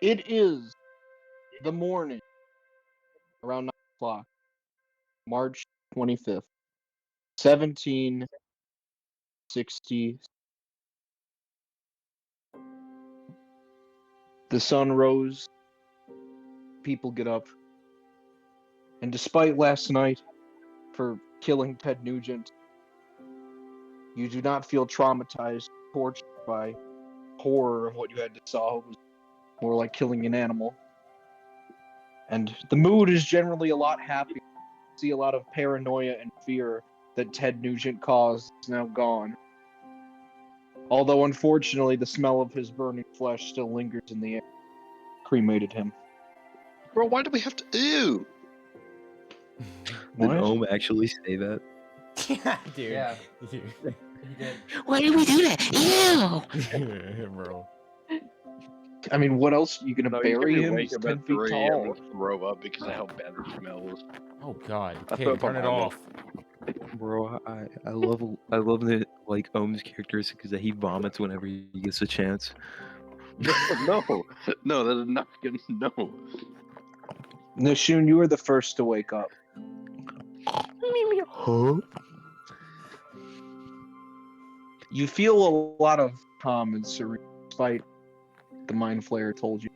It is the morning, around 9 o'clock, March 25th, 1760. The sun rose, people get up, and despite last night for killing Ted Nugent, you do not feel traumatized, tortured by horror of what you had to saw. It was more like killing an animal. And the mood is generally a lot happier. You see a lot of paranoia and fear that Ted Nugent caused is now gone. Although, unfortunately, the smell of his burning flesh still lingers in the air. Cremated him. Bro, why do we have to? Ew! Did What? Ohm actually say that? Yeah, dude. Yeah. Dude. He did. Why did we do that? Ew! Bro. I mean, what else? You gonna No, bury him? Wake He's up 10 at feet 3 a.m. tall. and throw up because of how bad the smell was. Oh god. I Okay, thought turn it about off. Bro, I love the like Ohm's characteristic because that he vomits whenever he gets a chance. No, that is not good. No. Nashun, you were the first to wake up. Huh? You feel a lot of calm and serene, despite the mind flayer told you.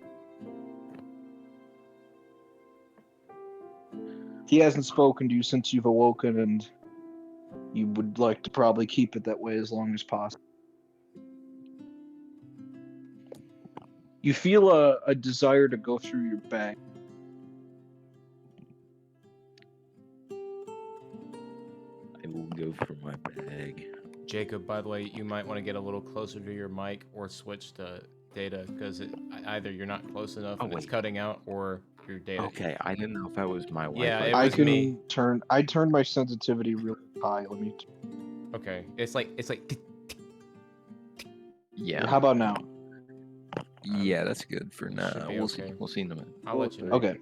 He hasn't spoken to you since you've awoken, and you would like to probably keep it that way as long as possible. You feel a desire to go through your bag. I will go for my bag. Jacob, by the way, you might want to get a little closer to your mic or switch to data because either you're not close enough and it's wait. cutting out, or your data. Okay, I didn't know if that was my Yeah, Wi-Fi. it I was can me. turn. I turned my sensitivity really high. Let me. Okay, it's like Yeah. How about now? Yeah, that's good for now. Should be We'll okay. see. We'll see in a minute. I'll let you know. Okay.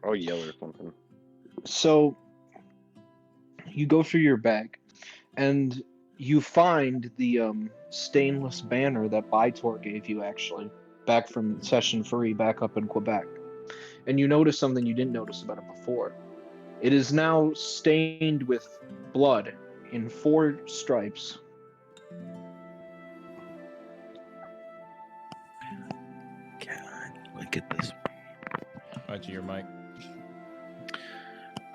I'll yell or something. So you go through your bag, and you find the stainless banner that Bytor gave you, actually, back from Session 3, back up in Quebec. And you notice something you didn't notice about it before. It is now stained with blood in 4 stripes. God, look at this. Onto your mic.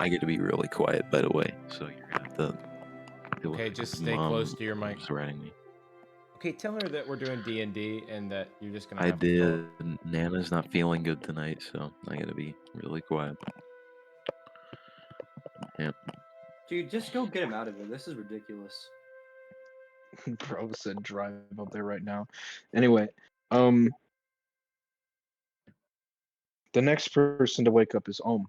I get to be really quiet, by the way, so you're gonna have to. deal Okay, with just stay Mom close to your mic. Surrounding me. Okay, tell her that we're doing D&D and that you're just gonna I have to did. talk. Nana's not feeling good tonight, so I gotta be really quiet. Dude, just go get him out of there. This is ridiculous. Bro said drive up there right now. Anyway, the next person to wake up is Ohm.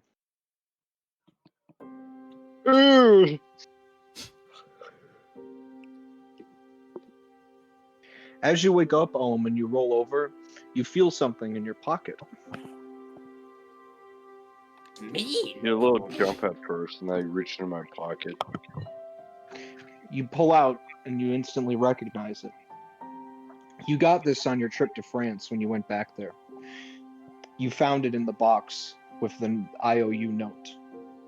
As you wake up, Ohm, and you roll over, you feel something in your pocket. Me? You did a little jump at first, and then you reached in my pocket. You pull out, and you instantly recognize it. You got this on your trip to France when you went back there. You found it in the box with the IOU note.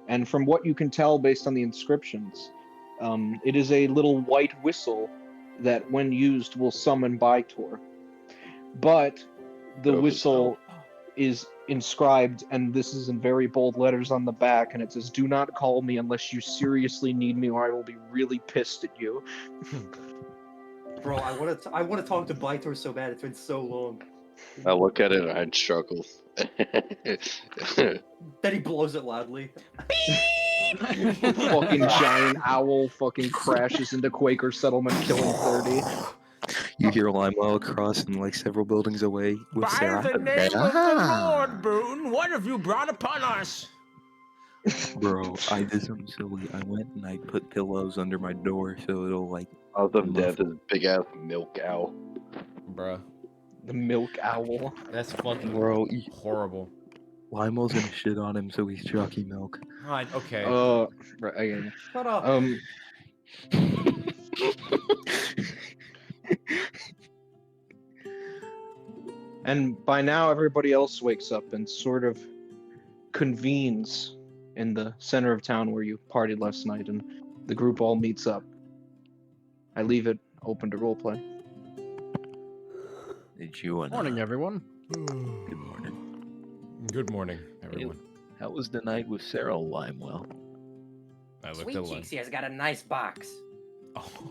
And from what you can tell based on the inscriptions, it is a little white whistle that, when used, will summon Bytor. But the Dope as whistle is inscribed, and this is in very bold letters on the back, and it says, "Do not call me unless you seriously need me, or I will be really pissed at you." Bro, I want to talk to Bytor so bad. It's been so long. I look at it and I'd struggle. Then he blows it loudly. Fucking giant owl fucking crashes into Quaker settlement, killing 30. You hear Limo crossing like several buildings away with Sarah. Boone, what have you brought upon us? Bro, I did something silly. I went and I put pillows under my door so it'll like. Out of death is big ass milk owl. Bruh, The milk owl. that's fucking Bro, horrible. Limo's gonna shit on him, so he's jockey milk. God, okay. Right, again. Shut up. And by now, everybody else wakes up and sort of convenes in the center of town where you partied last night, and the group all meets up. I leave it open to roleplay. Did you and Morning, everyone. Good morning. Good morning, everyone. How was the night with Sarah Limewell? I looked Sweet at one. Cheeks has got a nice box.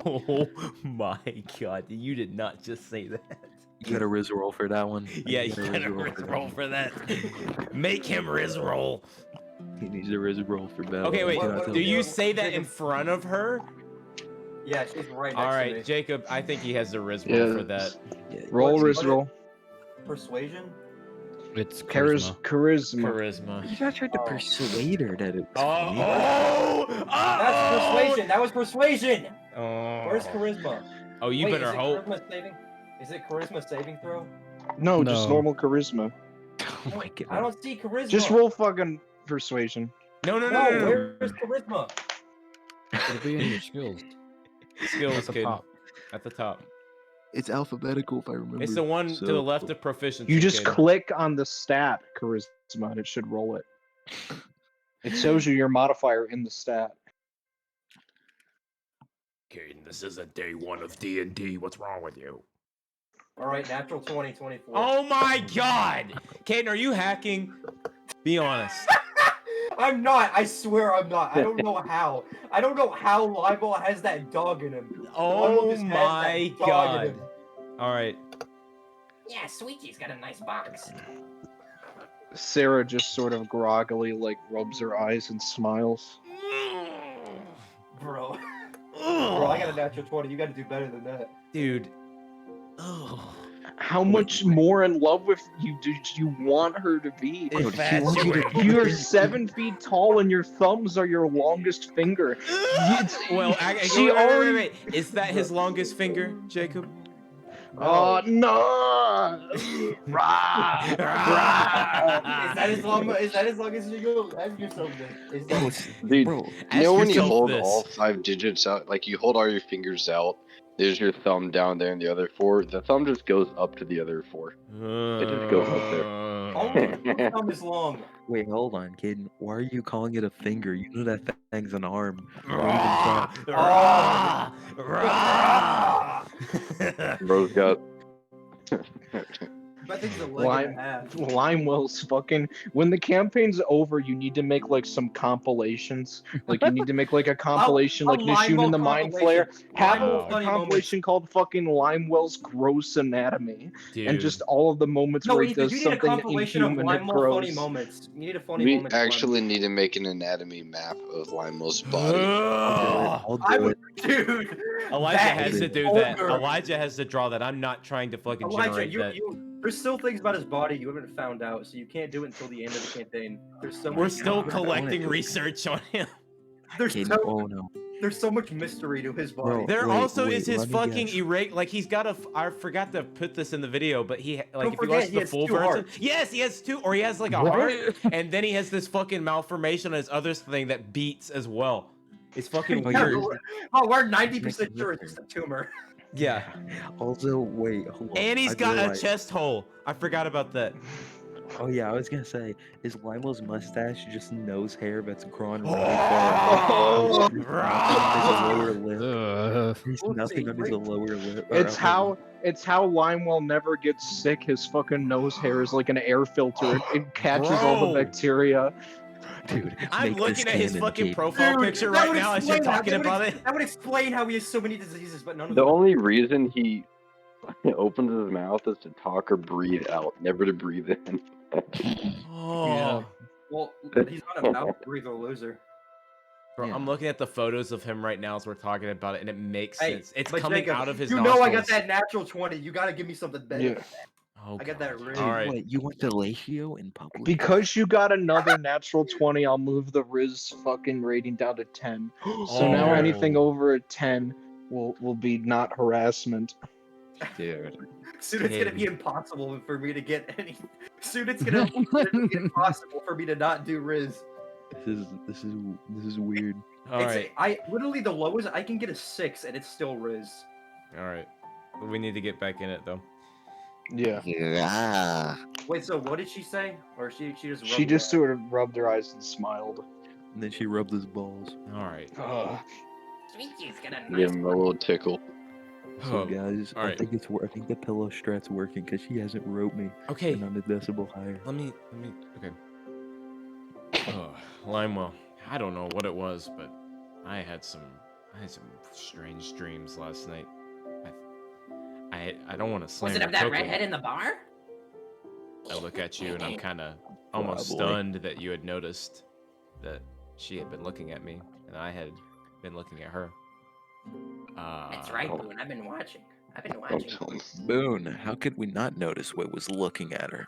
Oh my god, you did not just say that. You got a Riz roll for that one? Yeah, you got a Riz roll for that. Make him Riz roll. He needs a Riz roll for Bella. Okay, wait. What- Do you say that in front of her? Yeah, she's right next All to me. right, Jacob. I think he has the Riz roll for that. Yeah, Roll, What- Riz, what- roll. Persuasion? It's Charisma. charisma. Charisma. You guys tried to Oh. persuade her that it was Oh, me. That's persuasion! That was persuasion! Oh. Where's charisma? Oh, you Wait, better is it hope. Charisma saving? Is it charisma saving throw? No, just No. normal charisma. Oh my god. I don't see charisma. Just roll fucking persuasion. No, no, no, No, no, no. where's charisma? It'll be in your skills. Skills, At the kid. top. At the top. It's alphabetical if I remember. It's the one to So- the left of proficiency. You just kid. click on the stat charisma and it should roll it. It shows you your modifier in the stat. Caden, this is a day one of D&D. What's wrong with you? Alright, natural 20, 24. Oh my god! Caden, are you hacking? Be honest. I'm not. I swear I'm not. I don't know how. I don't know how Libel has that dog in him. Libel Oh just has that my dog in god. him. Alright. Yeah, Sweetie's got a nice box. Sarah just sort of groggily like rubs her eyes and smiles. Bro. Bro, I got a natural 20. You gotta do better than that. Dude. How much more in love with you do you want her to be? If that's You're 7 feet tall and your thumbs are your longest finger. Well, she already. wait. Is that his longest finger, Jacob? Oh no! Rah! Is that as long as you go? Ask yourself this. Is that, Dude, Bro, you know when you yourself hold this. all 5 digits out, like you hold all your fingers out, there's your thumb down there and the other 4, the thumb just goes up to the other 4. It just goes up there. only your thumb is long. wait, hold on, kid. Why are you calling it a finger? You know that thing's an arm. Bro's got. I think it's a leg Lime, and a half. Limewell's fucking. When the campaign's over, you need to make like some compilations. Like you need to make like a compilation, like you're shooting the Mind Flayer. Have Limewell a funny compilation called fucking Limewell's Gross Anatomy, Dude. and just all of the moments No, where you he need does a something compilation of inhuman and Limewell funny gross. moments. You need a funny We moment. actually need to make an anatomy map of Limel's body. I'll I do would, it. dude. Elijah that has is to do that. vulgar. Elijah has to draw that. I'm not trying to fucking Elijah, generate that. there's still things about his body you haven't found out, so you can't do it until the end of the campaign. There's so We're much, still God, collecting I wanna- research on him. there's Kid, so, oh no. there's so much mystery to his body. Bro. There Wait, also wait, is his let me fucking guess. erect. Like he's got a. I forgot to put this in the video, but he like Don't if you forget, watch he the has full 2 version. hearts. Yes, he has 2, or he has like a heart, and then he has this fucking malformation on his other thing that beats as well. It's fucking Oh, Yeah, weird. we're 90% sure it's just a tumor. Yeah, Also, wait, hold on. and he's I got a realized- chest hole. I forgot about that. Oh yeah, I was gonna say, is Limel's mustache just nose hair that's growing really Oh, far? There's nothing on his lower lip. There's We'll nothing see, on his wait. lower lip. or It's upper how Limewell never gets sick. His fucking nose hair is like an air filter. It catches all the Bro. bacteria. lip. Dude, I'm make looking this at his canon, fucking kid. profile Dude, picture that right would now as you're explain how- talking that would about ex- it. That would explain how he has so many diseases, but none of The them. only reason he opens his mouth is to talk or breathe out, never to breathe in. Oh, Well, he's not a mouth breather loser. bro, Yeah. I'm looking at the photos of him right now as we're talking about it, and it makes Hey, sense. It's but coming Jacob, out of his You nostrils. know I got that natural 20. You gotta give me something better. Yeah. Oh, I got that God. ring. All right. What, you want fellatio in public? Because you got another natural 20, I'll move the Riz fucking rating down to 10. So now Oh. anything over a 10 will be not harassment. Dude. Soon it's gonna be impossible for me to get any. Soon it's gonna be impossible for me to not do Riz. This is weird. All right. I literally the lowest I can get a 6 and it's still Riz. All right. We need to get back in it though. Yeah. Yeah. Wait, so what did she say? Or she just She rubbed just her sort of rubbed her eyes and smiled. And then she rubbed his balls. All right. Sweetie's got a Give nice him a little tickle. So Oh, guys, all I right. think I think the pillow strat's working because she hasn't wrote me, Okay. and I'm a decibel higher. Let me. Okay. Oh, Limewell. I don't know what it was, but I had some strange dreams last night. I don't want to slam Was it your of that cookie. redhead in the bar? I look at you and I'm kind of almost Probably. stunned that you had noticed that she had been looking at me and I had been looking at her. That's right, Oh. Boone. I've been watching. Oh, watching. Boone, how could we not notice what was looking at her?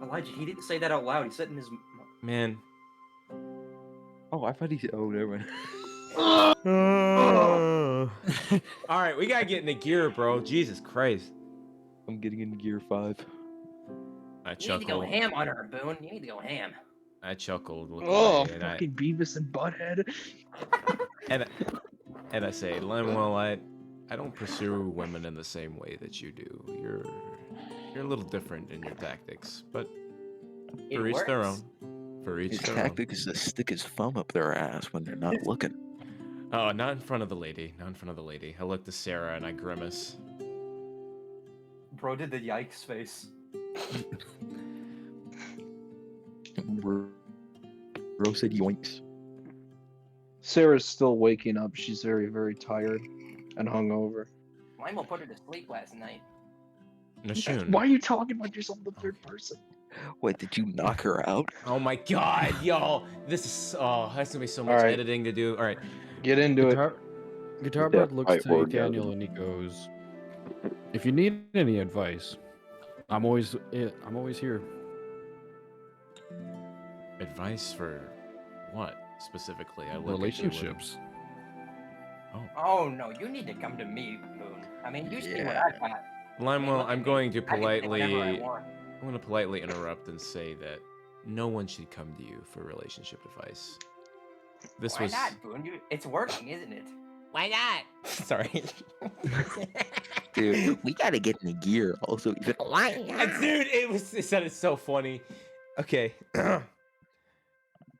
Elijah, he didn't say that out loud. He said it in his. Man. Oh, I thought he said. Oh, never mind. All right, we gotta get into gear, bro. Jesus Christ. I'm getting into gear 5. I You need to go chuckled. ham on her, Boone. You need to go ham. I chuckled. Looking Oh, away, and fucking Beavis and Butthead. I say, Lemuel, I don't pursue women in the same way that you do. You're a little different in your tactics, but It for each their works. own. For each His their tactic is to stick his thumb up their ass when they're not looking. own. Oh, not in front of the lady. Not in front of the lady. I look to Sarah and I grimace. Bro did the yikes face. Bro said yoinks. Sarah's still waking up. She's very, very tired and hungover. Lionel put her to sleep last night. Nashun. Why are you talking about yourself in the third person? What, did you knock her out? Oh my god, yo. This is, that's gonna be so much Alright. editing to do. Alright. Get into it. Guitar Yeah, Bird looks right, to orgasm. Daniel and he goes, "If you need any advice, I'm always here." Advice for what specifically? I look at you with- Relationships. Oh no, you need to come to me, Boone. I mean, you see what Yeah. I've got. Lemuel, look at I'm me. going to I can say whatever I politely want. I'm going to politely interrupt and say that no one should come to you for relationship advice. This Why was not, Boone? It's working, isn't it? Why not? sorry. Dude, we gotta get in the gear. Also, Why not? Dude, it sounded so funny. Okay.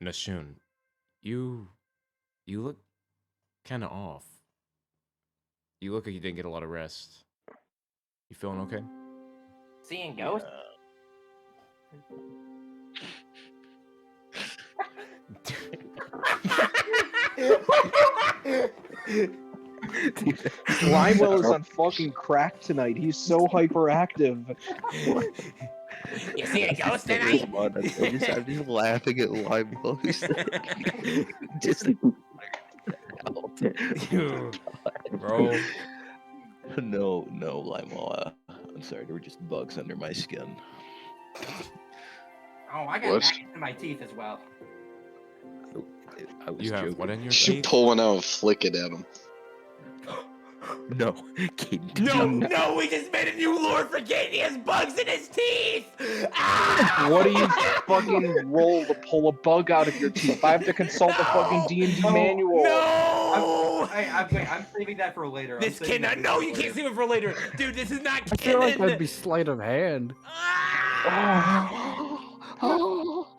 Nashun, you look kind of off. You look like you didn't get a lot of rest. You feeling okay? Seeing ghosts? Limewell is on fucking crack tonight. He's so hyperactive. You see a ghost tonight? Come on, I'm just laughing at Lionel. Just Bro. No, Lionel. I'm sorry, there were just bugs under my skin. Oh, I got What? back into my teeth as well. I was You have joking. what in your You should teeth? pull one out and flick it at him. No, Caden, did No, you- no, we just made a new lore for Katie. He has bugs in his teeth. Ah! What do you fucking roll to pull a bug out of your teeth? I have to consult the fucking D&D No, manual. No! I'm saving that for later. This cannot. No, you can't save it for later, dude. This is not I feel like canon. that'd be sleight of hand. Ah!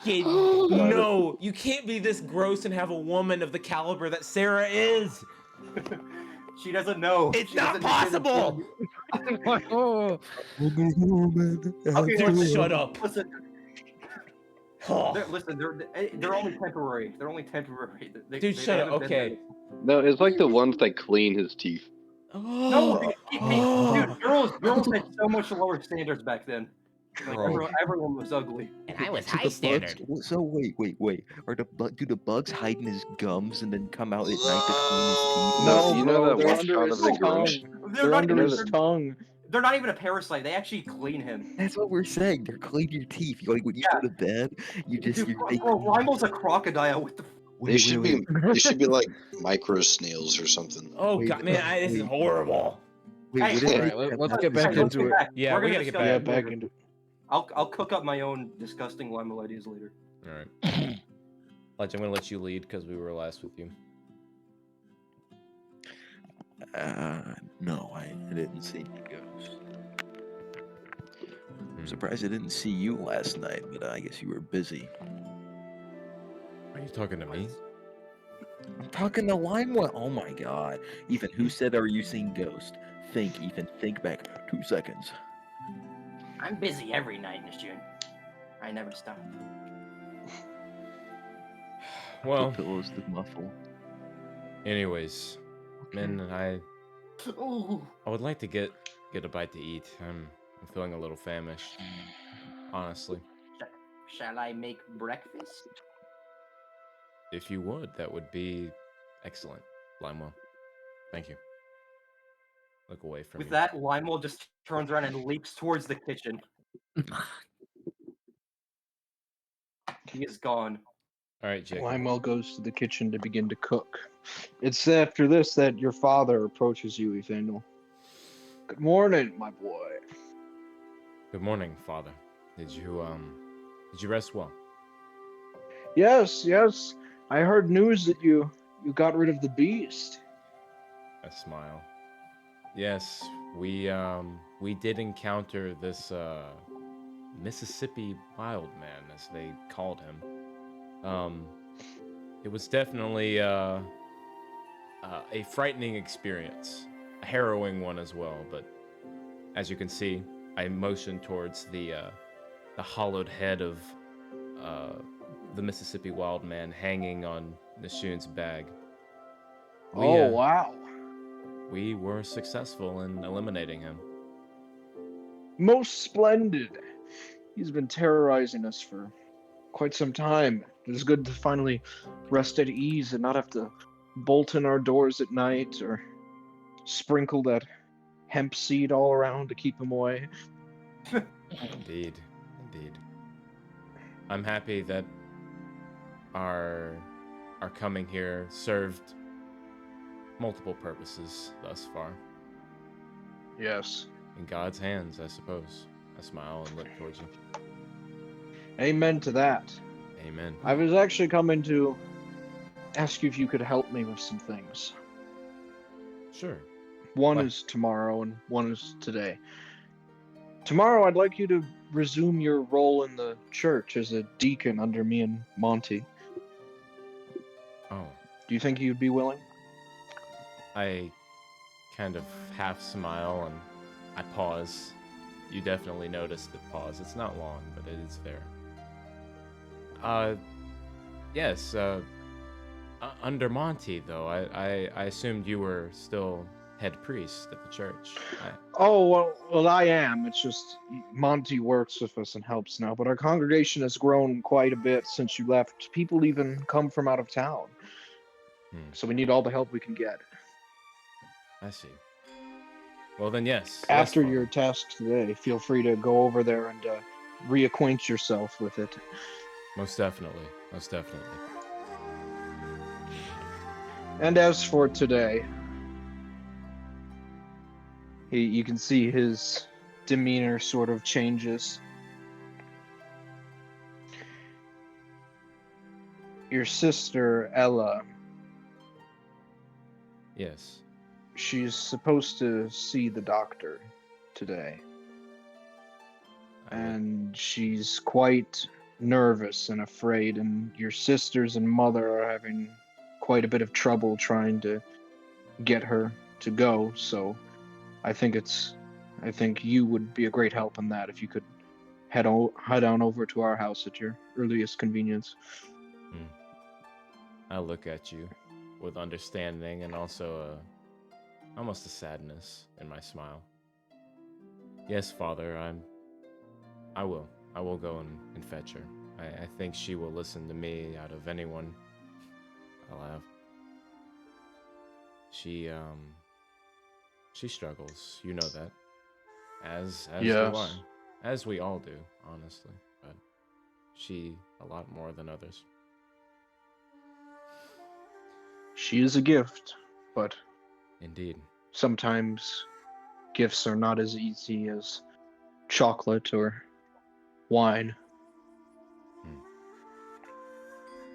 Kid, no, you can't be this gross and have a woman of the caliber that Sarah is. She doesn't know. It's She not doesn't possible. Oh, Okay, Shut up. Listen, Oh. they're only temporary. They're only temporary. Dude, shut up, haven't been okay. No, it's like the ones that clean his teeth. No, dude, girls had so much lower standards back then. Like Bro. everyone was ugly. And I was So high the standard. bugs, so wait. Are do the bugs hide in his gums and then come out at night to clean his teeth? No, you know bro, that they're one under shot his of the tongue. Grinch? They're under his tongue. They're not even a parasite. They actually clean him. That's what we're saying. They're cleaning your teeth. Like when you go to bed, you just Dude, they, Rimal's a crocodile. What the? They should be. They should be like micro snails or something. Oh Wait, god, man, this is wait. horrible. Wait, Hey, what if alright, they- let's have get back this- into it. Yeah, We're we gonna gotta get discuss back. Yeah, it back later. into. I'll cook up my own disgusting limo ideas later. All right. Ledge, I'm gonna let you lead because we were last with you. No, I didn't see any ghosts. I'm surprised I didn't see you last night, but I guess you were busy. Are you talking to me? I'm talking to Limewell. Oh my god. Ethan, who said are you seeing ghost? Think, Ethan. Think back. 2 seconds. I'm busy every night, Miss June. I never stop. Well, Put pillows to muffle. anyways, men, Ooh. I would like to get a bite to eat. I'm feeling a little famished, honestly. Shall I make breakfast? If you would, that would be excellent, Limewell. Thank you. Look away from With you. that, Lionel just turns around and leaps towards the kitchen. He is gone. All right, Jacob. Limewell goes to the kitchen to begin to cook. It's after this that your father approaches you, Ethanel. Good morning, my boy. Good morning, Father. Did you rest well? Yes, yes. I heard news that you got rid of the beast. I smile. Yes, we did encounter this Mississippi wild man, as they called him. It was definitely a frightening experience, a harrowing one as well. But as you can see, I motion towards the hollowed head of the Mississippi wild man hanging on Nishoon's bag. Wow. We were successful in eliminating him. Most splendid. He's been terrorizing us for quite some time. It is good to finally rest at ease and not have to bolt in our doors at night or sprinkle that hemp seed all around to keep him away. Indeed. I'm happy that our coming here served multiple purposes thus far. Yes. In God's hands, I suppose. I smile and look towards you. Amen to that. Amen. I was actually coming to ask you if you could help me with some things. Sure. One What? is tomorrow and one is today. Tomorrow, I'd like you to resume your role in the church as a deacon under me and Monty. Oh, Do you think you'd be willing? I kind of half smile and I pause. You definitely noticed the pause. It's not long, but it is there. Yes, under Monty, though, I assumed you were still head priest at the church. Oh, well, I am. It's just Monty works with us and helps now, but our congregation has grown quite a bit since you left. People even come from out of town. So we need all the help we can get. I see. Well, then, yes. After yes, your Father. task today, feel free to go over there and reacquaint yourself with it. Most definitely. Most definitely. And as for today, you can see his demeanor sort of changes. Your sister, Ella, Yes. she's supposed to see the doctor today. I would- And she's quite nervous and afraid, and your sisters and mother are having quite a bit of trouble trying to get her to go, so I think you would be a great help in that if you could head on over to our house at your earliest convenience. I look at you with understanding and also almost a sadness in my smile. Yes, Father, I will go and fetch her. I think she will listen to me out of anyone I'll have. She struggles, you know that. As do Yes. I. As we all do, honestly. But she a lot more than others. She is a gift, but Indeed. sometimes gifts are not as easy as chocolate or wine.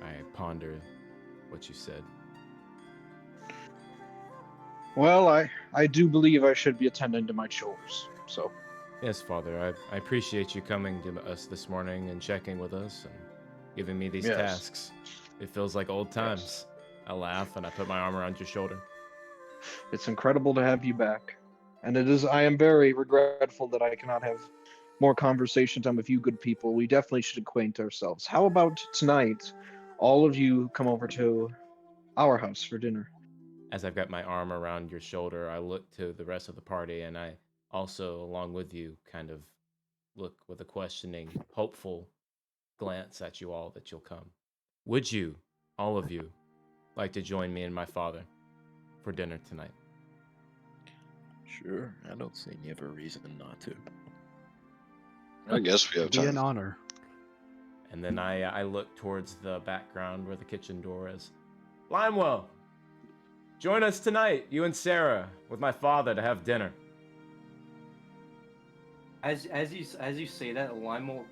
I ponder what you said. Well, I do believe I should be attending to my chores, so Yes, Father. I appreciate you coming to us this morning and checking with us and giving me these Yes. tasks. It feels like old times. I laugh and I put my arm around your shoulder. It's incredible to have you back. And I am very regretful that I cannot have more conversation time with you good people. We definitely should acquaint ourselves. How about tonight, all of you come over to our house for dinner? As I've got my arm around your shoulder, I look to the rest of the party and I also, along with you, kind of look with a questioning, hopeful glance at you all that you'll come. Would you, all of you, like to join me and my father for dinner tonight? Sure, I don't see any other reason not to. I guess we have Be an time. honor. And then I look towards the background where the kitchen door is. Limewell, join us tonight, you and Sarah, with my father to have dinner. As you say that, Lionel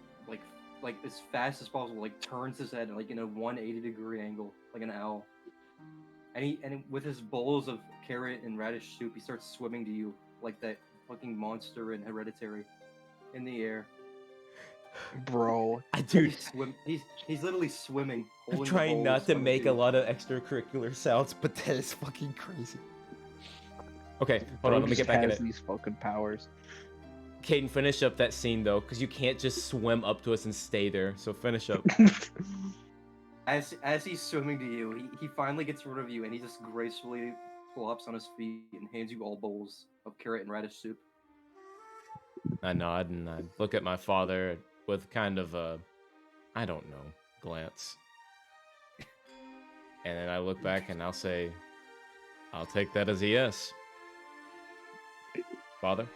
like as fast as possible like turns his head like in a 180-degree angle, like an owl. And with his bowls of carrot and radish soup, he starts swimming to you like that fucking monster in Hereditary, in the air. Bro. Dude, He's literally swimming. I'm holding the trying bowl, not to swimming make to a you. lot of extracurricular sounds, but that is fucking crazy. Okay, hold Bro on, let me just get back in has it. these fucking powers. Caden, finish up that scene though, because you can't just swim up to us and stay there. So finish up. As he's swimming to you, he finally gets rid of you, and he just gracefully flops on his feet and hands you all bowls of carrot and radish soup. I nod and I look at my father with kind of a, I don't know, glance. And then I look back and I'll say, I'll take that as a yes. Father,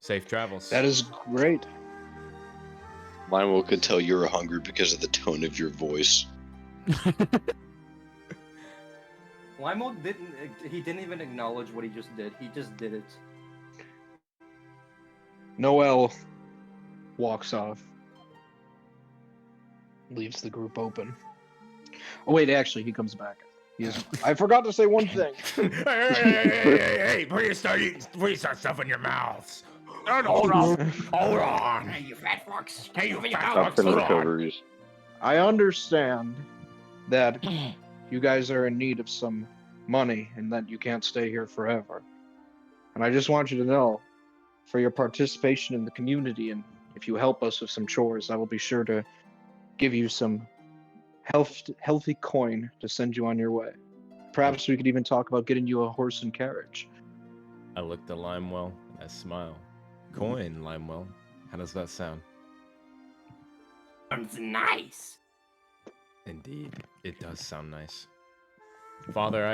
safe travels. That is great. Lionel could tell you were hungry because of the tone of your voice. Lionel didn't even acknowledge what he just did. He just did it. Noel walks off. Leaves the group open. Oh wait, actually he comes back. I forgot to say one thing. Hey, before you start stuffing your mouths. Hold on. Hey, you fat fucks! Hey, you fat Stops fucks, and hold on. recoveries. I understand that you guys are in need of some money and that you can't stay here forever. And I just want you to know, for your participation in the community, and if you help us with some chores, I will be sure to give you some healthy coin to send you on your way. Perhaps we could even talk about getting you a horse and carriage. I look to Limewell and I smile. Coin, Limewell. How does that sound? Sounds nice. Indeed, it does sound nice. Father,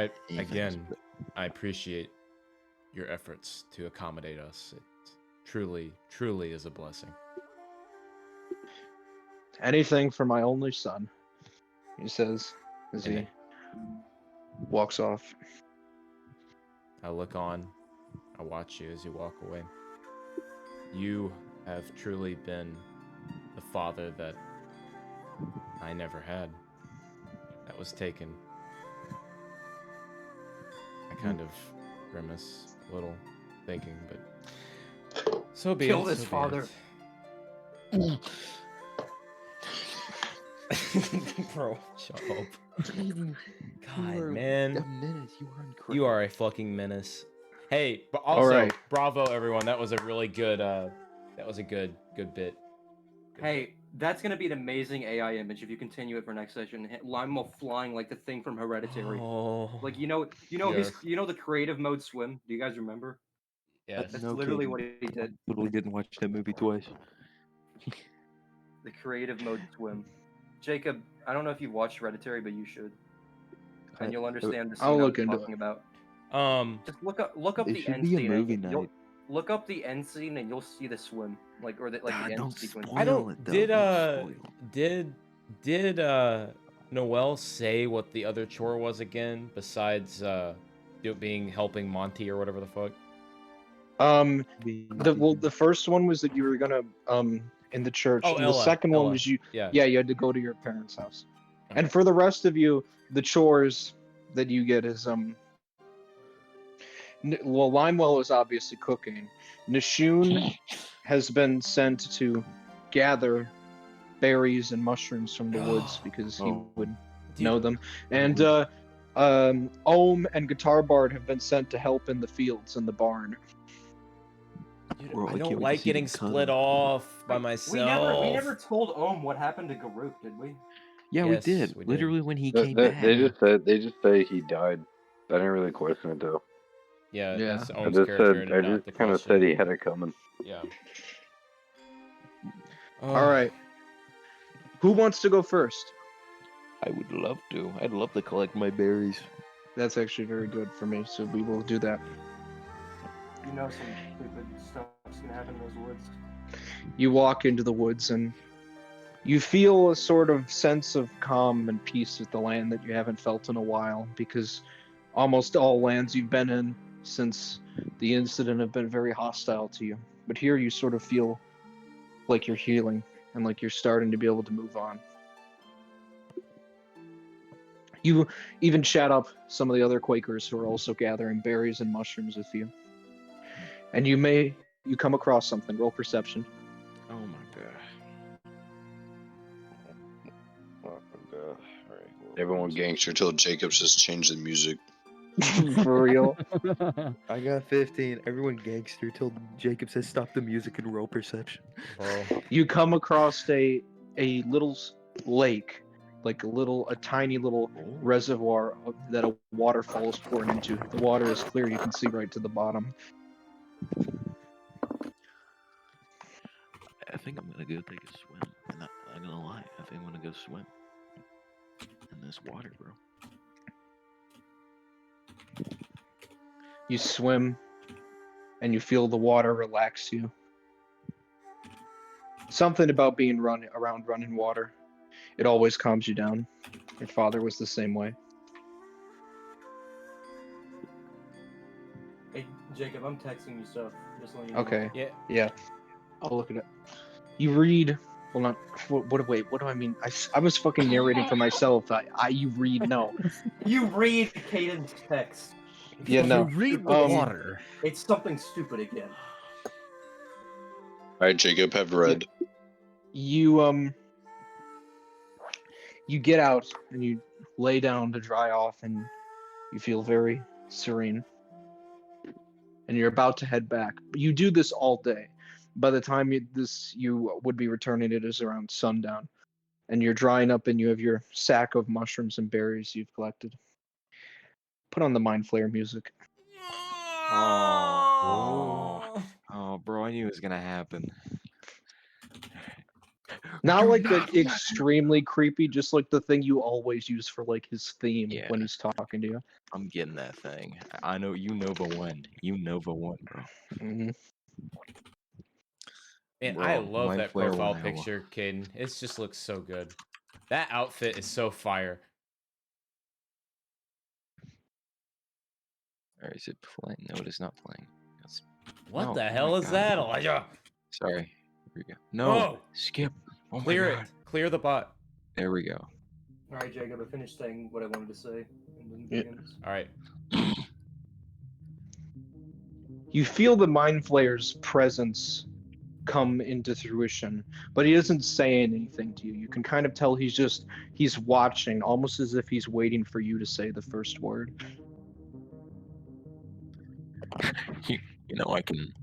I appreciate your efforts to accommodate us. It truly is a blessing. Anything for my only son, he says as he And walks off. I look on. I watch you as you walk away. You have truly been the father that I never had. That was taken. I kind of grimace a little, thinking, but so be Kill it. this so be father. it. Bro, shut up. You God, are man. a menace. You are incredible. You are a fucking menace. Hey, but also, right. Bravo, everyone. That was a really good. That was a good bit. Good Hey, that's gonna be an amazing AI image if you continue it for next session. Lionel flying like the thing from Hereditary. Oh. Like you know Yes. the creative mode swim. Do you guys remember? Yes. That's No literally kidding. what he did. Literally didn't watch that movie twice. The creative mode swim. Jacob, I don't know if you've watched Hereditary, but you should, and you'll understand the scene I'll I'm look into talking it. about. Just Just look up It the should end be a scene. movie and you'll night. look up the end scene and you'll see the swim, like or the like God, the end don't sequence. spoil I don't. it, though. Did Don't spoil. Did Noel say what the other chore was again, besides it being helping Monty or whatever the fuck? The first one was that you were gonna in the church, Oh, and Ella, the second one Ella. was you Yeah. you had to go to your parents' house. And Okay. for the rest of you, the chores that you get is Well, Limewell is obviously cooking. Nishun has been sent to gather berries and mushrooms from the woods because he Oh. would Dude, know them. And Ohm and Guitar Bard have been sent to help in the fields and the barn. dude, Bro, I I can't don't wait to like see getting them cut split 'em. off by Wait, myself. We never told Ohm what happened to Garuk, did we? Yeah, Yes, we did. we did. Literally when he came back. They just say he died. I didn't really question it though. Yeah, Yeah. that's I Ohm's just character said and I not just the kind of question. said he had it coming. Yeah. All right. Who wants to go first? I would love to. I'd love to collect my berries. That's actually very good for me, so we will do that. You know some stupid stuff's gonna happen in those woods. You walk into the woods and you feel a sort of sense of calm and peace with the land that you haven't felt in a while, because almost all lands you've been in since the incident have been very hostile to you. But here you sort of feel like you're healing and like you're starting to be able to move on. You even chat up some of the other Quakers who are also gathering berries and mushrooms with you. And you come across something. Roll perception. Oh my god. Oh my god. Alright. Everyone gangster till Jacobs just changed the music. For real. I got 15. Everyone gangster till Jacob says stop the music and roll perception. Bro. You come across a little lake, like a tiny little reservoir that a waterfall is pouring into. The water is clear. You can see right to the bottom. I think I'm gonna go take a swim. I'm not gonna lie. I think I'm gonna go swim in this water, bro. You swim, and you feel the water relax you. Something about being around running water. It always calms you down. Your father was the same way. Hey, Jacob, I'm texting you stuff. Just letting you know. Okay. Yeah. Yeah. I'll look at it. You read. Well, not. Wait. What do I mean? I was fucking narrating for myself. You read. No. You read Caden's text. Yeah, You no. read the Um, water. It's something stupid again. Alright, Jacob, have read. You you get out and you lay down to dry off, and you feel very serene. And you're about to head back. But you do this all day. By the time you would be returning, it is around sundown. And you're drying up, and you have your sack of mushrooms and berries you've collected. Put on the Mind Flayer music. Oh, bro, I knew it was gonna happen. Not like the extremely creepy, just like the thing you always use for like his theme Yeah. when he's talking to you. I'm getting that thing. I know you Nova one. You Nova one, bro. Hmm. Man, Bro, I love Mind that Flayer profile 1 hour. picture, Caden. It just looks so good. That outfit is so fire. Or is it playing? No, it is not playing. That's... What No, the oh hell my is God. that, Elijah? Sorry. Here we go. No, Oh, skip. Oh clear my it. God. Clear the bot. There we go. All right, Jacob, I finished saying what I wanted to say. And then Yeah. begins. All right. You feel the Mind Flayer's presence come into fruition, but he doesn't say anything to you. You can kind of tell he's watching, almost as if he's waiting for you to say the first word. You know, I can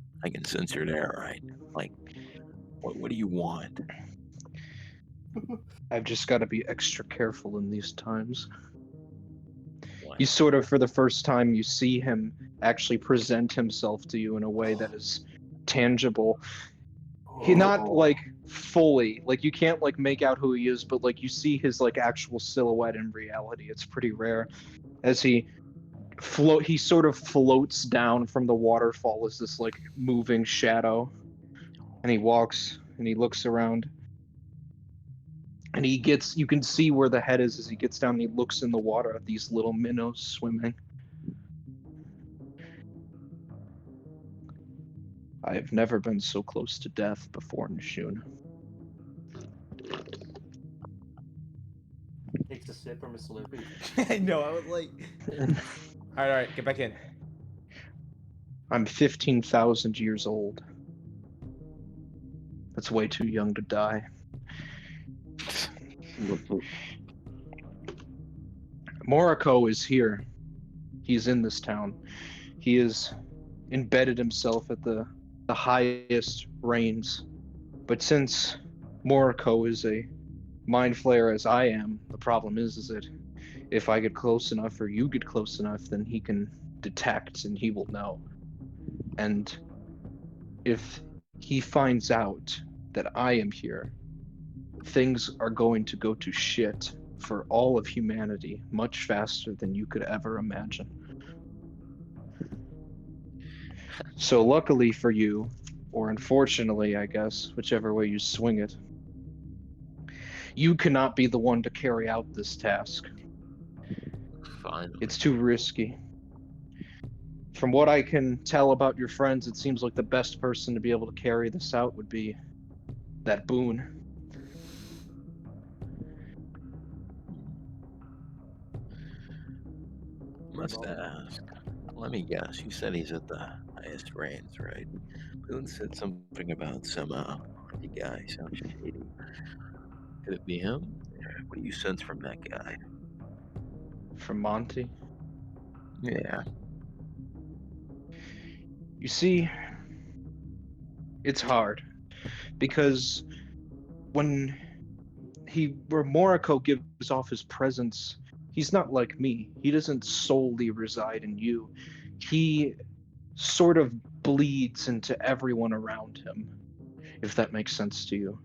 sense your there, right? Like, what do you want? I've just got to be extra careful in these times. What? You sort of, for the first time, you see him actually present himself to you in a way that is tangible. He not like fully, like you can't like make out who he is, but like you see his like actual silhouette in reality. It's pretty rare. As he sort of floats down from the waterfall as this like moving shadow. And he walks and he looks around. And you can see where the head is as he gets down and he looks in the water at these little minnows swimming. I have never been so close to death before, Nishun. Takes a sip from a Slurpee. I know. I was like, all right, get back in. I'm 15,000 years old. That's way too young to die. Moriko is here. He's in this town. He has embedded himself at the highest reigns. But since Moriko is a mind flayer as I am, the problem is that if I get close enough or you get close enough, then he can detect and he will know. And if he finds out that I am here, things are going to go to shit for all of humanity much faster than you could ever imagine. So luckily for you, or unfortunately, I guess, whichever way you swing it, you cannot be the one to carry out this task. Fine. It's too risky. From what I can tell about your friends, it seems like the best person to be able to carry this out would be that Boone. Must ask. Let me guess. You said he's at the highest reigns, right? Boone said something about some the guy sounds shady. Could it be him? What do you sense from that guy? From Monty. Yeah. You see, it's hard because when Moriko gives off his presence, he's not like me. He doesn't solely reside in you. He sort of bleeds into everyone around him, if that makes sense to you.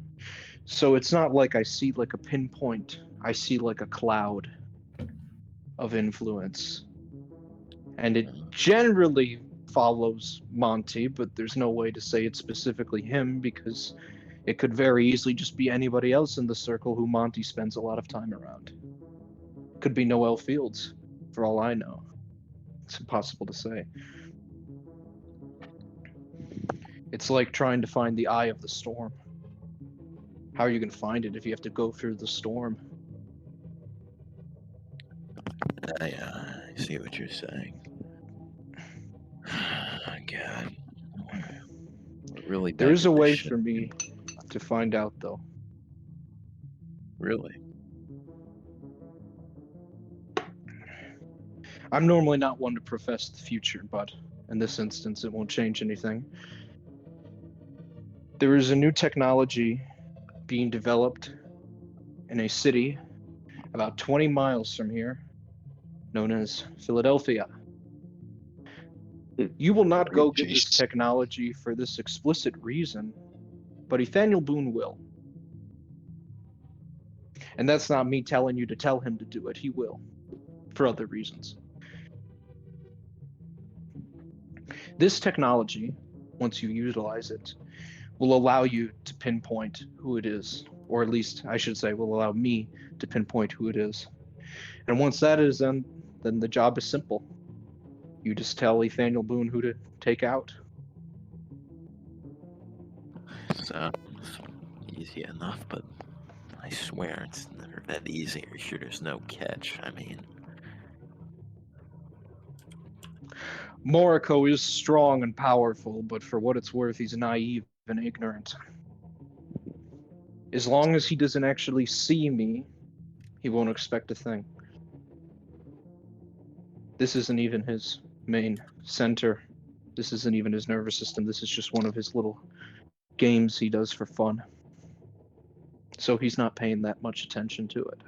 So it's not like I see like a pinpoint. I see like a cloud of influence. And it generally follows Monty, but there's no way to say it's specifically him because it could very easily just be anybody else in the circle who Monty spends a lot of time around. Could be Noel Fields, for all I know. It's impossible to say. It's like trying to find the eye of the storm. How are you going to find it if you have to go through the storm? I see what you're saying. God. Really There is a begging this way shit. for me to find out, though. Really? I'm normally not one to profess the future, but in this instance, it won't change anything. There is a new technology being developed in a city about 20 miles from here, known as Philadelphia. You will not go get this Jesus. technology for this explicit reason, but Nathaniel Boone will. And that's not me telling you to tell him to do it. He will, for other reasons. This technology, once you utilize it, will allow you to pinpoint who it is, or at least I should say will allow me to pinpoint who it is. And once that is done, then the job is simple. You just tell Nathaniel Boone who to take out. Sounds easy enough, but I swear it's never that easy. Are you sure there's no catch? I mean, Moriko is strong and powerful, but for what it's worth, he's naive and ignorant. As long as he doesn't actually see me, he won't expect a thing. This isn't even his main center. This isn't even his nervous system. This is just one of his little games he does for fun. So he's not paying that much attention to it.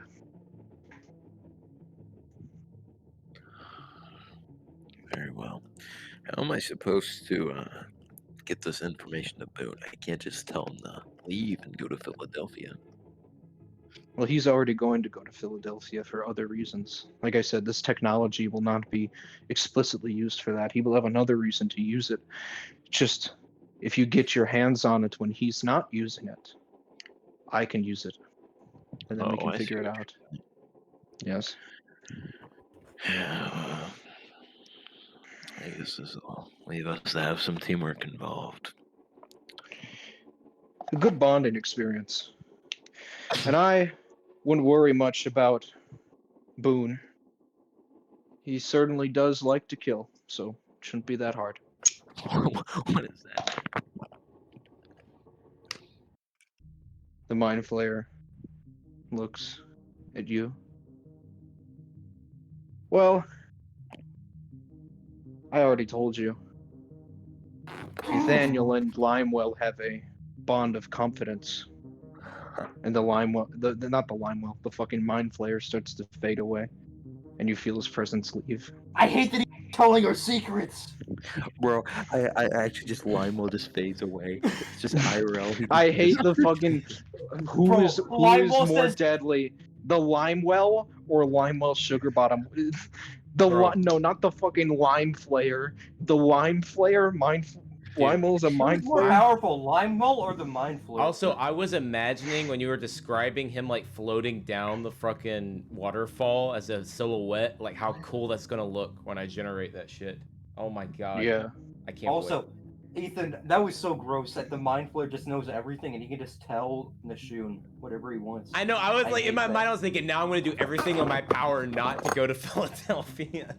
very well. How am I supposed to get this information to Boone? I can't just tell him to leave and go to Philadelphia. Well, he's already going to go to Philadelphia for other reasons. Like I said, this technology will not be explicitly used for that. He will have another reason to use it. Just if you get your hands on it when he's not using it, I can use it. And then we Oh, can I figure see it what out. Yes. Yeah, well, I guess this will leave us to have some teamwork involved. A good bonding experience. And I wouldn't worry much about Boone. He certainly does like to kill, so it shouldn't be that hard. What is that? The Mind Flayer looks at you. Well, I already told you. Nathaniel and Limewell have a bond of confidence. And the Limewell, not the Limewell, the fucking Mind Flayer starts to fade away. And you feel his presence leave. I hate that he's telling our secrets. Bro, I actually just Limo just fades away. It's just IRL. He I just hate the fucking. Who Bro, is Limewell more says- deadly, the Limewell or Limewell Sugar Bottom? Bro. No, not the fucking Lime Flayer. The Lime Flayer, Limewell's a Mind Who's more Flayer. powerful, Limewell or the Mind Flayer? Also, I was imagining when you were describing him like floating down the fucking waterfall as a silhouette, like how cool that's gonna look when I generate that shit. Oh my god. Yeah. I can't Also, Ethan, that was so gross that the Mind Flayer just knows everything and he can just tell Nashun whatever he wants. I know, I was like, in hate my that. mind, I was thinking, now I'm gonna do everything in my power not to go to Philadelphia.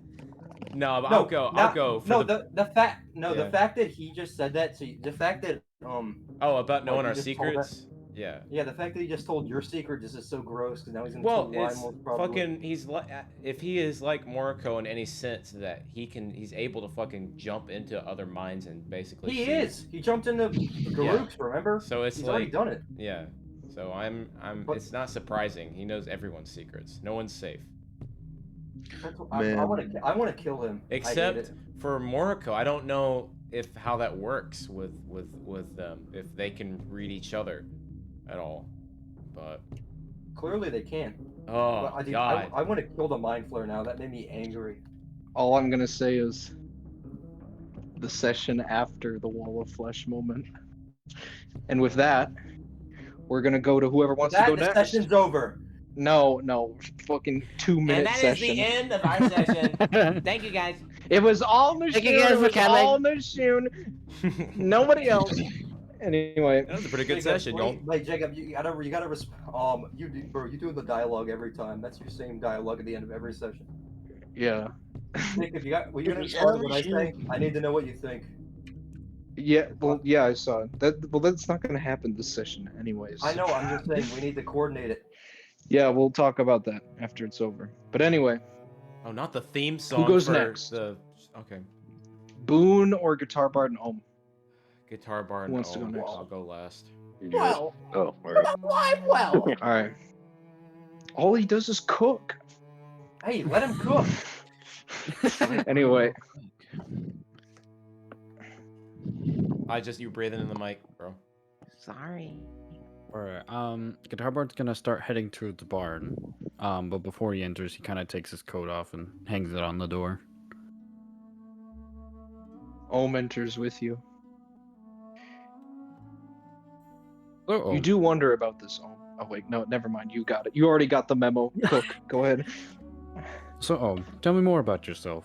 No, but No, I'll go for the fact Yeah. the fact that he just said that to you, the fact that Oh, about knowing like, our you just told secrets? Yeah. yeah, the fact that he just told your secret is just so gross because now he's gonna Well, tell it's Limewell's probably. fucking. He's like, if he is like Moriko in any sense that he's able to fucking jump into other minds and basically. He see- is. He jumped into Garuk's, remember? So it's He's like, already done it. yeah. So I'm. But- It's not surprising. He knows everyone's secrets. No one's safe. That's what, Man. I want to kill him. I hate Except it. for Moriko, I don't know if how that works with them, if they can read each other at all. But Clearly they can. oh But I, god. I want to kill the Mind Flayer now. That made me angry. All I'm gonna say is the session after the Wall of Flesh moment. And with that, we're gonna go to whoever wants to That go the next. session's over. No, fucking 2-minute And that is session. the end of our session. Thank you guys. It was all Nashun. Thank you guys It for was coming. all Nashun. Nobody else. Anyway, That was a pretty good Jacob, session, y'all. Like Jacob, you gotta you do the dialogue every time. That's your same dialogue at the end of every session. yeah. Jacob, were you gonna respond to what I say? I need to know what you think. Yeah, well, yeah, I saw it. That's not gonna happen this session, anyways. I know. I'm just saying we need to coordinate it. Yeah, we'll talk about that after it's over. But anyway, Oh, not the theme song. goes for next? The okay. Boone or Guitar Bard and Ohm. Guitar bar Who and wants to go Ohm. next? I'll go last. Well, Oh, alright. well. All right. All he does is cook. Hey, let him cook. Anyway, You breathing in the mic, bro. Sorry. Alright, Guitar Bard's gonna start heading to the barn. But before he enters, he kind of takes his coat off and hangs it on the door. Ohm enters with you. Oh, You do wonder about this, Ohm. Oh wait, no, never mind. You got it. You already got the memo. Cook. Go ahead. So, tell me more about yourself.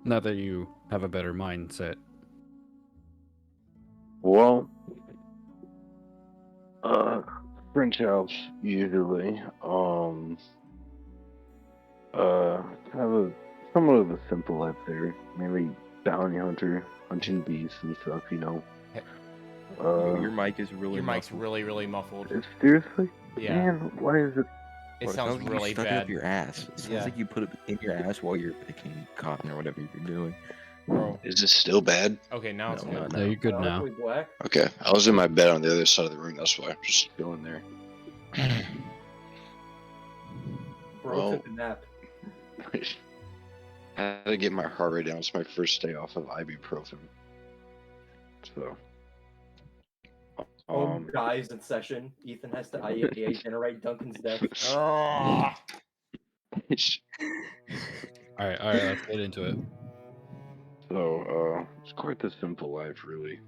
Now that you have a better mindset. Well, French Alps usually. Have a somewhat of a simple life there. Mainly bounty hunter, hunting beasts and stuff. You know. Your mic is really. Your mic's muffled. really muffled. Seriously? Yeah. Man, why is it? It Or sounds like really you stuck it bad. up your ass. It sounds Yeah. like you put it in your ass while you're picking cotton or whatever you're doing. Bro. Is this still bad? Okay, now it's No, good. no, Yeah, you're good now. Hopefully black. Okay, I was in my bed on the other side of the room. That's why I'm just going there. Bro Well. took a nap. I had to get my heart rate down. It's my first day off of ibuprofen. So. Dies in session. Ethan has to IA generate Duncan's death. Ah. Alright, let's get into it. So, it's quite the simple life, really.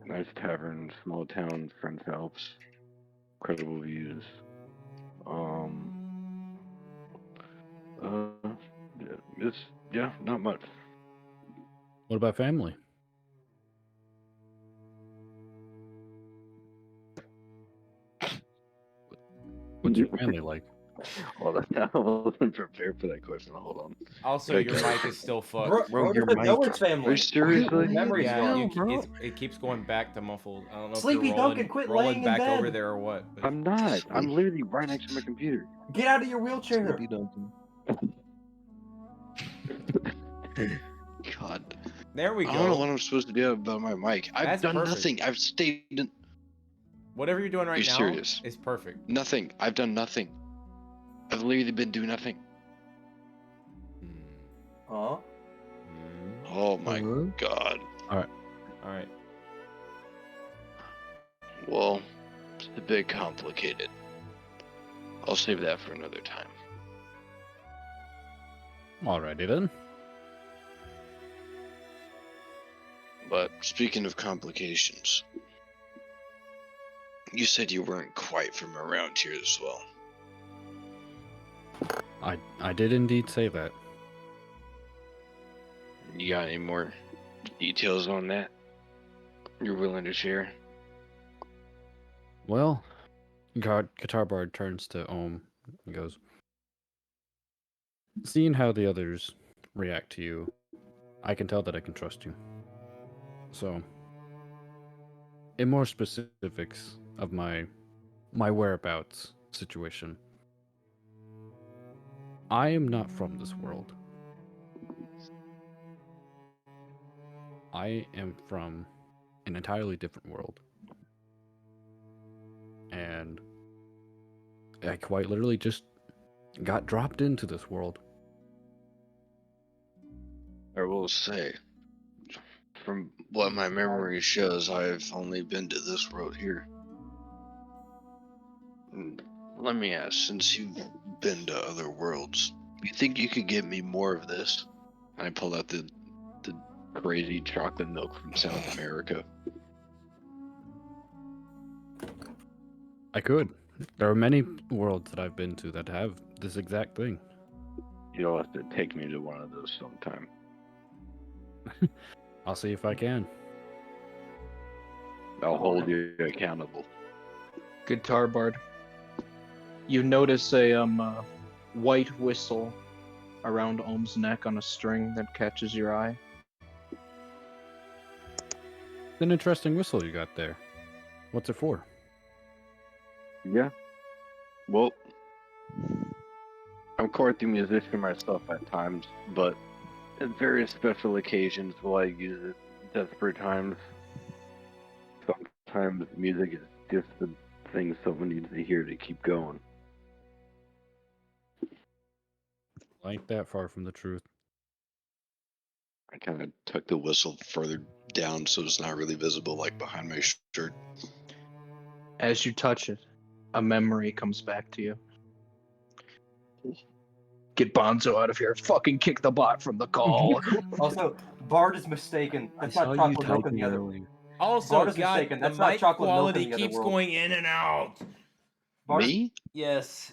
Nice tavern, small town, French Alps, incredible views. Not much. What about family? What's your family like? Hold on, I wasn't prepared for that question. Hold on. Also, Okay. your mic is still fucked. Bro, your the mic- Dillard's Are family. you seriously? Memories Yeah, gone. it keeps going back to muffled. I don't know Sleepy if you're rolling, Duncan, quit rolling laying in back bed. over there or what. But I'm not. I'm literally right next to my computer. Get out of your wheelchair. Sleepy Duncan. God. there we I don't know go. what I'm supposed to do about my mic. I've That's done perfect. nothing. I've stayed in Whatever you're doing right you now serious? is perfect. nothing. I've done nothing. I've literally been doing nothing. Huh? Oh my god. All right. Well, it's a bit complicated. I'll save that for another time. Alrighty then. But speaking of complications, you said you weren't quite from around here as well. I did indeed say that. You got any more details on that you're willing to share? Well, Guitar Bard turns to Ohm and goes, seeing how the others react to you, I can tell that I can trust you. So, in more specifics of my whereabouts situation, I am not from this world. I am from an entirely different world. And I quite literally just got dropped into this world. I will say, from what my memory shows, I've only been to this world here. Let me ask, since you've been to other worlds, you think you could get me more of this? And I pulled out the crazy chocolate milk from South America. I could. There are many worlds that I've been to that have this exact thing. You'll have to take me to one of those sometime. I'll see if I can. I'll hold you accountable. Guitar Bard. You notice a white whistle around Ohm's neck on a string that catches your eye. It's an interesting whistle you got there. What's it for? Yeah. Well, I'm quite the musician myself at times, but at various special occasions will I use it. Desperate times. Sometimes music is just the thing someone needs to hear to keep going. Ain't that far from the truth. I kind of tuck the whistle further down so it's not really visible, like behind my shirt. As you touch it, a memory comes back to you. Get Bonzo out of here. Fucking kick the bot from the call. Also, Bard is mistaken. That's not chocolate milk in the other. Also, Bard is God, mistaken. the That's not mic chocolate milk in quality the other keeps world. going in and out. Bard, Me? Yes.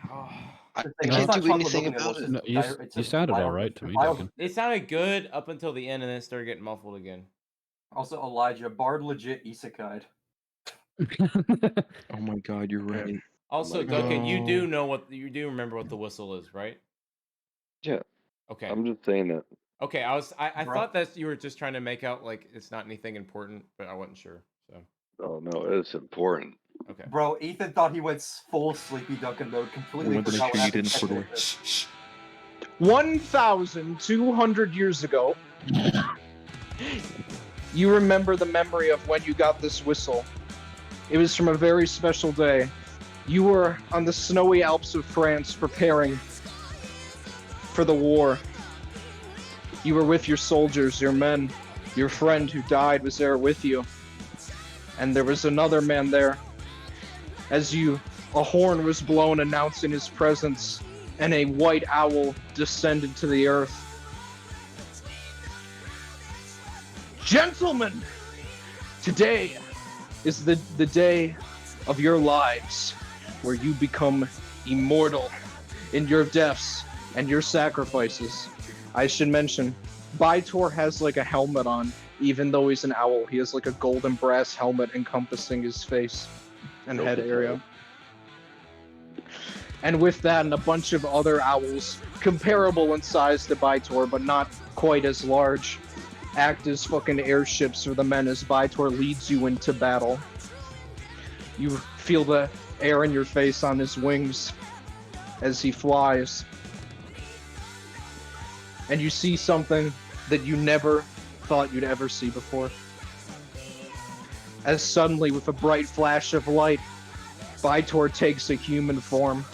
I That's can't not do chocolate anything milk in the about other it. world. No, It's you just sounded bio- alright to me, bio- Duncan. It sounded good up until the end, and then it started getting muffled again. Also, Elijah, Bard legit isekai'd. Oh my god, you're right. Also, Like- Duncan, you do know what you do remember what the whistle is, right? Yeah. Okay. I'm just saying that. Okay. I Bro. thought that you were just trying to make out like it's not anything important, but I wasn't sure. So Oh no, it's important. okay. Bro, Ethan thought he went full Sleepy Duncan mode. Completely forgot what happened before this. 1,200 years ago, you remember the memory of when you got this whistle. It was from a very special day. You were on the snowy Alps of France preparing for the war. You were with your soldiers, your men. Your friend who died was there with you. And there was another man there. As a horn was blown announcing his presence, and a white owl descended to the earth. Gentlemen, today is the day of your lives where you become immortal in your deaths and your sacrifices. I should mention, Bytor has like a helmet on, even though he's an owl. He has like a golden brass helmet encompassing his face and head area. And with that and a bunch of other owls, comparable in size to Bytor, but not quite as large, act as fucking airships for the men as Bytor leads you into battle. You feel the air in your face on his wings as he flies. And you see something that you never thought you'd ever see before. As suddenly, with a bright flash of light, Bytor takes a human form.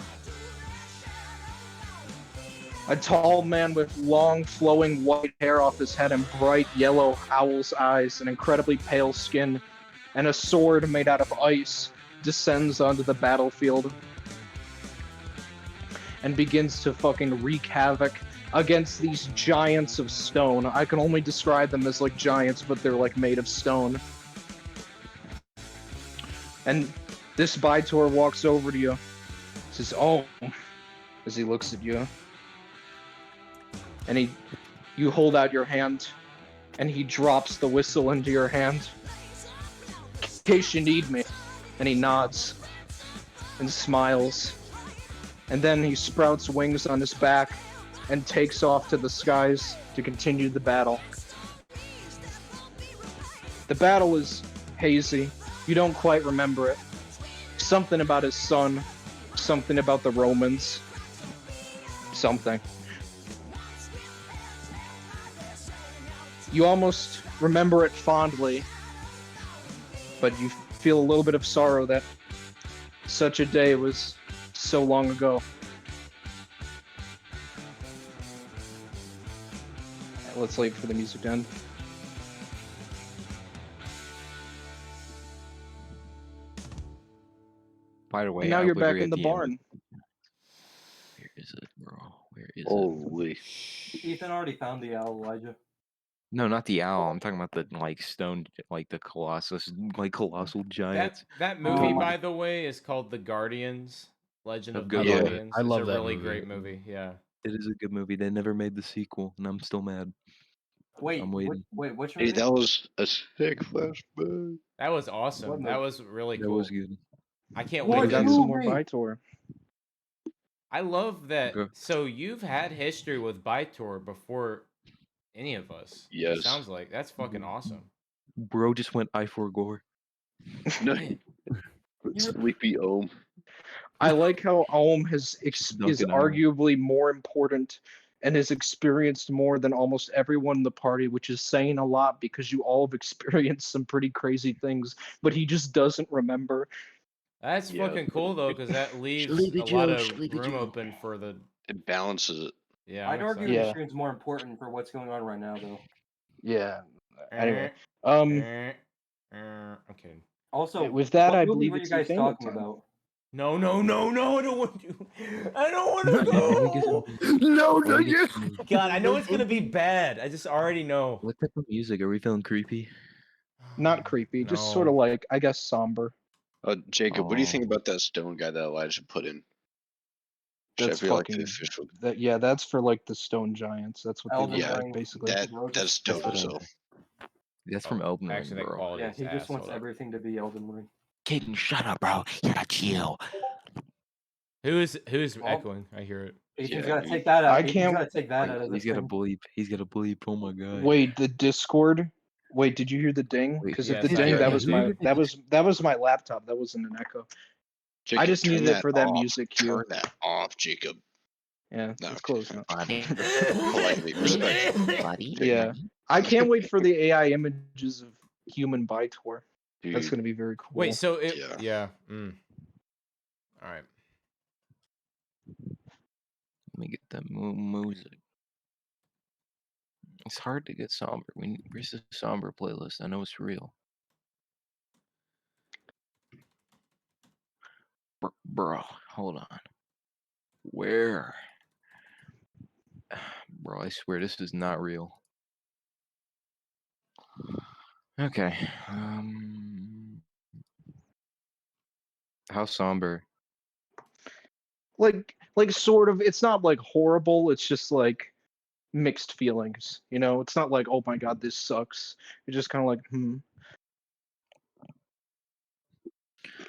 A tall man with long, flowing white hair off his head and bright yellow owl's eyes and incredibly pale skin, and a sword made out of ice descends onto the battlefield and begins to fucking wreak havoc against these giants of stone. I can only describe them as like giants, but they're like made of stone. And this Bytor walks over to you, says, "Oh," as he looks at you. And you hold out your hand, and he drops the whistle into your hand. In case you need me. And he nods and smiles. And then he sprouts wings on his back and takes off to the skies to continue the battle. The battle is hazy. You don't quite remember it. Something about his son, something about the Romans, something. You almost remember it fondly, but you feel a little bit of sorrow that such a day was so long ago. Let's wait for the music to end. By the way, And now I you're was back at in the end. barn. Where is it, bro? Where is it? Holy. Ethan already found the owl, Elijah. No, not the owl. I'm talking about the like stone, like the colossal giants. That movie, Oh. by the way, is called The Guardians. Legend Of of Good the Yeah. Lord. Guardians. I love it's a that really movie. great movie. Yeah. It is a good movie. They never made the sequel, and I'm still mad. Wait, I'm waiting. which Hey, movie? that was a sick flashback. That was awesome. What That movie? was really That cool. was good. I can't What We wait. got To, some more movie? Bytor. I love that. Okay. So you've had history with Bytor before any of us. It Yes. sounds like that's fucking awesome. Bro just went I4 gore. No, Man, Sleepy Ohm. I like how Aum is Duncan Owl. arguably more important and has experienced more than almost everyone in the party, which is saying a lot because you all have experienced some pretty crazy things, but he just doesn't remember. that's Yeah. fucking cool though, because that leaves Sleepy a lot Joe, of Sleepy room Joe. open for the. It balances it. Yeah, I'd I'm argue excited. Yeah. the stream's more important for what's going on right now, though. Yeah. Anyway, Okay. Also, with that, what I movie believe were you it's guys Infamous talking time. about? No, I don't want to. I don't want to go. No, What not do you yet. think? God, I know it's gonna be bad. I just already know. What type of music? Are we feeling creepy? Not creepy, just sort No. of like, I guess, somber. Jacob, what do you think Oh. about that stone guy that Elijah put in? Should That's I feel like the fucking. official? Yeah, that's for like the stone giants. That's what they Elden look Yeah, like, Ring. basically. That's Roses. dope That's as what I- hell. That's from Elden Ring, Actually, that bro. quality Yeah, is he just ass. wants Hold up. everything to be Elden Ring. Caden, shut up, bro. You gotta chill. Who's Oh. echoing? I hear it. Ethan's Yeah, gotta dude. take that out. I Ethan's can't- gotta take that out of He's this got a thing. bleep. He's got a bleep. Oh my god. Wait, the Discord. Wait, did you hear the ding? Wait, Because yes, if the I ding, heard that the was ding. my that was my laptop. That wasn't an echo. Jacob, just turn needed it for that off. music cue. Turn that off, Jacob. Yeah, No, it's close enough. Politely, respectfully. Yeah, I can't wait for the AI images of human Bytor. That's Dude, gonna be very cool. Wait, so it. Yeah. Yeah. All right. Let me get that music. It's hard to get somber. Where's the somber playlist? I know it's real. Bro, hold on. Where? Bro, I swear this is not real. Okay. How somber? like sort of. It's not like horrible. It's just like mixed feelings. You know, it's not like, oh my god, this sucks. It's just kind of like,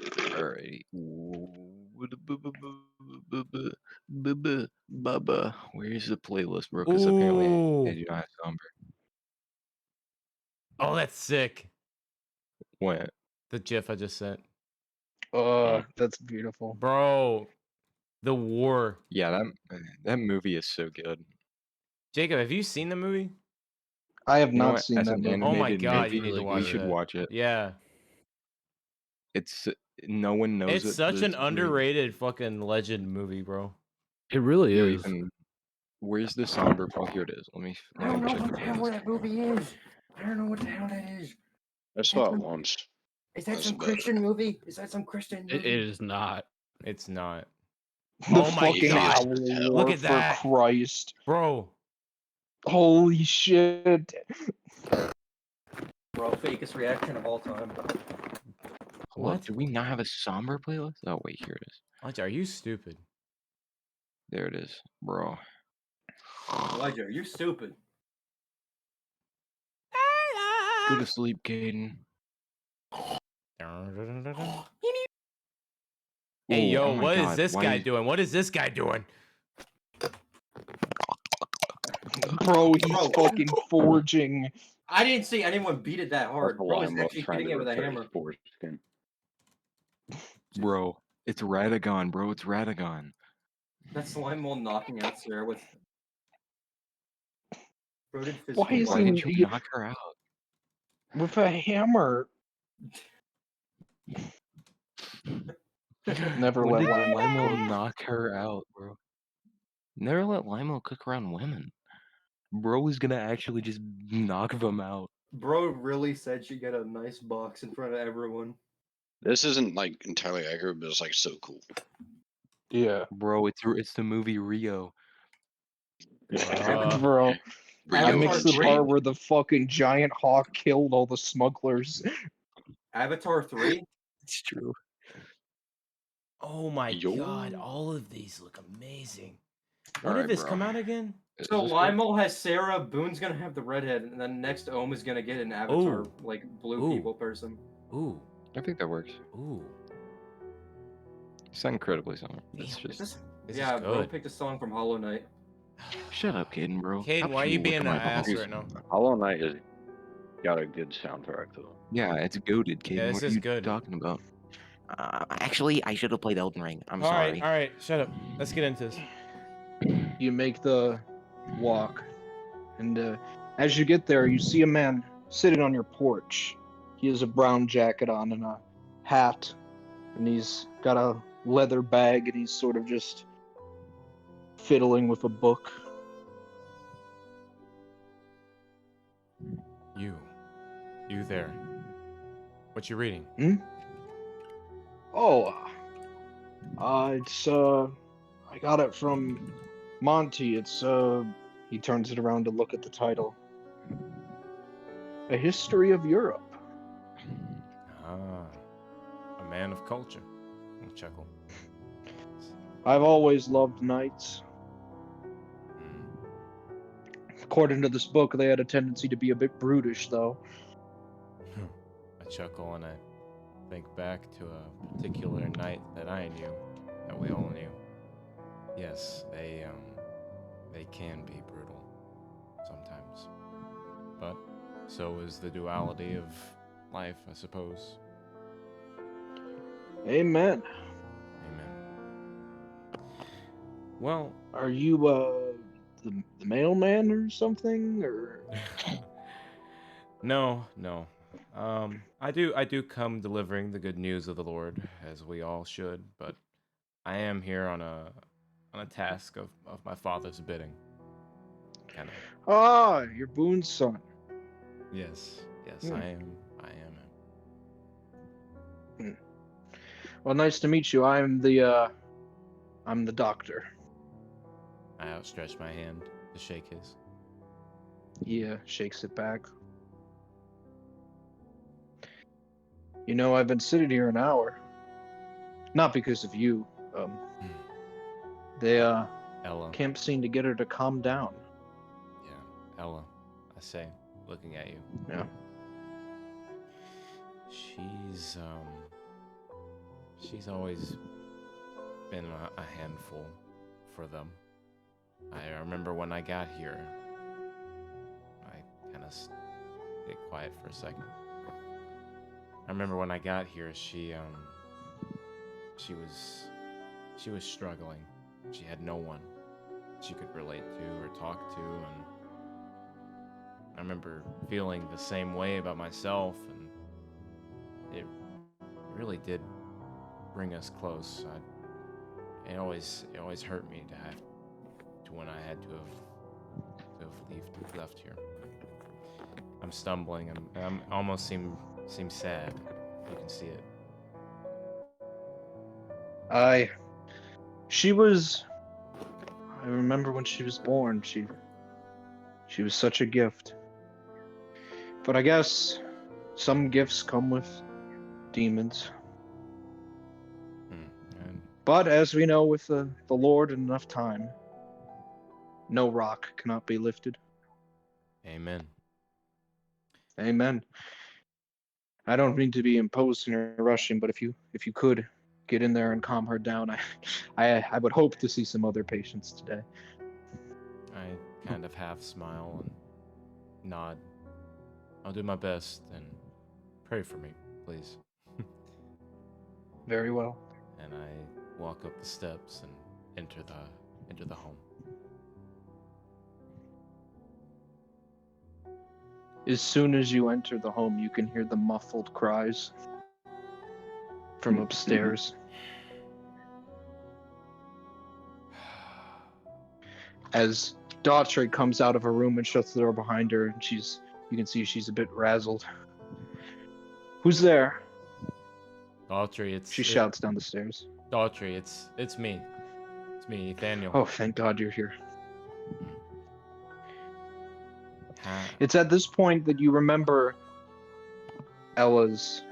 Alrighty. Bubba, where's the playlist, bro? Because apparently Ooh. I do not have Somber. Oh, that's sick. What? The GIF I just sent. That's beautiful. Bro, the war. Yeah, that movie is so good. Jacob, have you seen the movie? I have You know not what? seen As that an movie. Oh my animated god, movie, you need to really watch we should that. watch it. Yeah. It's no one knows It's it. such but an it's great. underrated fucking legend movie, bro. It really Here, is. Ethan, where's the somber? Oh, here it is. Let me check the playlist. that movie is. I don't know what the hell that is. I saw it once. Is That's about it. movie? Is that some Christian It is not. It's not. The Oh my fucking God. Owl Look War, at for that. Christ. Bro. Holy shit. Bro, fakest reaction of all time. Hold up, What? do we not have a somber playlist? Oh wait, here it is. Elijah, are you stupid? There it is, bro. Elijah, are you stupid? Go to sleep, Caden. Hey, Ooh, yo, oh my what is God, this why guy is- doing? What is this guy doing? Bro, he's Bro. fucking forging. I didn't see anyone beat it that hard. That's Bro is Lionel actually trying hitting to it with a repair hammer. his foreskin. Bro, it's Radagon, bro. It's Radagon. That's Slimewall knocking out Sarah with. Bro did Why physical is Why he- violence. did you knock her out? With a hammer. Never When let did Lionel Limo cook. knock her out, bro? Never let Limo cook around women. Bro is gonna actually just knock them out. Bro really said she'd get a nice box in front of everyone. This isn't like entirely accurate, but it's like so cool. Yeah. Bro, it's the movie Rio. Bro. I Rio mixed the Avatar part where the fucking giant hawk killed all the smugglers. Avatar 3? It's true. Oh my Yo. god, all of these look amazing. All When did right, this bro. come out again? Is So this good? Limo has Sarah, Boone's gonna have the redhead, and then next Ohm is gonna get an Avatar, Ooh. like blue Ooh. people person. Ooh, I think that works. ooh. It's not incredibly summer. It's Damn, Is just this? This Yeah, is bro good. picked a song from Hollow Knight. shut up, Caden, bro. Caden, How why are can you look being at an my ass balls? right now? Hollow Knight has got a good soundtrack though. Yeah, it's goaded, Caden. Yeah, this what are is you good. talking about? Actually, I should have played Elden Ring. I'm sorry. Alright, shut up. Let's get into this. You make the walk, and as you get there, you see a man sitting on your porch. He has a brown jacket on and a hat, and he's got a leather bag, and he's sort of just fiddling with a book. You there. What you reading? Oh, it's I got it from Monty. It's he turns it around to look at the title. A History of Europe. Ah, a man of culture. I'll chuckle. I've always loved knights. Hmm. According to this book, they had a tendency to be a bit brutish, though. I chuckle and I think back to a particular night that I knew, that we all knew. Yes, they can be brutal sometimes, but so is the duality of life, I suppose. Amen. Amen. Well, Are you the mailman or something, or? no. I do come delivering the good news of the Lord, as we all should, but I am here on a task of my father's bidding. Kind of. Ah, you're Boone's son. Yes, Hmm. I am him. Well, nice to meet you. I'm the doctor. I outstretch my hand to shake his. Yeah, shakes it back. You know, I've been sitting here an hour. Not because of you. They Ella. can't seem to get her to calm down. Yeah, Ella. I say, looking at you. Yeah. She's always been a handful for them. I remember when I got here. I kind of get quiet for a second. I remember when I got here, she was struggling. She had no one she could relate to or talk to, and I remember feeling the same way about myself, and it really did bring us close. It always hurt me to have to when I had to have left here. I'm stumbling. I'm almost seem sad. You can see it. I remember when she was born, she was such a gift. But I guess some gifts come with demons. And But as we know, with the Lord and enough time, no rock cannot be lifted. amen. Amen. I don't mean to be imposing or rushing, but if you could get in there and calm her down, I would hope to see some other patients today. I kind of half smile and nod. I'll do my best and pray for me, please. Very well. And I walk up the steps and enter the home. As soon as you enter the home, you can hear the muffled cries from upstairs. As Daughtry comes out of her room and shuts the door behind her, and you can see she's a bit razzled. Who's there? Daughtry, She shouts down the stairs. Daughtry, it's me. It's me, Nathaniel. Oh, thank God you're here. Ha- It's at this point that you remember Ella's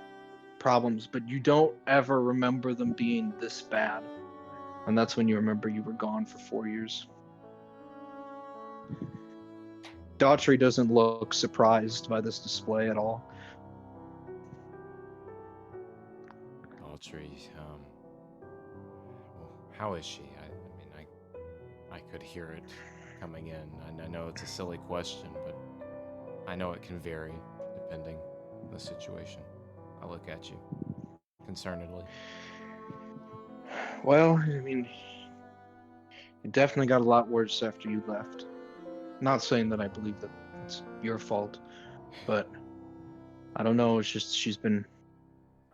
problems, but you don't ever remember them being this bad. And that's when you remember you were gone for 4 years. Daughtry doesn't look surprised by this display at all. Daughtry, how is she? I mean, I could hear it coming in. And I know it's a silly question, but I know it can vary depending on the situation. I look at you concernedly. Well, I mean, it definitely got a lot worse after you left. Not saying that I believe that it's your fault, but I don't know, it's just she's been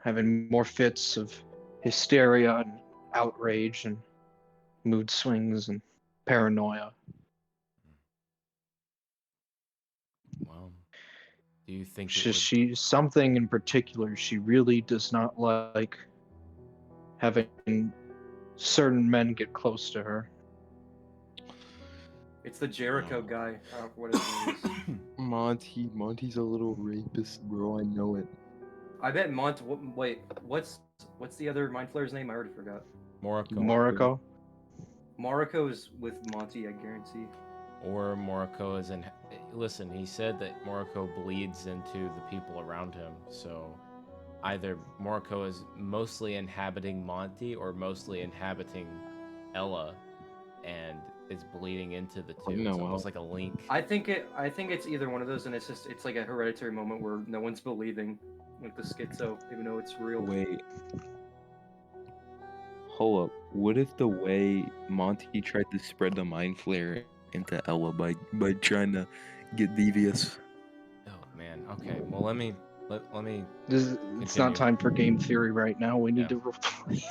having more fits of hysteria and outrage and mood swings and paranoia. Well, do you think It's it just would... something in particular she really does not like having certain men get close to her. It's the Jericho guy. What his name is. Monty's a little rapist, bro. I know it. I bet wait, what's the other Mind Flayer's name? I already forgot. Moriko? Mariko is with Monty, I guarantee. Or Moriko is in... Listen, he said that Moriko bleeds into the people around him, so either Moriko is mostly inhabiting Monty or mostly inhabiting Ella, and is bleeding into the two. It's almost like a link. I think it's either one of those, and it's like a hereditary moment where no one's believing with the schizo, even though it's real. Wait. Hold up. What if the way Monty tried to spread the Mind Flayer into Ella by trying to get devious? Oh man. Okay. Well, let me. It's not continue. time for game theory right now. We need Yeah. to replay.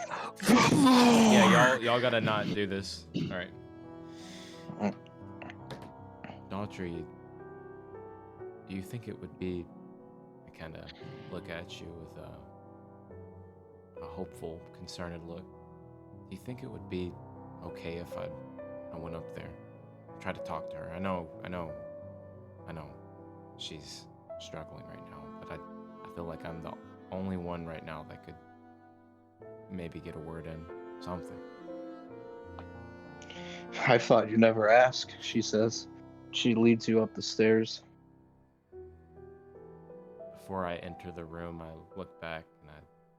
Yeah, y'all gotta not do this. All right. Daughtry, do you think it would be... I kind of look at you with a hopeful, concerned look. Do you think it would be okay if I went up there, try to talk to her? I know she's struggling right now, but I feel like I'm the only one right now that could maybe get a word in, something. I thought you never ask, she says. She leads you up the stairs. Before I enter the room, I look back and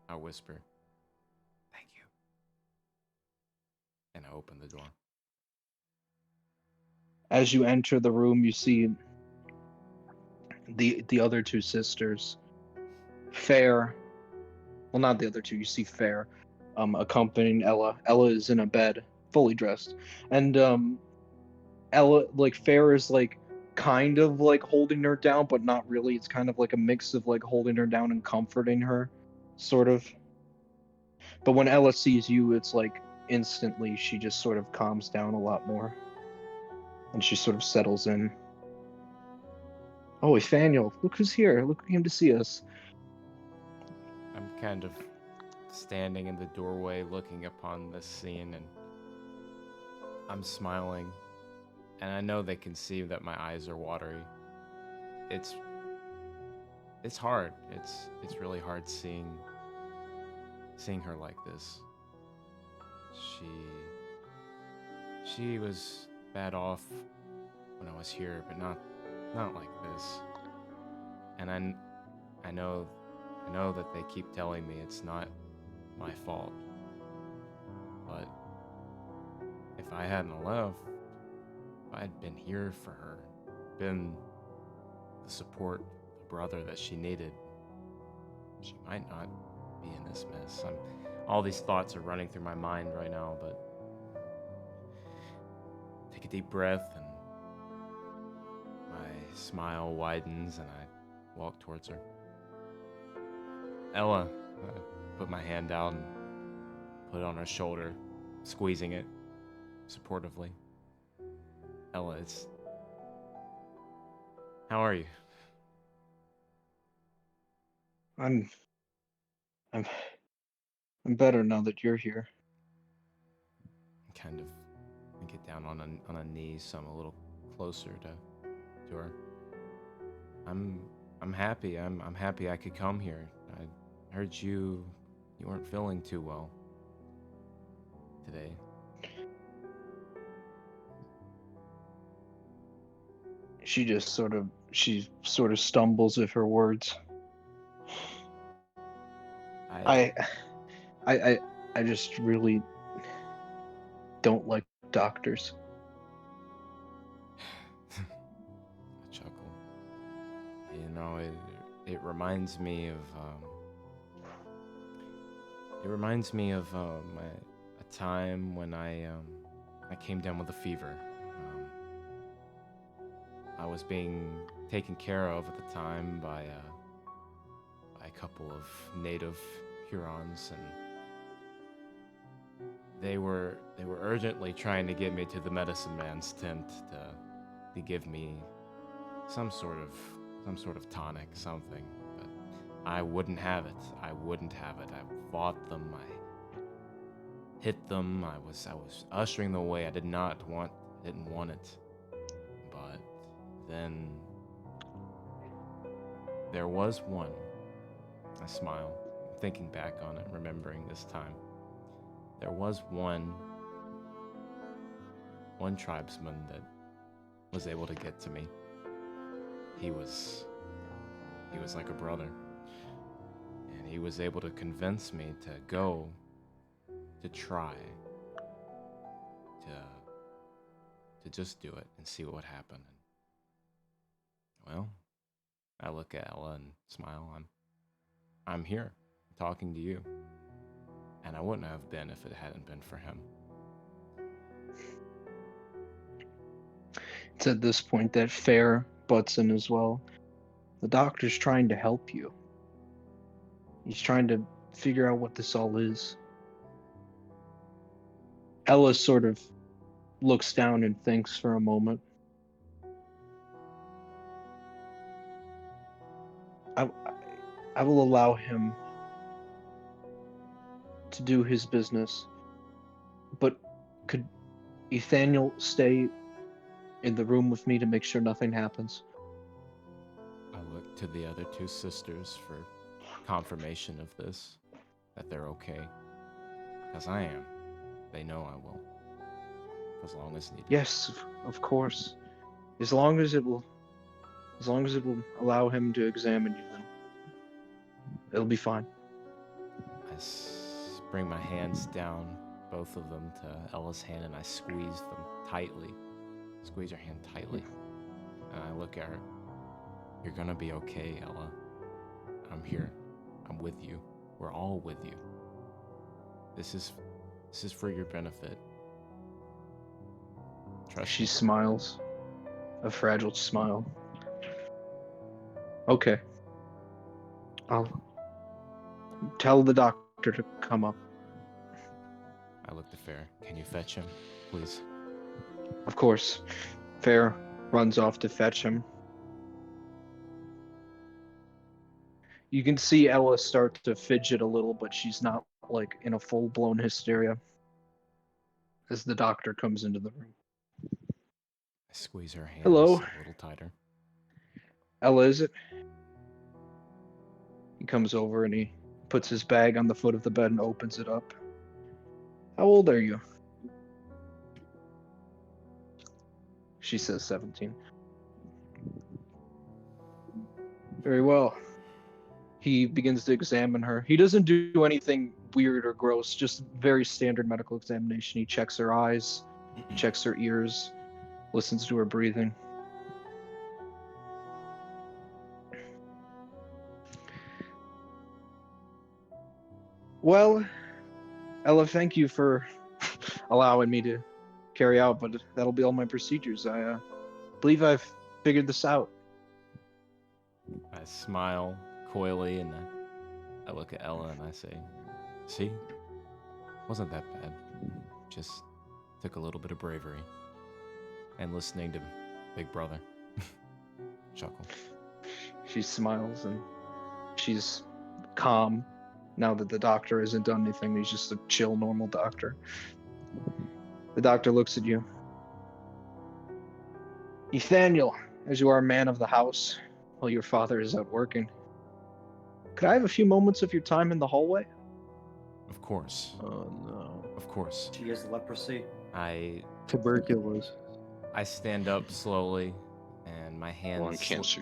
I whisper, "Thank you." and I open the door. As you enter the room, you see the other two sisters. Fair, well, not the other two. You see Fair, accompanying Ella. Ella is in a bed, fully dressed, and Ella, like Fair, is like kind of like holding her down, but not really. It's kind of like a mix of like holding her down and comforting her, sort of. But when Ella sees you, it's like instantly she just sort of calms down a lot more, and she sort of settles in. Oh, Nathaniel, look who's here! Look who came to see us. I'm kind of standing in the doorway looking upon this scene, and I'm smiling. And I know they can see that my eyes are watery. It's hard. It's really hard seeing her like this. She was bad off when I was here, but not like this. And I know that they keep telling me it's not my fault. But if I hadn't left, if I'd been here for her, been the support, the brother that she needed, she might not be in this mess. All these thoughts are running through my mind right now, but take a deep breath and my smile widens and I walk towards her. Ella, I put my hand out and put it on her shoulder, squeezing it supportively. Ella, how are you? I'm better now that you're here. Kind of get down on a knee so I'm a little closer to her. I'm happy. I'm happy I could come here. I heard you weren't feeling too well today. She sort of stumbles with her words. I just really don't like doctors. I chuckle. You know, it reminds me of a time when I came down with a fever. I was being taken care of at the time by a couple of native Hurons, and they were urgently trying to get me to the medicine man's tent to give me some sort of tonic, something. But I wouldn't have it. I I fought them. I hit them. I was ushering them away. I didn't want it. But then there was one. I smile, thinking back on it, remembering this time. There was one tribesman that was able to get to me. He was like a brother. And he was able to convince me to go, to try, to just do it and see what would happen. And, well, I look at Ella and smile. I'm here, talking to you. And I wouldn't have been if it hadn't been for him. It's at this point that Fair butts in as well. The doctor's trying to help you. He's trying to figure out what this all is. Ella sort of looks down and thinks for a moment. I will allow him to do his business, but could Nathaniel stay in the room with me to make sure nothing happens? I look to the other two sisters for confirmation of this, that they're okay. Because I am. They know I will. As long as needed. Yes, of course. As long as it will allow him to examine you, then it'll be fine. I bring my hands down both of them to Ella's hand and I squeeze them tightly. Squeeze her hand tightly. And I look at her. You're gonna be okay, Ella. I'm here. I'm with you. We're all with you. This is for your benefit. Trust She me. smiles. A fragile smile. Okay. I'll tell the doctor to come up. I look to Fair. Can you fetch him, please? Of course. Fair runs off to fetch him. You can see Ella start to fidget a little, but she's not like in a full-blown hysteria as the doctor comes into the room. I squeeze her hand Hello. just a little tighter. Ella, is it? He comes over and he puts his bag on the foot of the bed and opens it up. How old are you? She says 17. Very well. He begins to examine her. He doesn't do anything weird or gross, just very standard medical examination. He checks her eyes, checks her ears, listens to her breathing. Well, Ella, thank you for allowing me to carry out, but that'll be all my procedures. I believe I've figured this out. I smile coyly and I look at Ella and I say, see? Wasn't that bad. Just took a little bit of bravery. And listening to Big Brother. Chuckle. She smiles and she's calm now that the doctor hasn't done anything. He's just a chill, normal doctor. The doctor looks at you. Nathaniel, as you are a man of the house, while your father is out working, could I have a few moments of your time in the hallway? Of course. Oh no. Of course. She has leprosy. I Tuberculosis. stand up slowly and my hand Lung cancer.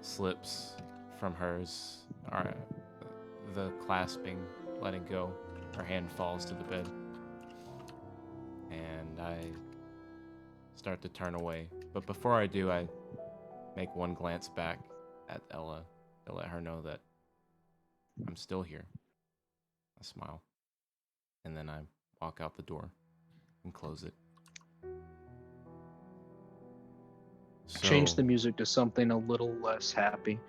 slips from hers. The clasping, letting go. Her hand falls to the bed. And I start to turn away. But before I do, I make one glance back at Ella to let her know that I'm still here. I smile. And then I walk out the door and close it. Change So- the music to something a little less happy.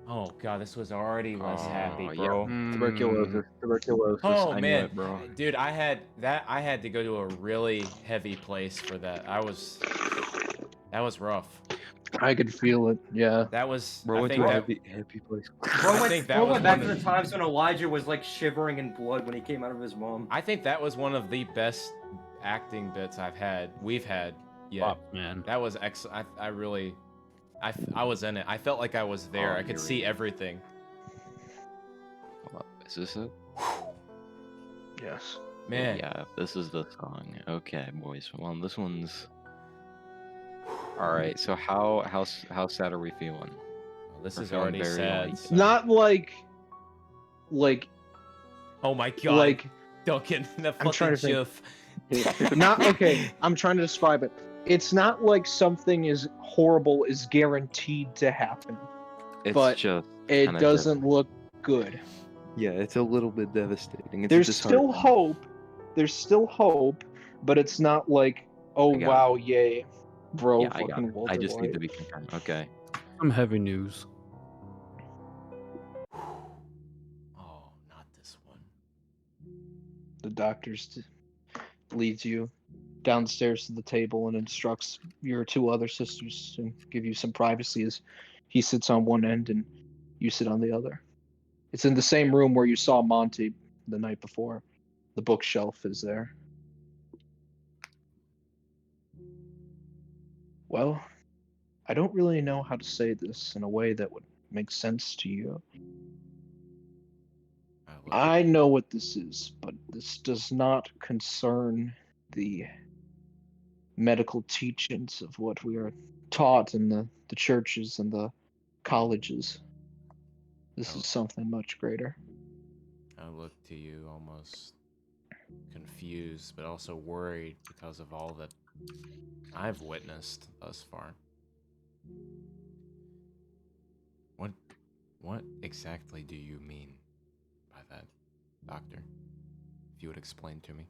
Oh god, this was already less happy, Oh, bro. yeah. Tuberculosis. Oh I knew man, it, bro. dude, I had to go to a really heavy place for that. That was rough. I could feel it, yeah. That was. Bro I went think to a that, happy place. I think that Bro was went back one to of the times when Elijah was like shivering in blood when he came out of his mom. I think that was one of the best acting bits we've had yet. Pop, man. That was excellent. I was in it. I felt like I was there. Oh, I could you're see right. everything. Hold up. Is this it? Yes. Man, Yeah, this is the song. Okay, boys. Well, this one's. All right. So how sad are we feeling? well, this We're is feeling already very, sad. like, so- Not like Oh my god, like Duncan, the I'm trying fucking to think. GIF. not okay. I'm trying to describe it. It's not like something is horrible is guaranteed to happen. It's But just. It kinda doesn't look good. Yeah, it's a little bit devastating. It's There's disheartening. still hope. There's still hope, but it's not like, oh I got it. wow, yay, bro, Yeah, I got fucking it. Walter I just need White. to be confirmed. Okay. Some heavy news. Oh, not this one. The doctor leads you downstairs to the table and instructs your two other sisters to give you some privacy as he sits on one end and you sit on the other. It's in the same room where you saw Monty the night before. The bookshelf is there. Well, I don't really know how to say this in a way that would make sense to you. I know what this is, but this does not concern the medical teachings of what we are taught in the churches and the colleges. This Oh. is something much greater. I look to you almost confused, but also worried because of all that I've witnessed thus far. What exactly do you mean by that, Doctor? If you would explain to me.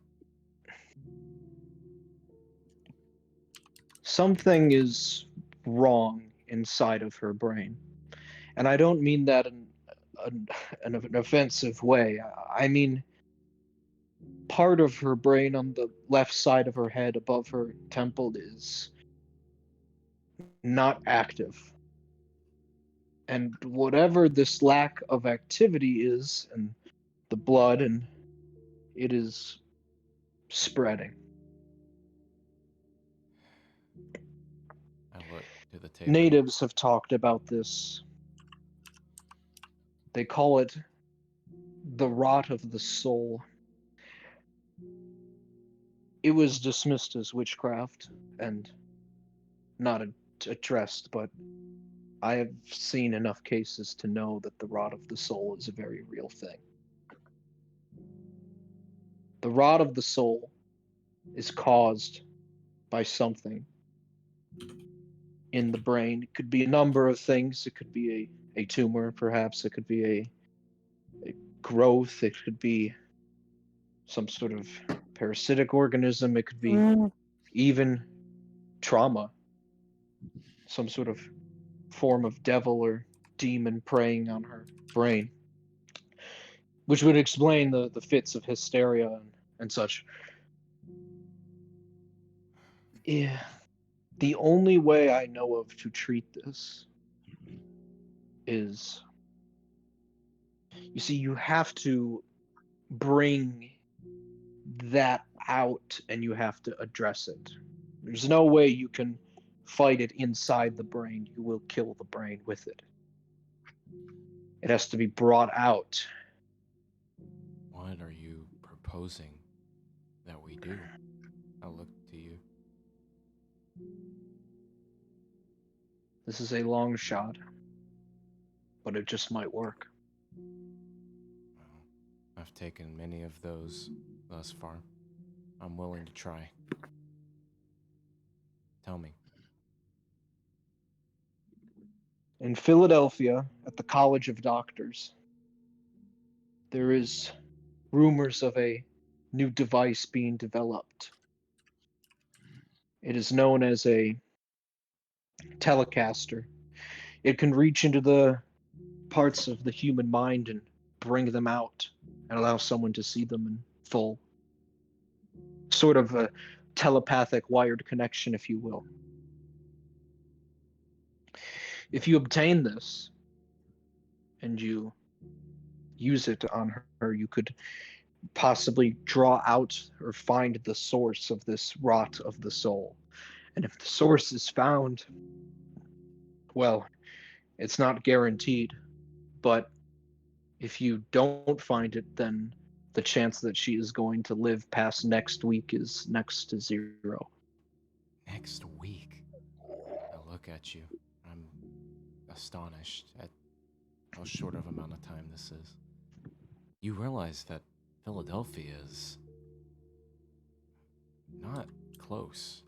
Something is wrong inside of her brain. And I don't mean that in an offensive way. I mean, part of her brain on the left side of her head above her temple is not active. And whatever this lack of activity is in the blood, and it is spreading. I look to the table. Natives have talked about this. They call it the rot of the soul. It was dismissed as witchcraft and not addressed, but I have seen enough cases to know that the rot of the soul is a very real thing. The rot of the soul is caused by something in the brain. It could be a number of things. It could be a tumor, perhaps. It could be a growth. It could be some sort of parasitic organism. It could be even trauma, some sort of form of devil or demon preying on her brain, which would explain the fits of hysteria and such. Yeah. The only way I know of to treat this is, you see, you have to bring that out and you have to address it. There's no way you can fight it inside the brain. You will kill the brain with it. It has to be brought out. What are you proposing that we do? I look to you. This is a long shot, but it just might work. Well, I've taken many of those thus far. I'm willing to try. Tell me. In Philadelphia, at the College of Doctors, there is rumors of a new device being developed. It is known as a telecaster. It can reach into the parts of the human mind and bring them out and allow someone to see them in full. Sort of a telepathic wired connection, if you will. If you obtain this and you use it on her, you could possibly draw out or find the source of this rot of the soul. And if the source is found, well, it's not guaranteed, but if you don't find it, then the chance that she is going to live past next week is next to zero. Next week? I look at you. I'm astonished at how short of amount of time this is. You realize that Philadelphia is not close.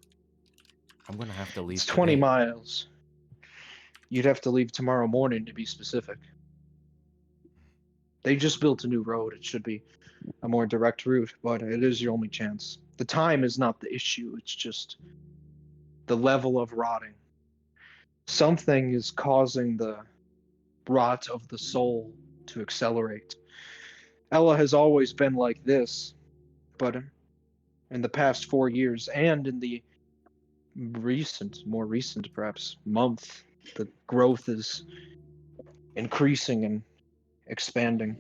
I'm gonna have to leave. It's 20 today. miles. You'd have to leave tomorrow morning to be specific. They just built a new road. It should be a more direct route, but it is your only chance. The time is not the issue. It's just the level of rotting. Something is causing the rot of the soul to accelerate. Ella has always been like this, but in the past 4 years and in the more recent perhaps, month, the growth is increasing and expanding.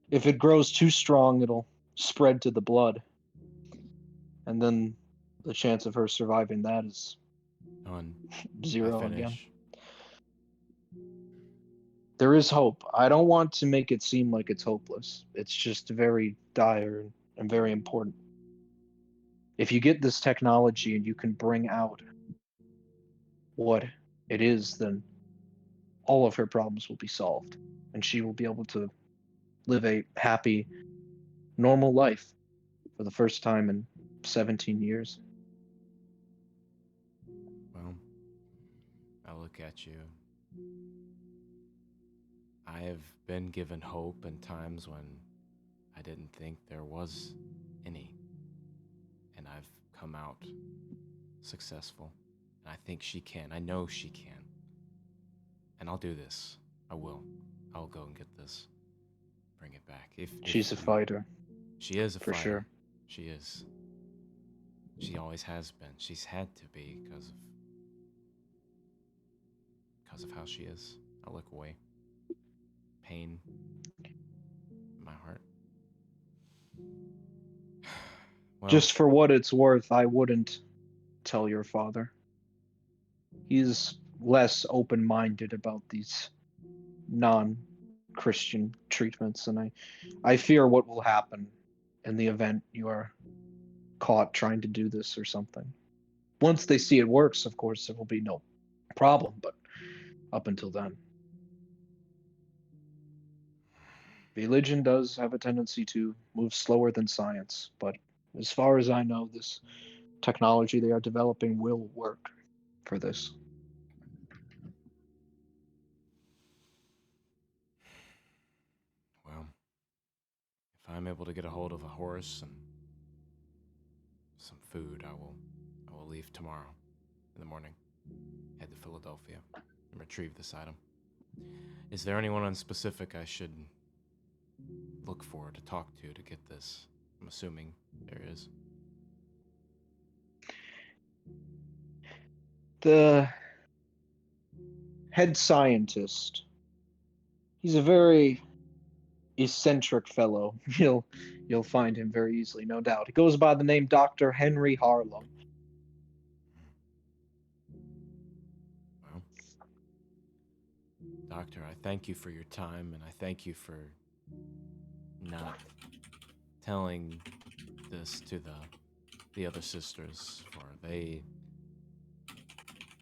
If it grows too strong, it'll spread to the blood. And then the chance of her surviving that is Done. zero I again. finish. There is hope. I don't want to make it seem like it's hopeless. It's just very dire and very important. If you get this technology and you can bring out what it is, then all of her problems will be solved. And she will be able to live a happy, normal life for the first time in 17 years. Well, I look at you. I have been given hope in times when I didn't think there was any. And I've come out successful. And I think she can. I know she can. And I'll do this. I will. I'll go and get this. Bring it back. If She's a fighter, She is a for fighter. sure. She is. She always has been. She's had to be because of how she is. I look away. Pain in my heart. Well, Just for what it's worth, I wouldn't tell your father. He's less open-minded about these non-Christian treatments, and I fear what will happen in the event you are caught trying to do this or something. Once they see it works, of course, there will be no problem, but up until then. Religion does have a tendency to move slower than science, but as far as I know, this technology they are developing will work for this. well, if I'm able to get a hold of a horse and some food, I will leave tomorrow in the morning, head to Philadelphia, and retrieve this item. Is there anyone in specific I should look for to talk to get this? I'm assuming there is. The head scientist, he's a very eccentric fellow. You'll find him very easily, no doubt. He goes by the name Dr. Henry Harlow. Well, Doctor, I thank you for your time, and I thank you for not telling this to the other sisters, for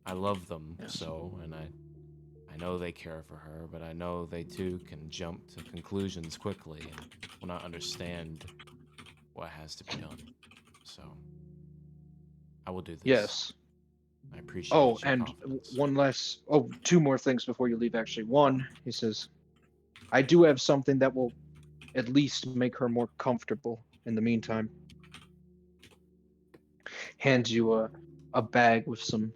I love them so, and I know they care for her, but I know they too can jump to conclusions quickly and will not understand what has to be done. So I will do this. Yes. I appreciate Oh, your and confidence. two more things before you leave, actually. One, he says, I do have something that will at least make her more comfortable in the meantime. Hands you a bag with some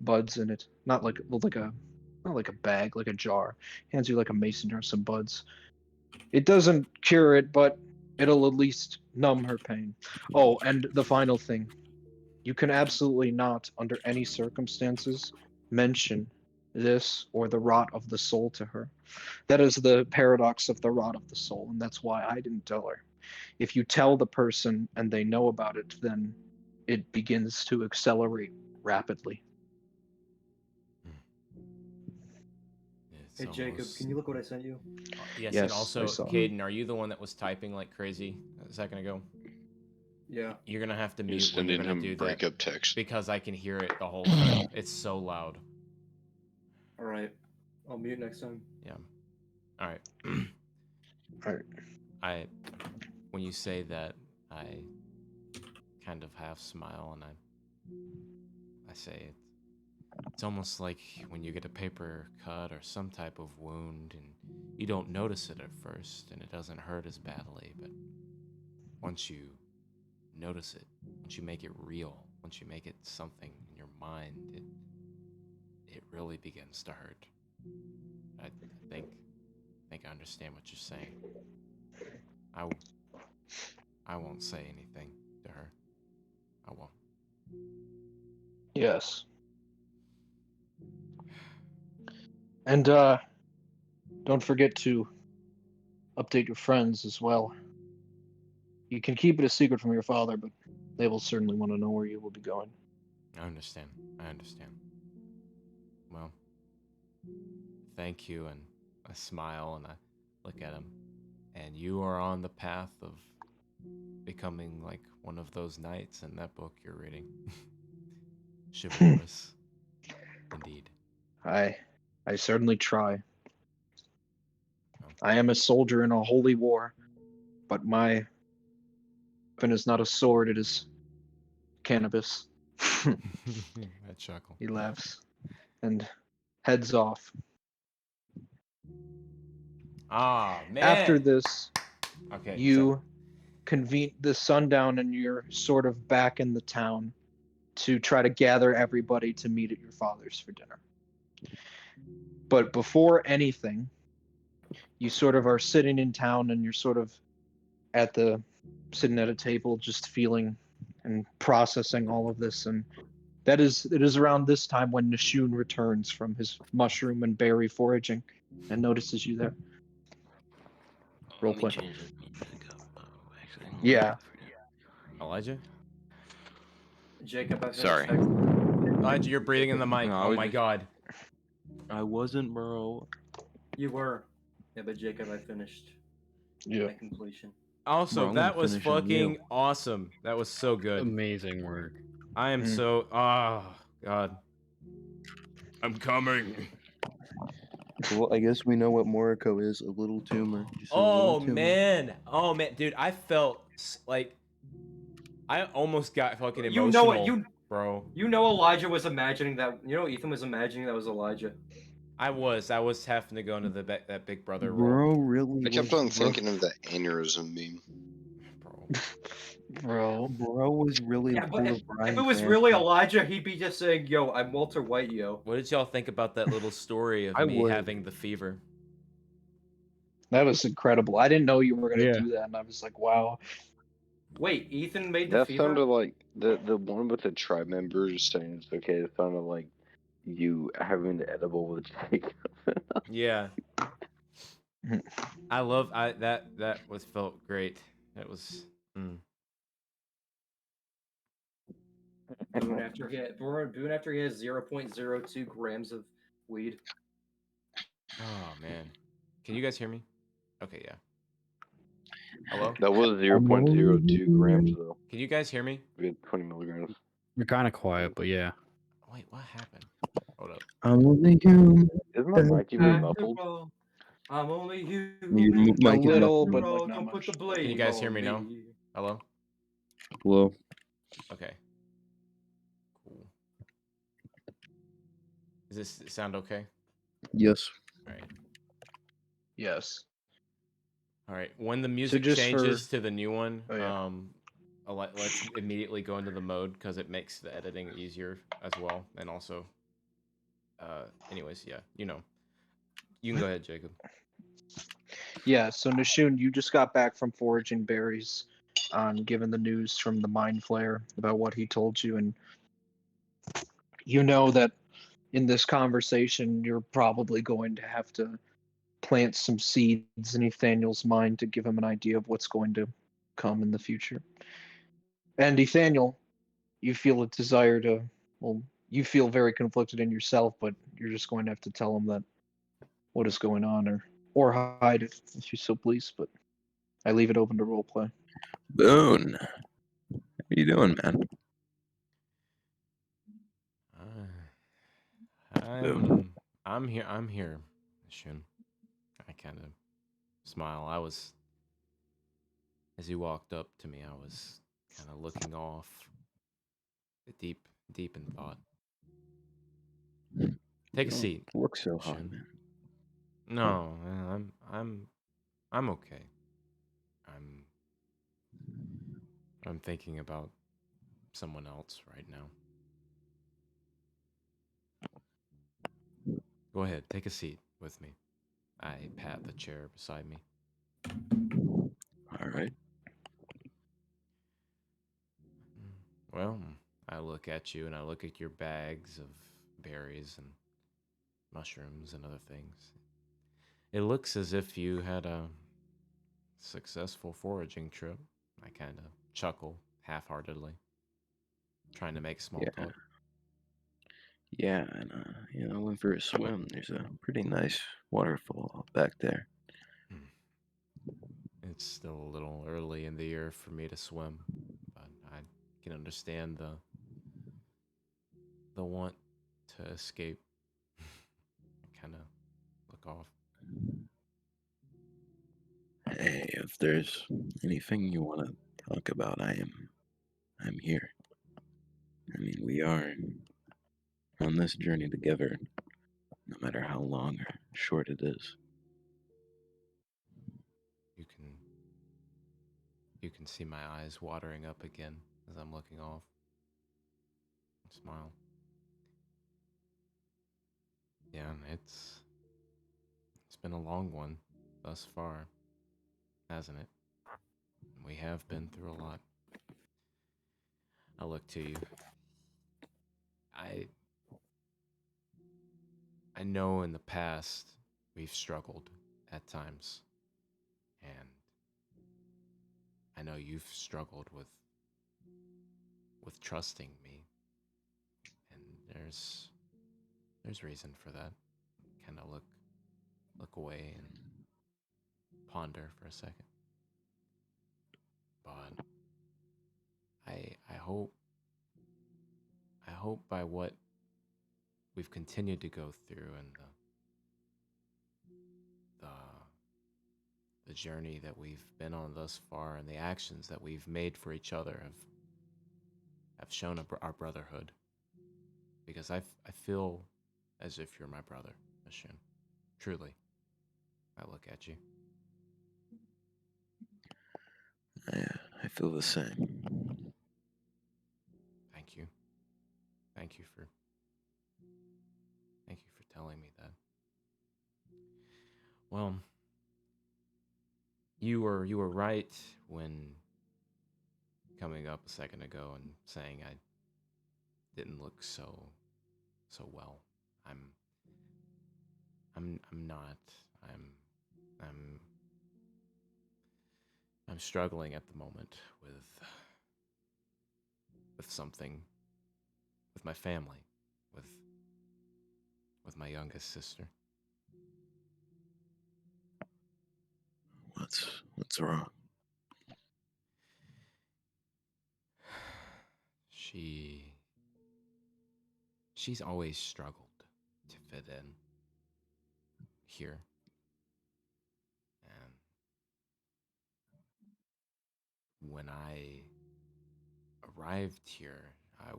buds in it. Not like a bag, like a jar. Hands you like a mason jar, some buds. It doesn't cure it, but it'll at least numb her pain. Oh, and the final thing. You can absolutely not, under any circumstances, mention this or the rot of the soul to her. That is the paradox of the rot of the soul, and that's why I didn't tell her. If you tell the person and they know about it, then it begins to accelerate rapidly. Hey Jacob, can you look what I sent you? Yes, Yes, and also, I saw. Caden, are you the one that was typing like crazy a second ago? Yeah. You're gonna have to You're mute when you're sending gonna him do that breakup text. because I can hear it the whole time. It's so loud. All right. I'll mute next time. Yeah. All right. All right. When you say that, I kind of half smile and I say it's almost like when you get a paper cut or some type of wound and you don't notice it at first and it doesn't hurt as badly, but once you notice it, once you make it real, once you make it something in your mind, it really begins to hurt. I think I understand what you're saying. I won't say anything to her. I won't. Yes. And don't forget to update your friends as well. You can keep it a secret from your father, but they will certainly want to know where you will be going. I understand. Well, thank you, and I smile and I look at him. And you are on the path of becoming like one of those knights in that book you're reading. Chivalrous. Indeed. I certainly try. Well, I am a soldier in a holy war, but my weapon is not a sword, it is cannabis. That chuckle. He laughs and heads off. Ah, man. After this, Okay. So, you convene the sundown and you're sort of back in the town to try to gather everybody to meet at your father's for dinner. But before anything, you sort of are sitting in town and you're sort of sitting at a table just feeling and processing all of this, and it is around this time when Nishun returns from his mushroom and berry foraging and notices you there. Roll Let me play. change that music up. Actually, Yeah. Elijah? Jacob, I finished Sorry. Elijah, you're breathing in the mic. No, I Oh was my just- god. I wasn't, bro. You were. Yeah, but Jacob, I finished Yeah. my completion. Also, Bro, I'm that gonna was finish on fucking you. awesome. That was so good. Amazing work. I am Mm. so. Oh, God. I'm coming. Well, I guess we know what Moriko is. A little tumor. Just a Oh, little tumor. man. Oh, man. Dude, I felt like. I almost got fucking emotional. You know what? Bro. You know Elijah was imagining that. You know Ethan was imagining that was Elijah. I was having to go into that big brother role. Bro, really? I kept was- on bro- thinking of that aneurysm meme. Bro. Bro was really Yeah, but poor if Bryan it was really Cranston. Elijah, he'd be just saying, "Yo, I'm Walter White, yo." What did y'all think about that little story of I me would. having the fever? That was incredible. I didn't know you were going to Yeah. do that, and I was like, wow. Wait, Ethan made the That fever. sounded like the one with the tribe members saying it's okay. It sounded like you having the edible with Jacob. Yeah. I love that was felt great. That was Boone after he had 0.02 grams of weed. Oh man. Can you guys hear me? Okay, yeah. Hello? That was 0.02 grams though. Can you guys hear me? We had 20 milligrams. You're kind of quiet, but yeah. Wait, what happened? Hold up. I'm only human. Isn't my mic even After muffled? all, I'm only human. Your mic is little, muffled. but, After all, like, not don't put much. the blame Can you guys hear on me now? Hello? Hello. Okay. Cool. Does this sound okay? Yes. All right. Yes. All right. When the music just changes for- to the new one, Oh, yeah. let's immediately go into the mode because it makes the editing easier as well, and also, anyways, yeah, you know, you can go ahead, Jacob. Yeah, so Nishun, you just got back from foraging berries, given the news from the Mind Flayer about what he told you, and you know that in this conversation, you're probably going to have to plant some seeds in Nathaniel's mind to give him an idea of what's going to come in the future. And Nathaniel, you feel a desire to, well, you feel very conflicted in yourself, but you're just going to have to tell him that what is going on, or hide if you so please. But I leave it open to roleplay. Boone. How you doing, man? I'm here. I'm here, Shun. I kind of smile. As he walked up to me, I was kind of looking off, deep in thought. Take a Don't seat. Look so hot, Shun. man. No, I'm okay. I'm thinking about someone else right now. Go ahead, take a seat with me. I pat the chair beside me. All right. Well, I look at you and I look at your bags of berries and mushrooms and other things. It looks as if you had a successful foraging trip. I kind of chuckle half-heartedly, trying to make small Yeah. talk. Yeah, and I went for a swim. There's a pretty nice waterfall back there. It's still a little early in the year for me to swim, but I can understand the want to escape. I kind of look off. Hey, if there's anything you want to talk about, I'm here. I mean, we are on this journey together, no matter how long or short it is. You can see my eyes watering up again as I'm looking off. Smile. Yeah, it's been a long one thus far, hasn't it? We have been through a lot. I look to you. I know in the past we've struggled at times, and I know you've struggled with trusting me, and there's reason for that. Kind of look away and ponder for a second. But I hope by what we've continued to go through and the the journey that we've been on thus far and the actions that we've made for each other have shown our brotherhood. Because I feel as if you're my brother, Ashun. Truly, I look at you. I feel the same. Thank you. Thank you for telling me that. Well, you were right when coming up a second ago and saying I didn't look so well. I'm not. I'm I'm struggling at the moment with something with my family, with my youngest sister. What's wrong? She's always struggled to fit in here. And when I arrived here, I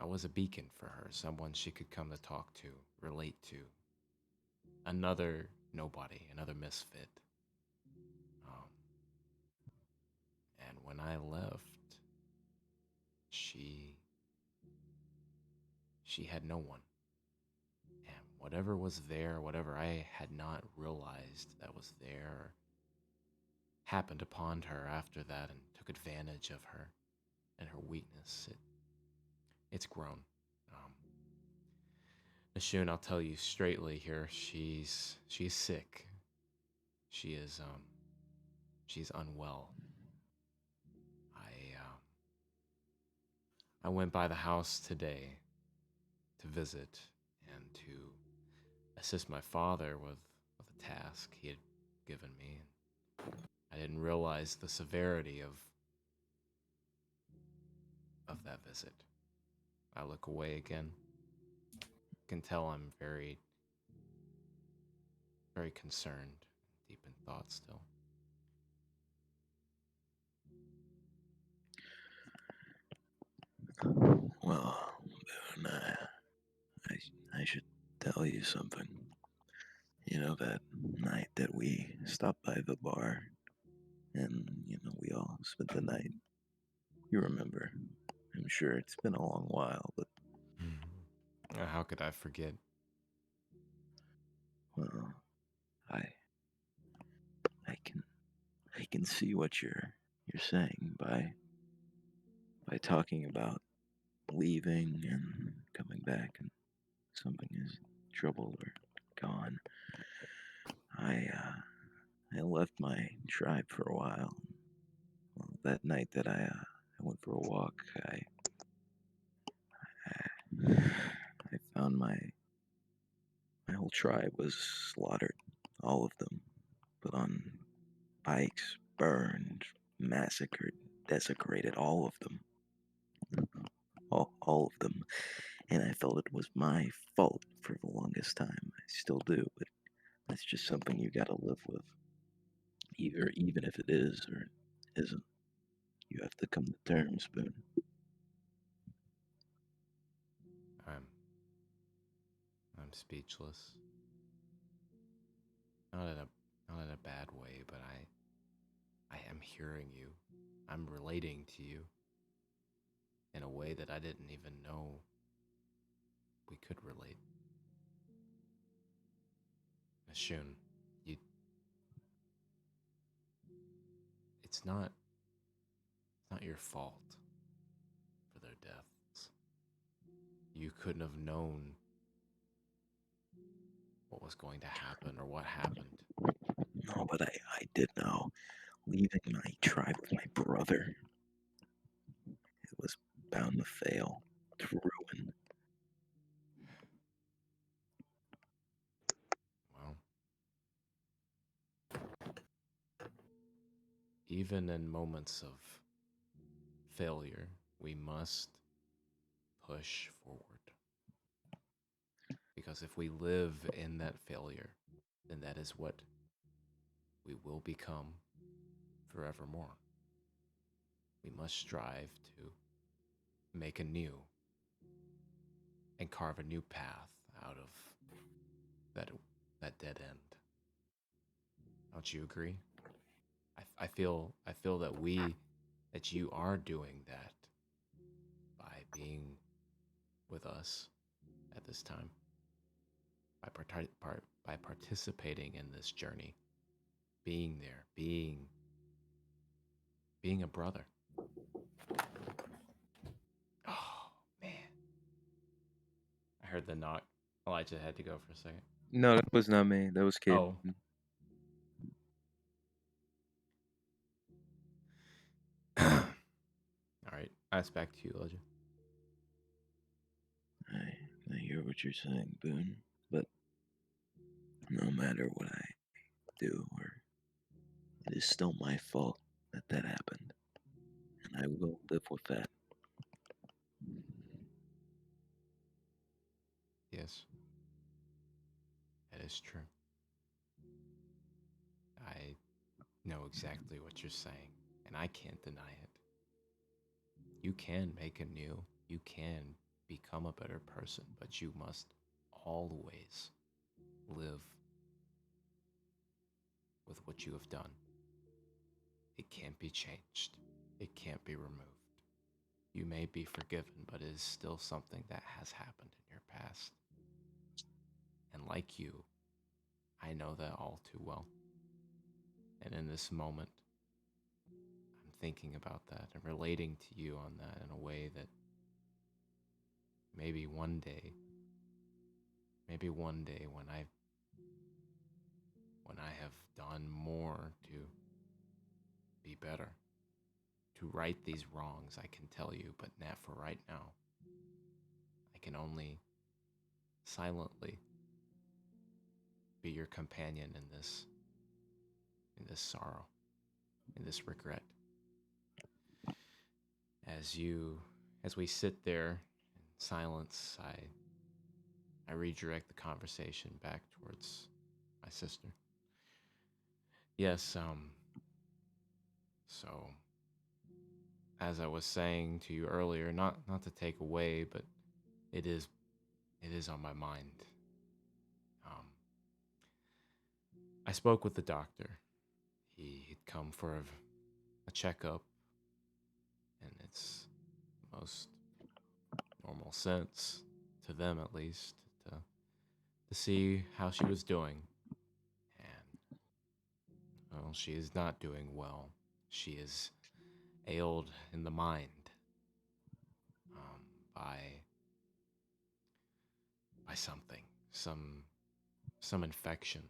was a beacon for her, someone she could come to talk to, relate to. Another nobody, another misfit. Um, and when I left, she had no one. And whatever was there, whatever I had not realized that was there, happened upon her after that and took advantage of her and her weakness. It's grown. Um, Ashun, I'll tell you straightly here, she's sick. She's unwell. I went by the house today to visit and to assist my father with a task he had given me. I didn't realize the severity of that visit. I look away again. Can tell I'm very, very concerned, deep in thought still. Well, Boone, I should tell you something. You know, that night that we stopped by the bar and, we all spent the night. You remember. I'm sure it's been a long while, but, How could I forget? well, I can see what you're saying by talking about leaving and coming back and something is troubled or gone. I left my tribe for a while. Well, that night that I went for a walk, I found my whole tribe was slaughtered, all of them, put on pikes, burned, massacred, desecrated, all of them, all of them. And I felt it was my fault for the longest time. I still do, but It's just something you gotta live with. Even if it is or isn't. You have to come to terms, Boone. I'm I'm speechless. Not in a bad way, but I am hearing you. I'm relating to you in a way that I didn't even know we could relate. Shun, you it's not your fault for their deaths. You couldn't have known what was going to happen or what happened. No, but I did know. Leaving my tribe with my brother, it was bound to fail, to ruin. Well, even in moments of failure, we must push forward. Because if we live in that failure, then that is what we will become forevermore. We must strive to make anew and carve a new path out of that dead end. Don't you agree? I feel that you are doing that by being with us at this time, by participating in this journey, being there, being a brother. Oh man, I heard the knock. Elijah had to go for a second. No, that was not me. That was Kate. Oh. All right, that's back to you, Elijah. I hear what you're saying, Boone, but no matter what I do, it is still my fault that happened, and I will live with that. Yes, that is true. I know exactly what you're saying, and I can't deny it. You can make anew, you can become a better person, but you must always live with what you have done. It can't be changed, it can't be removed. You may be forgiven, but it is still something that has happened in your past. And like you, I know that all too well. And in this moment, I'm thinking about that and relating to you on that in a way that maybe one day when I have done more to be better, to right these wrongs, I can tell you, but not for right now. I can only silently be your companion in this sorrow, in this regret. As we sit there in silence, I redirect the conversation back towards my sister. Yes, so as I was saying to you earlier, not to take away, but it is on my mind. I spoke with the doctor. He'd come for a checkup, and it's the most normal sense to them, at least, to see how she was doing. And well, she is not doing well. She is ailed in the mind by something, some infection,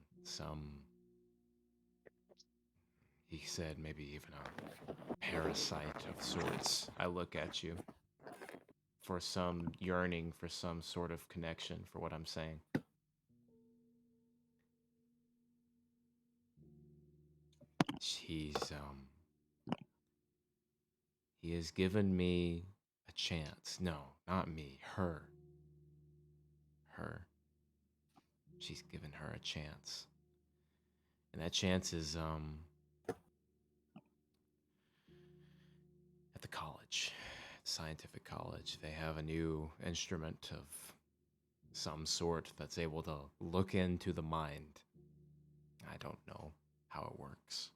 he said maybe even a parasite of sorts. I look at you for some yearning for some sort of connection for what I'm saying. He has given me a chance. No, not me, her. She's given her a chance And that chance is at the college, scientific college. They have a new instrument of some sort that's able to look into the mind. I don't know how it works,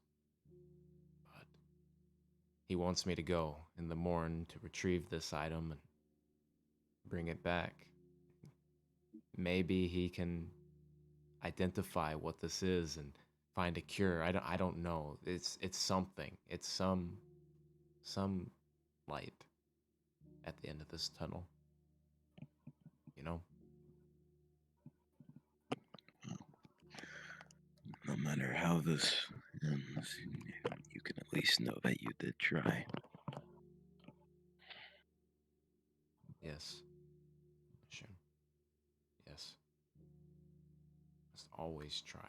but he wants me to go in the morning to retrieve this item and bring it back. Maybe he can identify what this is and find a cure. I don't know. It's something. It's some light at the end of this tunnel. You know? No matter how this ends, you can at least know that you did try. Yes. Sure. Yes. Must always try.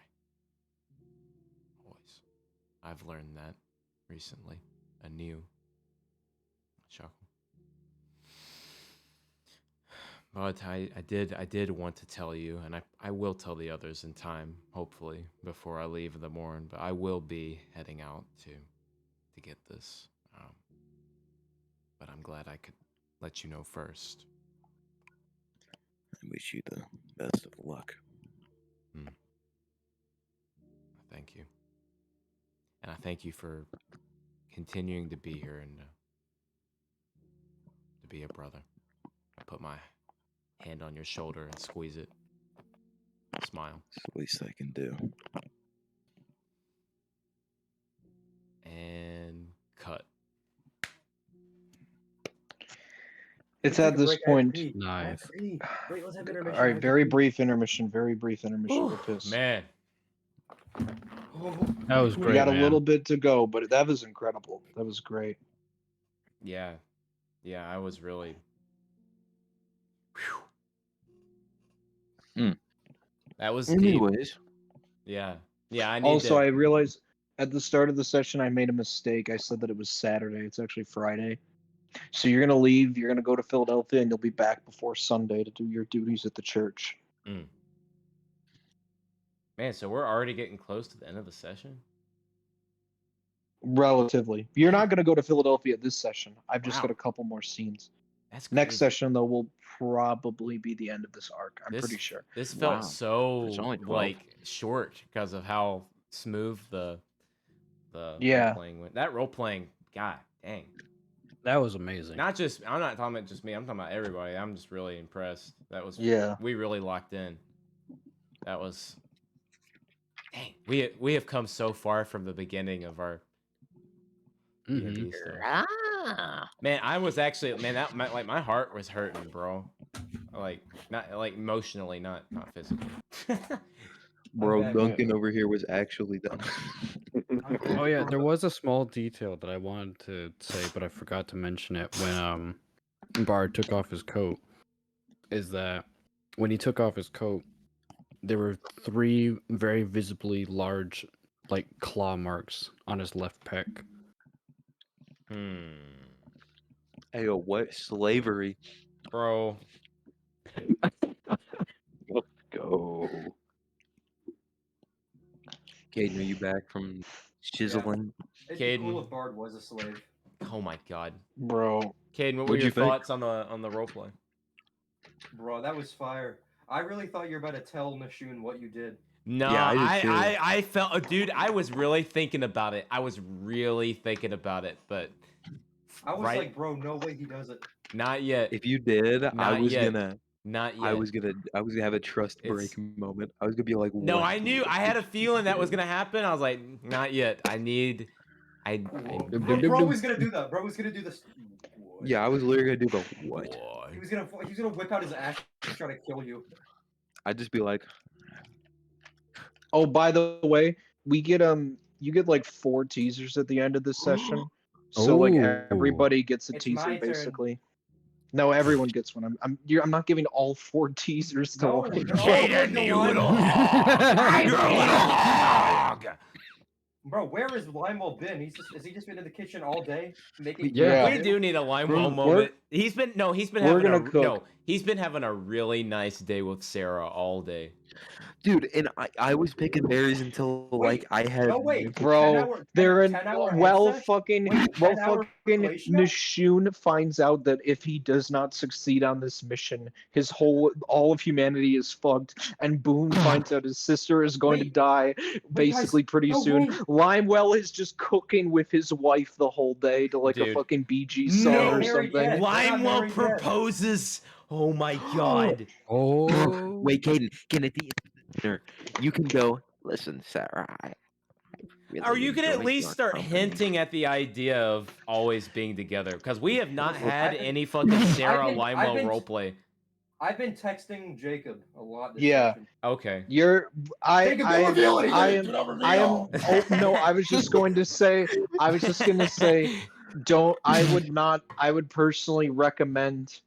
Always. I've learned that recently. Anew. Chuckle. But I did want to tell you, and I will tell the others in time, hopefully, before I leave in the morning. But I will be heading out to get this. But I'm glad I could let you know first. I wish you the best of luck. Thank you. And I thank you for continuing to be here and to be a brother. I put my hand on your shoulder and squeeze it. Smile. It's the least I can do. And cut. It's at this point. Nice. Wait, let's have intermission. All right, very brief intermission. Very brief intermission. Go piss. Man. That was We great. got a man. little bit to go, but that was incredible. That was great. Yeah. Yeah, I was really. Whew. Hmm. That was deep. Anyways, Yeah. Yeah, I need Also, to. I realized at the start of the session I made a mistake. I said that it was Saturday. It's actually Friday. So you're gonna leave. You're gonna go to Philadelphia, and you'll be back before Sunday to do your duties at the church. Man, so we're already getting close to the end of the session? Relatively. You're not gonna go to Philadelphia this session. I've just got Wow. a couple more scenes. That's Next crazy. session though will probably be the end of this arc. I'm pretty sure. This felt Wow. so There's only 12. like short because of how smooth the Yeah. role playing went. That role playing, god dang. That was amazing. Not just I'm not talking about just me, I'm talking about everybody. I'm just really impressed. That was Yeah. we really locked in. That was dang. We have come so far from the beginning of our Mhm. D&D stuff. Man, I was actually that my heart was hurting, bro. Like not like emotionally, not physically. bro, back. Duncan over here was actually done. Oh yeah, there was a small detail that I wanted to say, but I forgot to mention it when Bard took off his coat. Is that when he took off his coat, there were 3 very visibly large, like claw marks on his left pec. Hey, yo, what slavery? Bro. Let's go. Caden, are you back from chiseling? It'd be Caden. cool if Bard was a slave. Oh my god. Bro. Caden, what were What'd your you think? thoughts on the roleplay? Bro, that was fire. I really thought you were about to tell Nashun what you did. No, Yeah, I did too. I felt, dude, I was really thinking about it. But I was right, like, bro, no way he does it. not yet. If you did, I Not was yet. gonna Not yet. I was gonna have a trust break It's- moment. I was gonna be like, No, what? I knew. I had a feeling that was gonna happen. I was like, not yet. I Bro was gonna do that. Bro was gonna do this. What? Yeah, I was literally gonna do the what? He was gonna whip out his axe and try to kill you. I'd just be like, Oh, by the way, we get you get like 4 teasers at the end of this session. So like Ooh. everybody gets a It's teaser my turn. basically. No, everyone gets one. I'm not giving all 4 teasers to No, one. they're all like the one- Bro, where has Limewell been? Has he just been in the kitchen all day making? Yeah. We do need a Limewell We're- moment. He's been we're having gonna a cook. He's been having a really nice day with Sarah all day. Dude, and I was picking berries until like I had. No, wait. Bro, they're in 10-hour well headset? fucking Wait, well 10-hour fucking ratio? Nishun finds out that if he does not succeed on this mission, all of humanity is fucked, and Boone finds out his sister is going to Wait. die basically guys, pretty no, soon. wait. Limewell is just cooking with his wife the whole day to like a Dude. fucking Bee Gees song No. or Married something. yet. Limewell married yet. proposes. Oh my god. Oh, Wait, Caden, at the dinner, you can go. Listen, Sarah. I really Or you can at enjoyed least your start company." hinting at the idea of always being together, because we have not had I've been- any fucking Sarah I've Limewell been- roleplay. I've been texting Jacob a lot this Yeah. session. Okay. Jacob, don't reveal anything. I am Do not I am reveal. oh no, I was just going to say I would personally recommend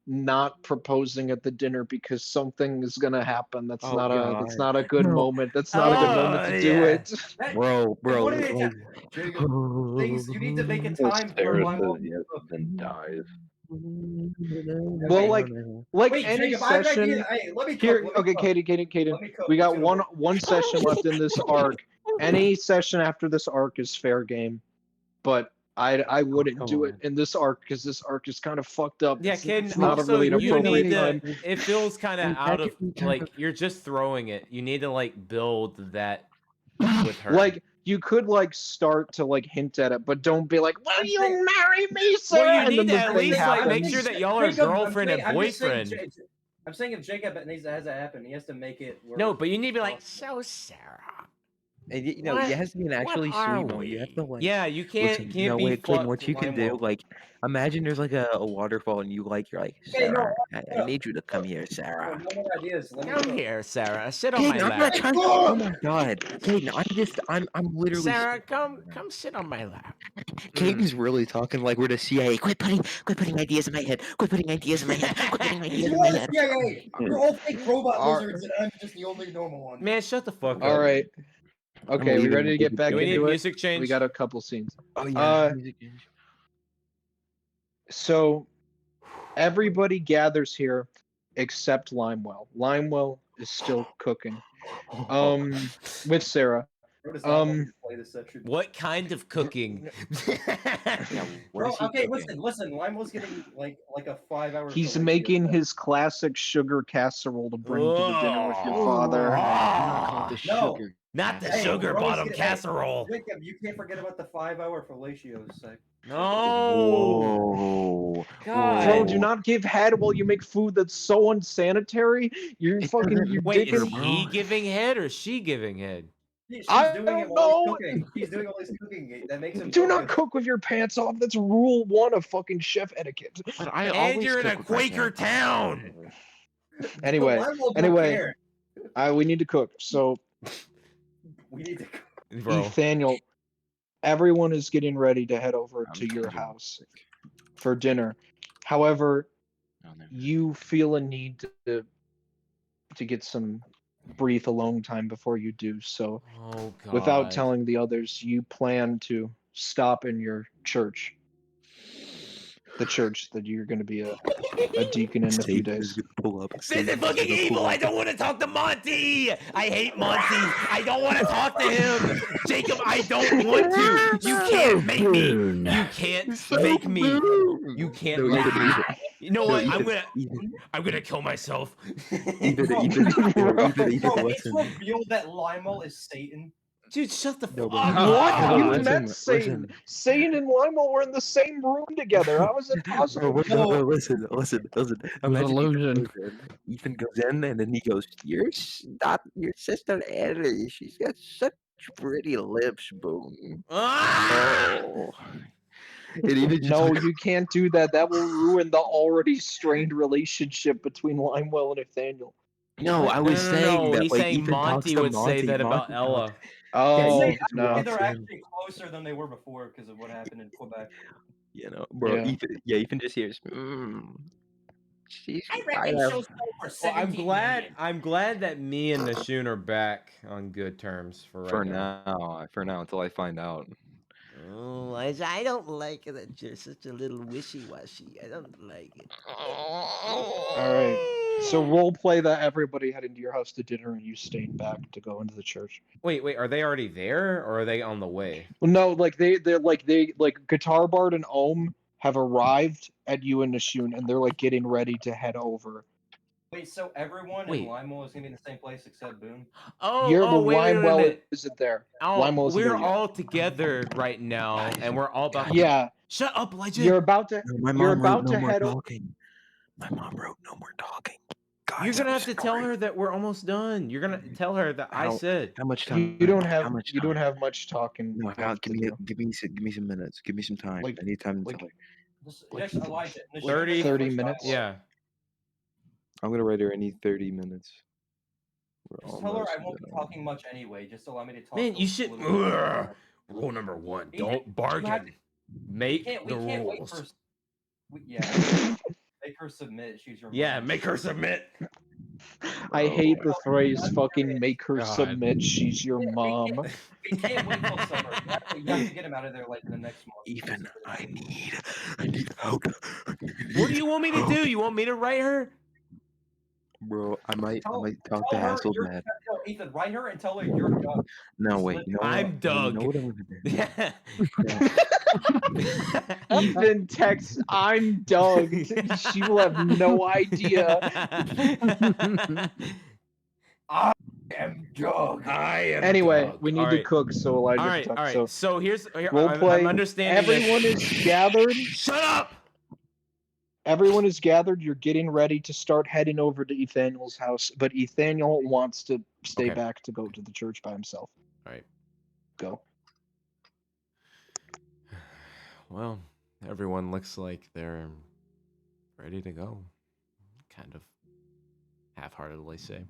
not proposing at the dinner because something is gonna happen. That's Oh, not God. a good No. moment. That's not a good moment to do yeah. it. Bro, What did it like- Jacob, please, you need to make a time for Sarah Limewell. says yes, then dies. Well, like Wait, any Jacob, I have an session idea. Hey, let me cook. here. let me Okay, cook. Kaden. Let me cook. We got Let's go. one session left in this arc. Any session after this arc is fair game, but I wouldn't do it in this arc because this arc is kind of fucked up. Yeah, It's Caden, not also, a really you appropriate need to, time. it feels kind of Like, out that of, could be kind like, of- you're just throwing it. You need to, like, build that with her. Like you could like start to like hint at it, but don't be like, "Will you marry me, sir?" Well, you And need then to the at thing least, like, make happens. sure that y'all are Jacob, girlfriend and I'm just saying, boyfriend. I'm saying if Jacob has that happen, he has to make it work. No, but you need to be like, so Sarah. And you know, What- it has to be an actually are sweet one. You have to like. Yeah, you can't Listen, can't no, be wait, Caden, fucked what you can do, Limewell. like, imagine there's like a waterfall, and you're like, Hey, no, Sarah, I no. need you to come here, No, Sarah. no more ideas. Let me Come cook. here, Sarah. Sit on my Caden, I'm not lap. trying. Oh my god, Caden, I'm literally. Sarah, come sit on my lap. Caden's really talking like we're the CIA. Quit putting ideas in my head. Quit putting ideas in my head. Quit putting ideas in my head. CIA. You're all fake robot All- lizards, and I'm just the only normal one. Man, shut the fuck up. All right. Okay, we leaving ready to get back Do we need into it? music change? We got a couple scenes. Oh So everybody gathers here except Limewell. Limewell is still cooking. With Sarah. Bro does not want me Um, to play this section. What kind of cooking? Bro, okay, listen. Limewell's getting like a 5-hour. He's making his classic sugar casserole to bring to the dinner with your father. No. Not the Hey, sugar bro, he's bottom gonna- casserole. Jacob, you can't forget about the 5-hour fellatio sec. No. Whoa. God. Bro, do not give head while you make food that's so unsanitary. You're fucking you're Wait, is digging. he giving head or she giving head? She's I doing don't it while he's know. cooking. He's doing all his cooking. That makes him. Do not focus. cook with your pants off. That's rule 1 of fucking chef etiquette. But I And always you're in a cook with my Quaker hands. town. Anyway, Limewell don't anyway. care. We need to cook. So We need to. Bro. Nathaniel, everyone is getting ready to head over I'm to your kinda house for dinner. However, Oh, no. you feel a need to get some brief alone time before you do so. Oh god. Without telling the others, you plan to stop in your church. The church that you're going to be a deacon in a few Satan is days. gonna pull up. This Satan is is fucking gonna pull evil. I up. don't want to talk to Monty. I hate Monty. I don't want to talk to him. Jacob, I don't want to. You can't make me. You can't make me. You can't No, make me. Ethan, You know no, what? Ethan, I'm gonna kill myself. Ethan, Bro, Ethan, Bro, it's listen. revealed that Limewell is Satan. Dude, shut the No, fuck but- up. What? no, You listen, met Satan. listen. Satan and Limewell were in the same room together. How is it Bro, possible? no, listen. Imagine illusion. Ethan goes in and then he goes, "Your sister Ellie. She's got such pretty lips, Boone." Ah! Oh. And Ethan just No, like, you can't do that. That will ruin the already strained relationship between Limewell and Nathaniel. no, I was No, saying that he's like saying Ethan talks Monty to would say Monty, that about Monty Ella. talks- Oh, Say, no. they're actually closer than they were before because of what happened in Quebec. You know, bro. Yeah. Ethan just hears. She's. I have- Well, I'm glad that me and Nashun are back on good terms for right for now. now, until I find out. Oh, I don't like it that you're such a little wishy-washy. I don't like it. All right. So role play that everybody heading to your house to dinner and you staying back to go into the church. Wait, are they already there or are they on the way? Well, no, like they're like Guitar Bard and Ohm have arrived at you and Nishun, and they're like getting ready to head over. Wait, so everyone Wait. in Limewell is gonna be in the same place except Boone? Wait, Limewell isn't there. Oh, Limewell isn't we're there yet. all together right now, and we're all about to. Yeah, Shut up, Legend. you're about to. No, my You're mom wrote about no to more head. talking. My mom wrote no more talking. You're Guys, gonna I'm have to tell sorry. her that we're almost done. You're gonna tell her that I How- said. How much time? You don't How have. much You don't time? have much talking. No, left give to me do. give me some minutes. Give me some time. Like- I need time to like- tell her. Like Yes, Elijah. Nishun 30 doesn't have 30 much minutes? dialogue. Yeah. I'm gonna write her. I need 30 minutes. We're Just tell her almost I won't be done. talking much anyway. Just allow me to talk. Man, a you should. little bit. Ugh. Rule number 1: Ethan, don't you bargain. have to- Make We the can't wait rules. for. Yeah. Make her submit. She's your Yeah, mom. make her submit. I Bro. hate the phrase I'm "fucking serious. make her God. submit." She's your mom. We can't wait till summer. You have to get him out of there like in the next month. Even I need help. What do you want me to do? You want me to write her? Bro, I might talk to Tell her you're, Hasselblad. no, Ethan, write her and tell her you're Doug. No, wait. You know what? I'm Doug. You know what I'm gonna do? Ethan texts, "I'm Doug." She will have no idea. I am Doug. I am. Anyway, Doug. we need All to right. cook, so Elijah All can right, talk. all right. So So here's role play. I'm understanding. Everyone that... is gathered. Shut up. Everyone is gathered. You're getting ready to start heading over to Ethaniel's house, but Ethaniel wants to stay Okay. back to go to the church by himself. All right. Go. Well, everyone looks like they're ready to go. Kind of half-heartedly say.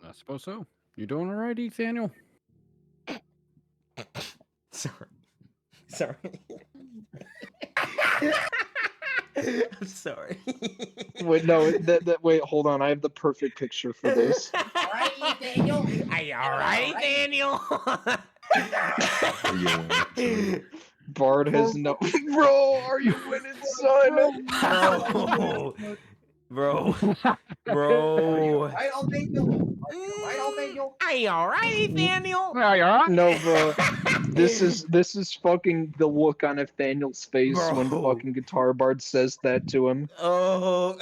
I suppose so. You doing all right, Ethaniel? Sorry. Sorry. I'm sorry. Wait, no. Wait, hold on. I have the perfect picture for this. Alright, Daniel. Alright, Daniel. Bard has no. Bro, are you winning, son? Bro. Bro. Right on Daniel. Right on Daniel. Are you alright, Daniel? No, bro. This is fucking the look on Nathaniel's face when Bro. fucking Guitar Bard says that to him. Oh.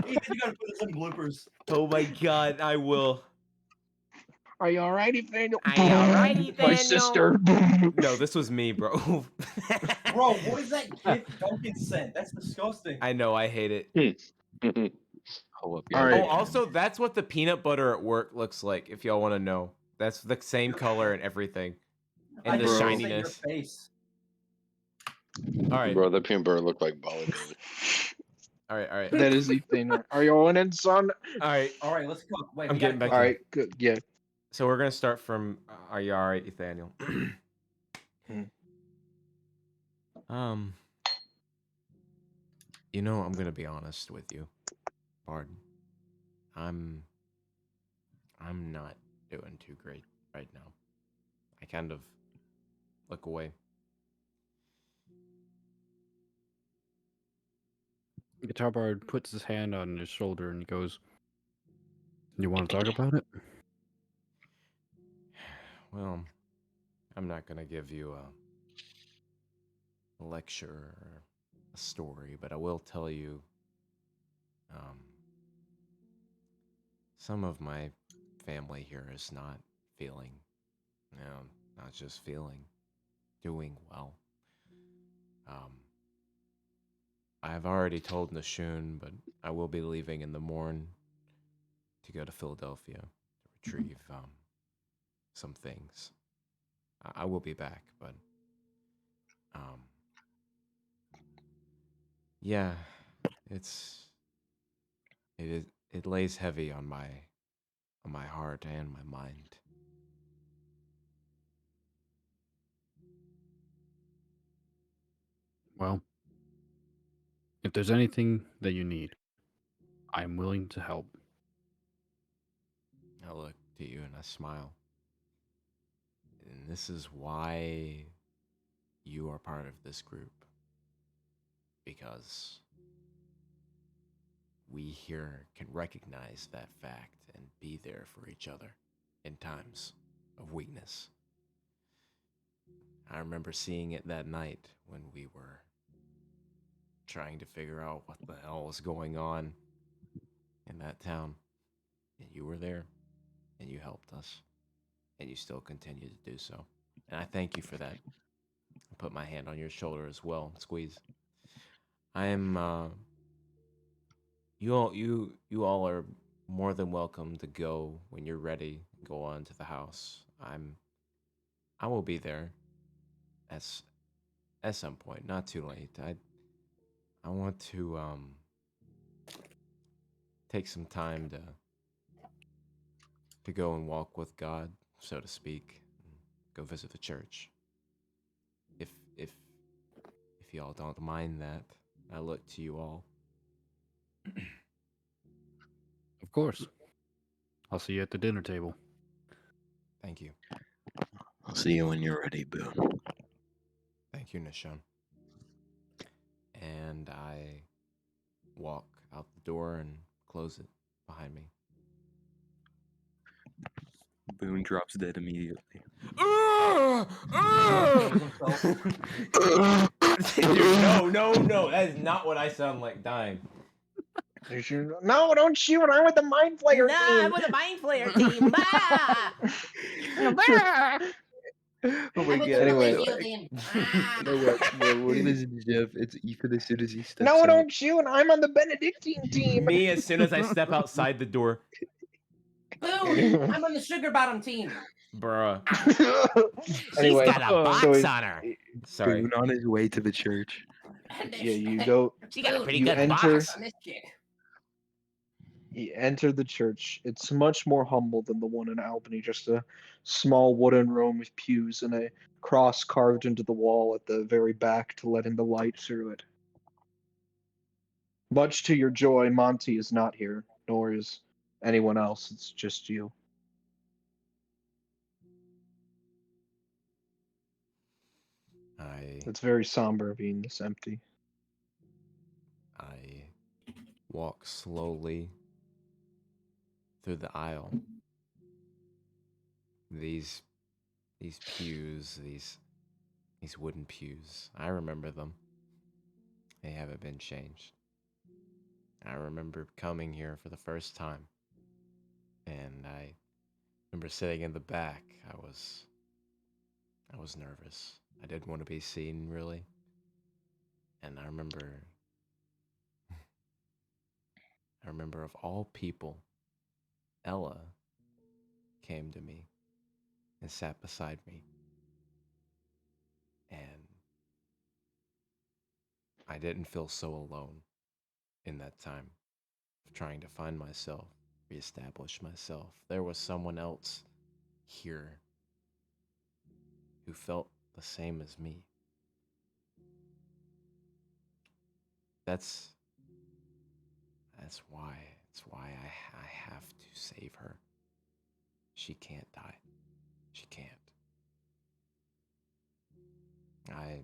Ethan, you gotta put this in bloopers. Oh my god, I will. Are you alright, Nathaniel? Are you alright, My Nathaniel? sister. No, this was me, bro. Bro, what is that gift Duncan sent? That's disgusting. I know, I hate it. Hold up, All guys. right. Oh, also, that's what the peanut butter at work looks like, if y'all want to know. That's the same color and everything. I And the just wanna say your shininess. face. Alright, Bro, that peanut butter looked like Bolly. alright. That is Nathaniel. Are you winning, son? Alright, All right, let's cook. Wait, I'm we getting gotta back All cook. right, good. Yeah. so we're gonna start from, are you alright, Nathaniel? Um, you know, I'm gonna be honest with you, Pardon. I'm not doing too great right now. I kind of look away. Guitar Bard puts his hand on his shoulder and he goes, "You want to talk about it?" Well, I'm not gonna give you a lecture or a story, but I will tell you some of my family here is not feeling, not just feeling, doing well. I've already told Nashun, but I will be leaving in the morn to go to Philadelphia to retrieve some things. I will be back, but yeah, it lays heavy on my heart and my mind. Well, if there's anything that you need, I'm willing to help. I look to you and I smile. And this is why you are part of this group. Because we here can recognize that fact and be there for each other in times of weakness. I remember seeing it that night when we were trying to figure out what the hell was going on in that town. And you were there, and you helped us, and you still continue to do so. And I thank you for that. I put my hand on your shoulder as well, squeeze. I am, you all are more than welcome to go when you're ready. Go on to the house. I will be there at some point, not too late. I want to take some time to go and walk with God, so to speak, and go visit the church. If y'all don't mind that, I look to you all. Of course. I'll see you at the dinner table. Thank you. I'll see you when you're ready, Boone. Thank you, Nishon. And I walk out the door and close it behind me. Boone drops dead immediately. Dude, no. That is not what I sound like dying. No, don't shoot! I'm with the Mind Flayer team. I'm with the Mind Flayer team. Oh my god. Anyway, No, what is Jeff? It's Ethan as soon as he steps no, out. don't shoot! I'm on the Benedictine team. Me, as soon as I step outside the door, Boom! I'm on the Sugar Bottom team. bruh. Anyway, She's got a box so on her. Sorry. Boone on his way to the church. yeah, you go. She got a pretty You good enter- box. On this chick. You enter the church. It's much more humble than the one in Albany, just a small wooden room with pews and a cross carved into the wall at the very back to let in the light through it. Much to your joy, Monty is not here, nor is anyone else. It's just you. It's very somber being this empty. I walk slowly through the aisle. These pews, these wooden pews, I remember them. They haven't been changed. I remember coming here for the first time, and I remember sitting in the back. I was nervous. I didn't want to be seen, really. And I remember of all people, Ella came to me and sat beside me. And I didn't feel so alone in that time of trying to find myself, reestablish myself. There was someone else here who felt the same as me. That's why I have to save her. She can't die. She can't. I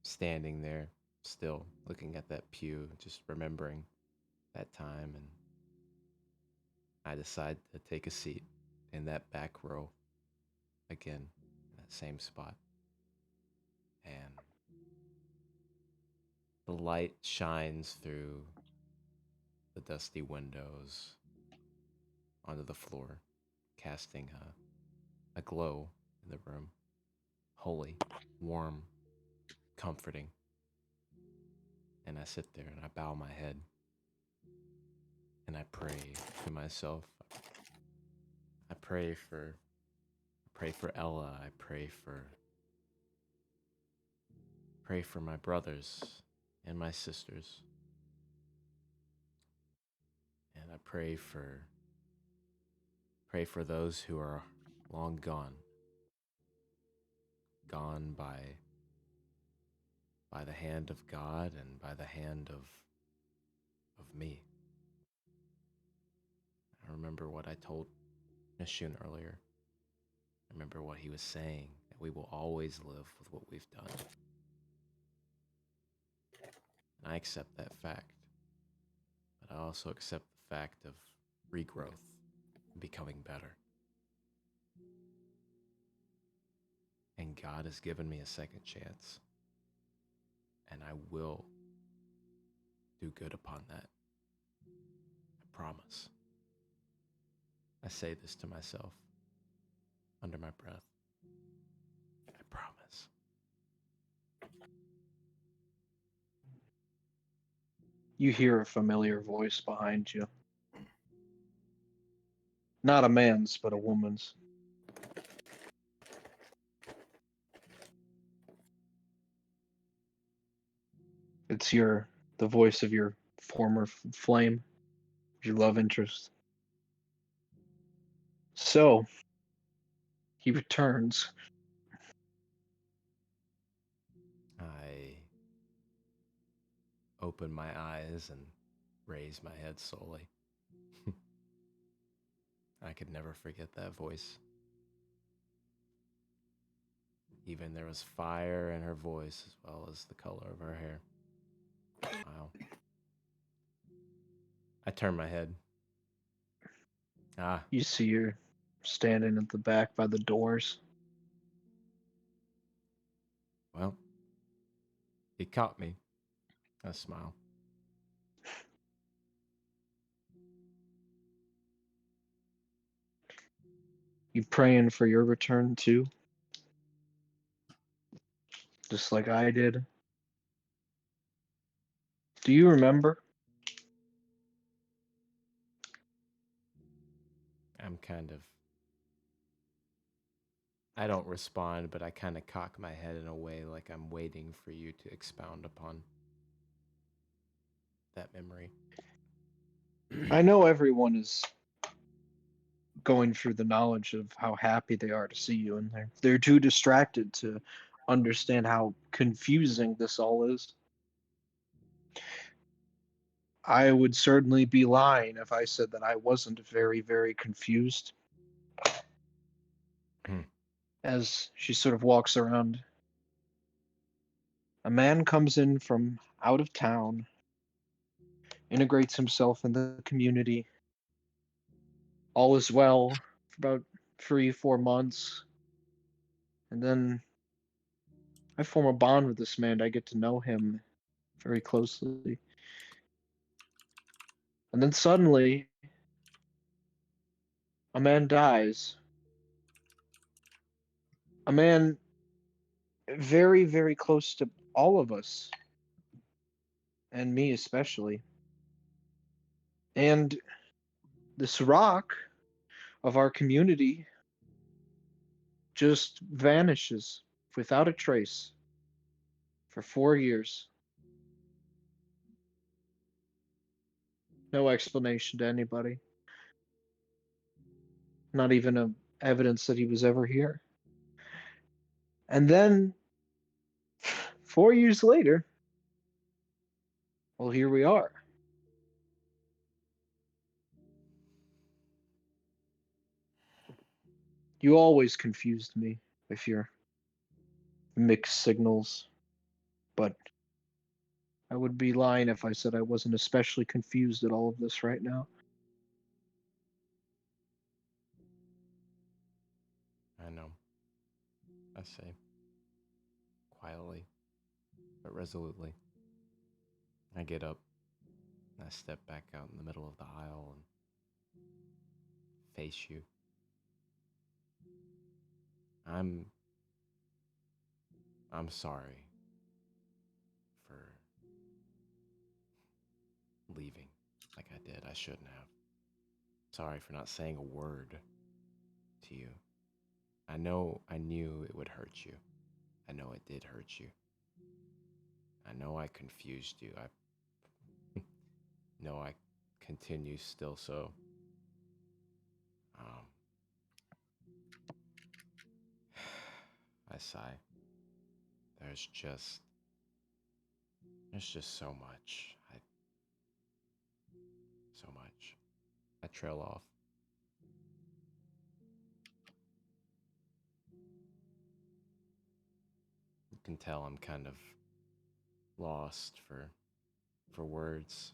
standing there still looking at that pew, just remembering that time, and I decide to take a seat in that back row again, that same spot. And the light shines through the dusty windows onto the floor, casting a glow in the room. Holy, warm, comforting. And I sit there and I bow my head and I pray to myself. I pray for Ella. I pray for my brothers and my sisters. And I pray for those who are long gone by the hand of God and by the hand of me. I remember what I told Nishun earlier. I remember what he was saying, that we will always live with what we've done. And I accept that fact. But I also accept the fact of regrowth and becoming better. And God has given me a second chance. And I will do good upon that. I promise. I say this to myself under my breath. I promise. You hear a familiar voice behind you. Not a man's, but a woman's. It's the voice of your former flame, your love interest. So, he returns. I open my eyes and raise my head slowly. I could never forget that voice. Even there was fire in her voice as well as the color of her hair. Wow. I turn my head. Ah, You see her standing at the back by the doors. well, he caught me. I smile. You praying for your return too? Just like I did. Do you remember? I'm kind of. I don't respond, but I kind of cock my head in a way like I'm waiting for you to expound upon that memory. I know everyone is going through the knowledge of how happy they are to see you in there. They're too distracted to understand how confusing this all is. I would certainly be lying if I said that I wasn't very, very confused. Hmm. As she sort of walks around, a man comes in from out of town, integrates himself in the community. All is well for about 3, 4 months. And then I form a bond with this man. I get to know him very closely. And then suddenly, a man dies. A man very, very close to all of us, and me especially. And this rock of our community just vanishes without a trace for 4 years. No explanation to anybody. Not even a evidence that he was ever here. And then 4 years later, well, here we are. You always confused me with your mixed signals, but I would be lying if I said I wasn't especially confused at all of this right now. I know. I say. Quietly, but resolutely. I get up and I step back out in the middle of the aisle and face you. I'm sorry for leaving like I did. I shouldn't have. Sorry for not saying a word to you. I knew it would hurt you. I know it did hurt you. I know I confused you. I know I continue still so. I sigh. There's just so much. So much. I trail off. can tell I'm kind of lost for words.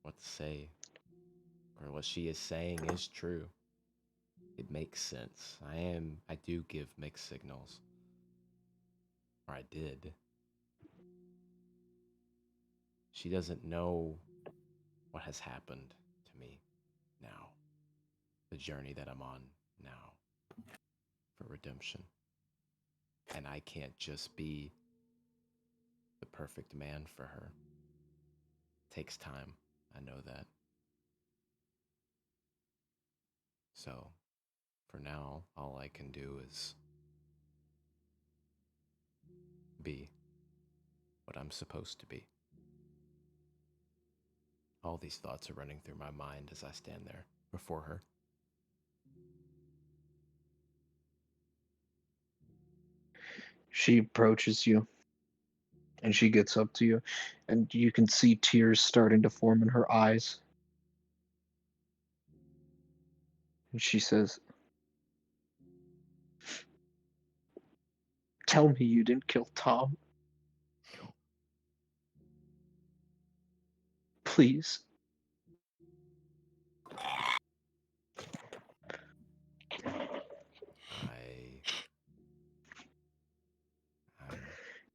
What to say, or what she is saying is true. It makes sense. I do give mixed signals. Or I did. She doesn't know what has happened to me now. The journey that I'm on now for redemption. And I can't just be the perfect man for her. It takes time. I know that. So, for now, all I can do is be what I'm supposed to be. All these thoughts are running through my mind as I stand there before her. She approaches you and she gets up to you, and you can see tears starting to form in her eyes. And she says, "Tell me you didn't kill Tom. Please."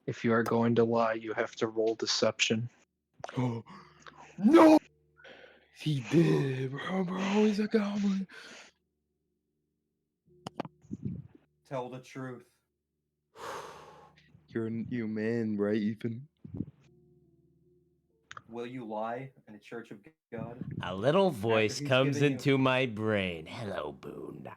If you are going to lie, you have to roll deception. No! He did, bro. He's a goblin. Tell the truth. You're man, right, Ethan? Will you lie in the Church of God? A little voice he's comes giving you- into my brain. Hello, Boone.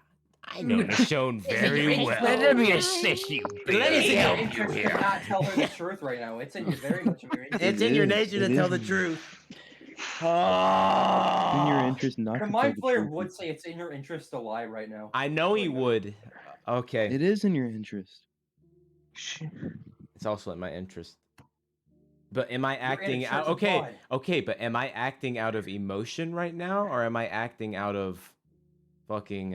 I know Michonne very well. Let me assist you. It's Let me in your help you interest to here. not tell her the truth right now. It's in your very much of your interest. It's in your nature to tell the truth. It's in your Oh, interest not The to mind tell the player truth. would say it's in your interest to lie right now. I know he would. Okay. It is in your interest. It's also in my interest. But am I You're in a acting church out? of Okay, God. okay, but am I acting out of emotion right now, or am I acting out of fucking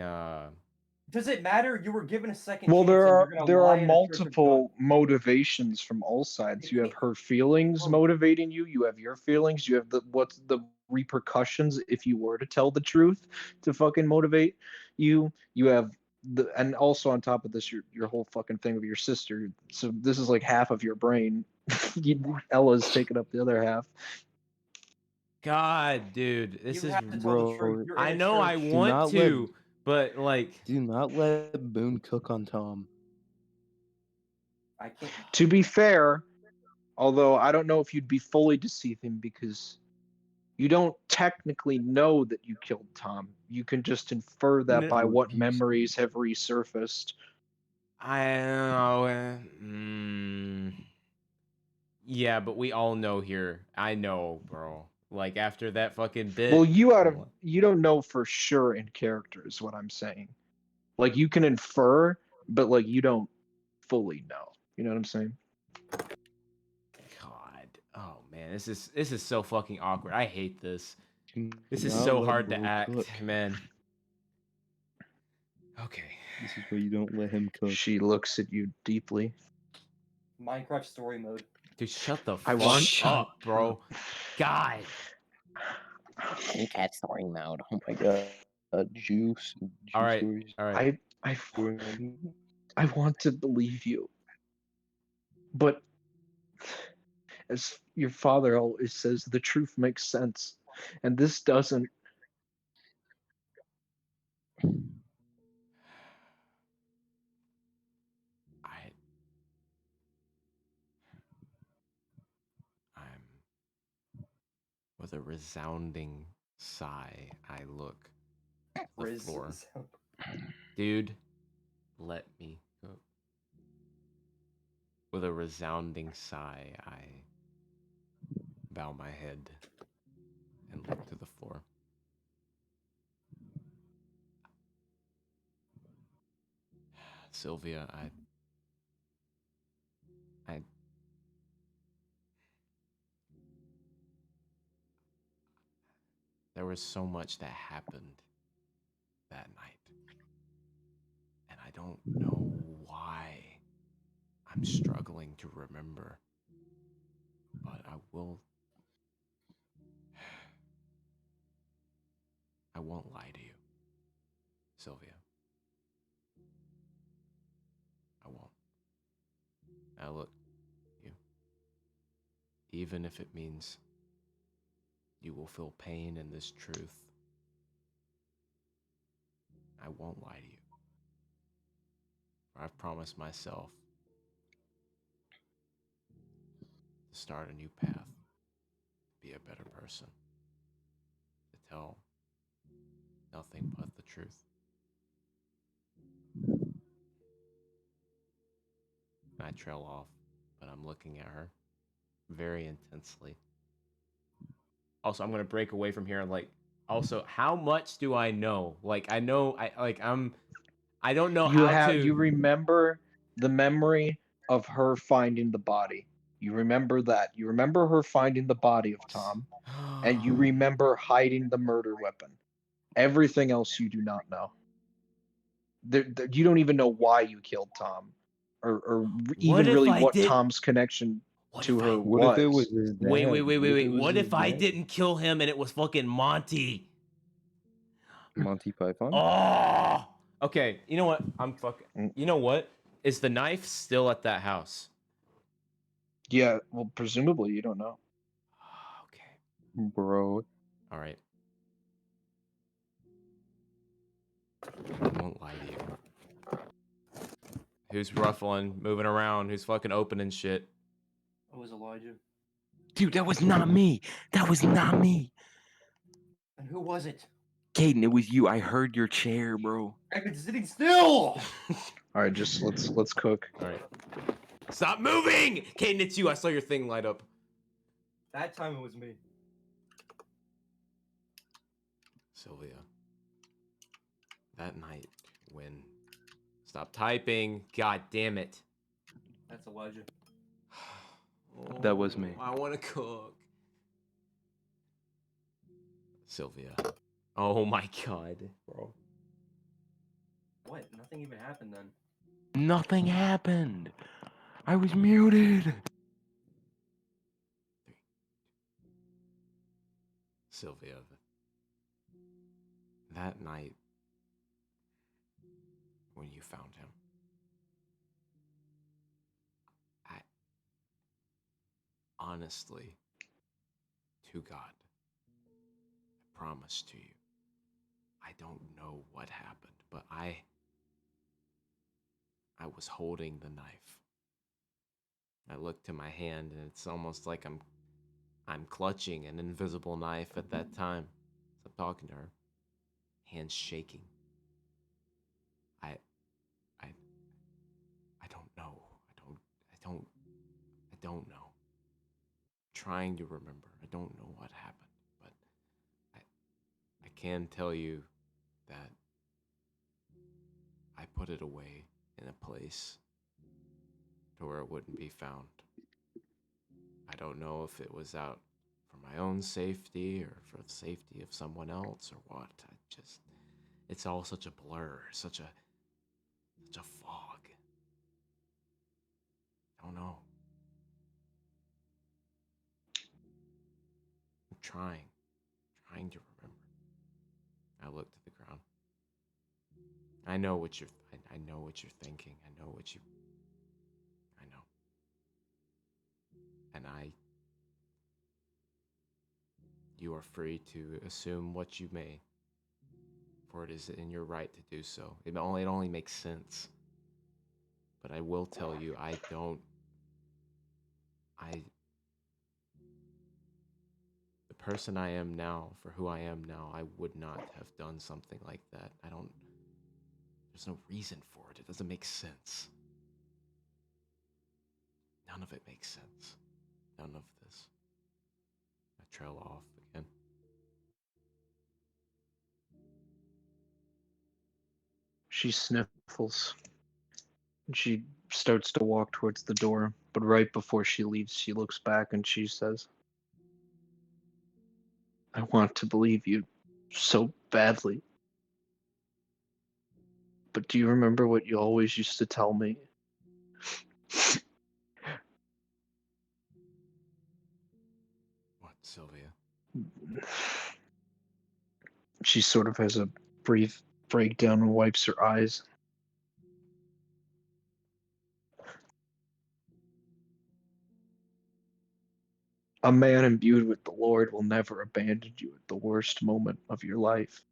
Does it matter? You were given a second Well, chance and you're gonna there lie are in the Church of God. multiple motivations from all sides. You have her feelings motivating you. You have your feelings. You have what's the repercussions if you were to tell the truth to fucking motivate you. You have and also on top of this, your whole fucking thing with your sister. So this is like half of your brain. Ella's taking up the other half. God, dude, this You is have to tell the truth. Bro, You're in I a know I church. Do want not to, but like do not let Boone cook on Tom. I can't. To be fair, although I don't know if you'd be fully deceive him because you don't technically know that you killed Tom. You can just infer that by what memories have resurfaced. I don't know. Yeah, but we all know here. I know, bro. Like after that fucking bit. Well, you don't know for sure in character is what I'm saying. Like you can infer, but like you don't fully know. You know what I'm saying? God. Oh man, this is so fucking awkward. I hate this. Do This is not so let hard to bro act, cook. man. Okay. This is why you don't let him cook. She looks at you deeply. Minecraft story mode. Dude, shut the I fuck want- up, bro. God. Cat story mode. Oh my god. Juice. All right. Stories. All right. I want to believe you. But as your father always says, the truth makes sense. And this doesn't. With a resounding sigh, I look at the floor. Dude, let me go. With a resounding sigh, I bow my head and look to the floor. Sylvia, there was so much that happened that night. And I don't know why I'm struggling to remember. But I will. I won't lie to you, Sylvia. I won't. Now look, you. Even if it means you will feel pain in this truth, I won't lie to you. For I've promised myself to start a new path, to be a better person, to tell nothing but the truth. I trail off, but I'm looking at her very intensely. Also, I'm gonna break away from here and also, how much do I know? I know I don't know You remember the memory of her finding the body. You remember that. You remember her finding the body of Tom, and you remember hiding the murder weapon. Everything else you do not know. You don't even know why you killed Tom, or even if really I what did- Tom's connection to her What was. if it was his dad? Wait. What if it was What his if I dad? didn't kill him and it was fucking Monty? Monty Python? Oh! Okay, you know what? You know what? Is the knife still at that house? Yeah, well, presumably you don't know. Okay. Bro. All right. I won't lie to you. Who's ruffling, moving around? Who's fucking opening shit? It was Elijah. Dude, that was not me. That was not me. And who was it? Caden, it was you. I heard your chair, bro. I've been sitting still. All right, just let's cook. All right. Stop moving! Caden, it's you. I saw your thing light up. That time it was me. Sylvia. That night when... Stop typing. God damn it. That's Elijah. That was me. I want to cook. Sylvia. Oh my god, bro. What? Nothing even happened then. Nothing happened. I was muted. Sylvia. That night when you found him, I honestly, to God, I promise to you, I don't know what happened, but I was holding the knife. I looked to my hand and it's almost like I'm clutching an invisible knife at that time. So I'm talking to her, hands shaking. I don't know. I don't know. Trying to remember. I don't know what happened, but I can tell you that I put it away in a place to where it wouldn't be found. I don't know if it was out for my own safety or for the safety of someone else or what. It's all such a blur, such a fog. I don't know. I'm trying to remember. I looked at the ground. I know what you're thinking. I know. And you are free to assume what you may, for it is in your right to do so. It only makes sense. But I will tell you, the person I am now, for who I am now, I would not have done something like that. There's no reason for it. It doesn't make sense. None of it makes sense. None of this. I trail off again. She sniffles. She starts to walk towards the door, but right before she leaves, she looks back and she says, I want to believe you so badly. But do you remember what you always used to tell me? Sylvia. She sort of has a brief breakdown and wipes her eyes. A man imbued with the Lord will never abandon you at the worst moment of your life.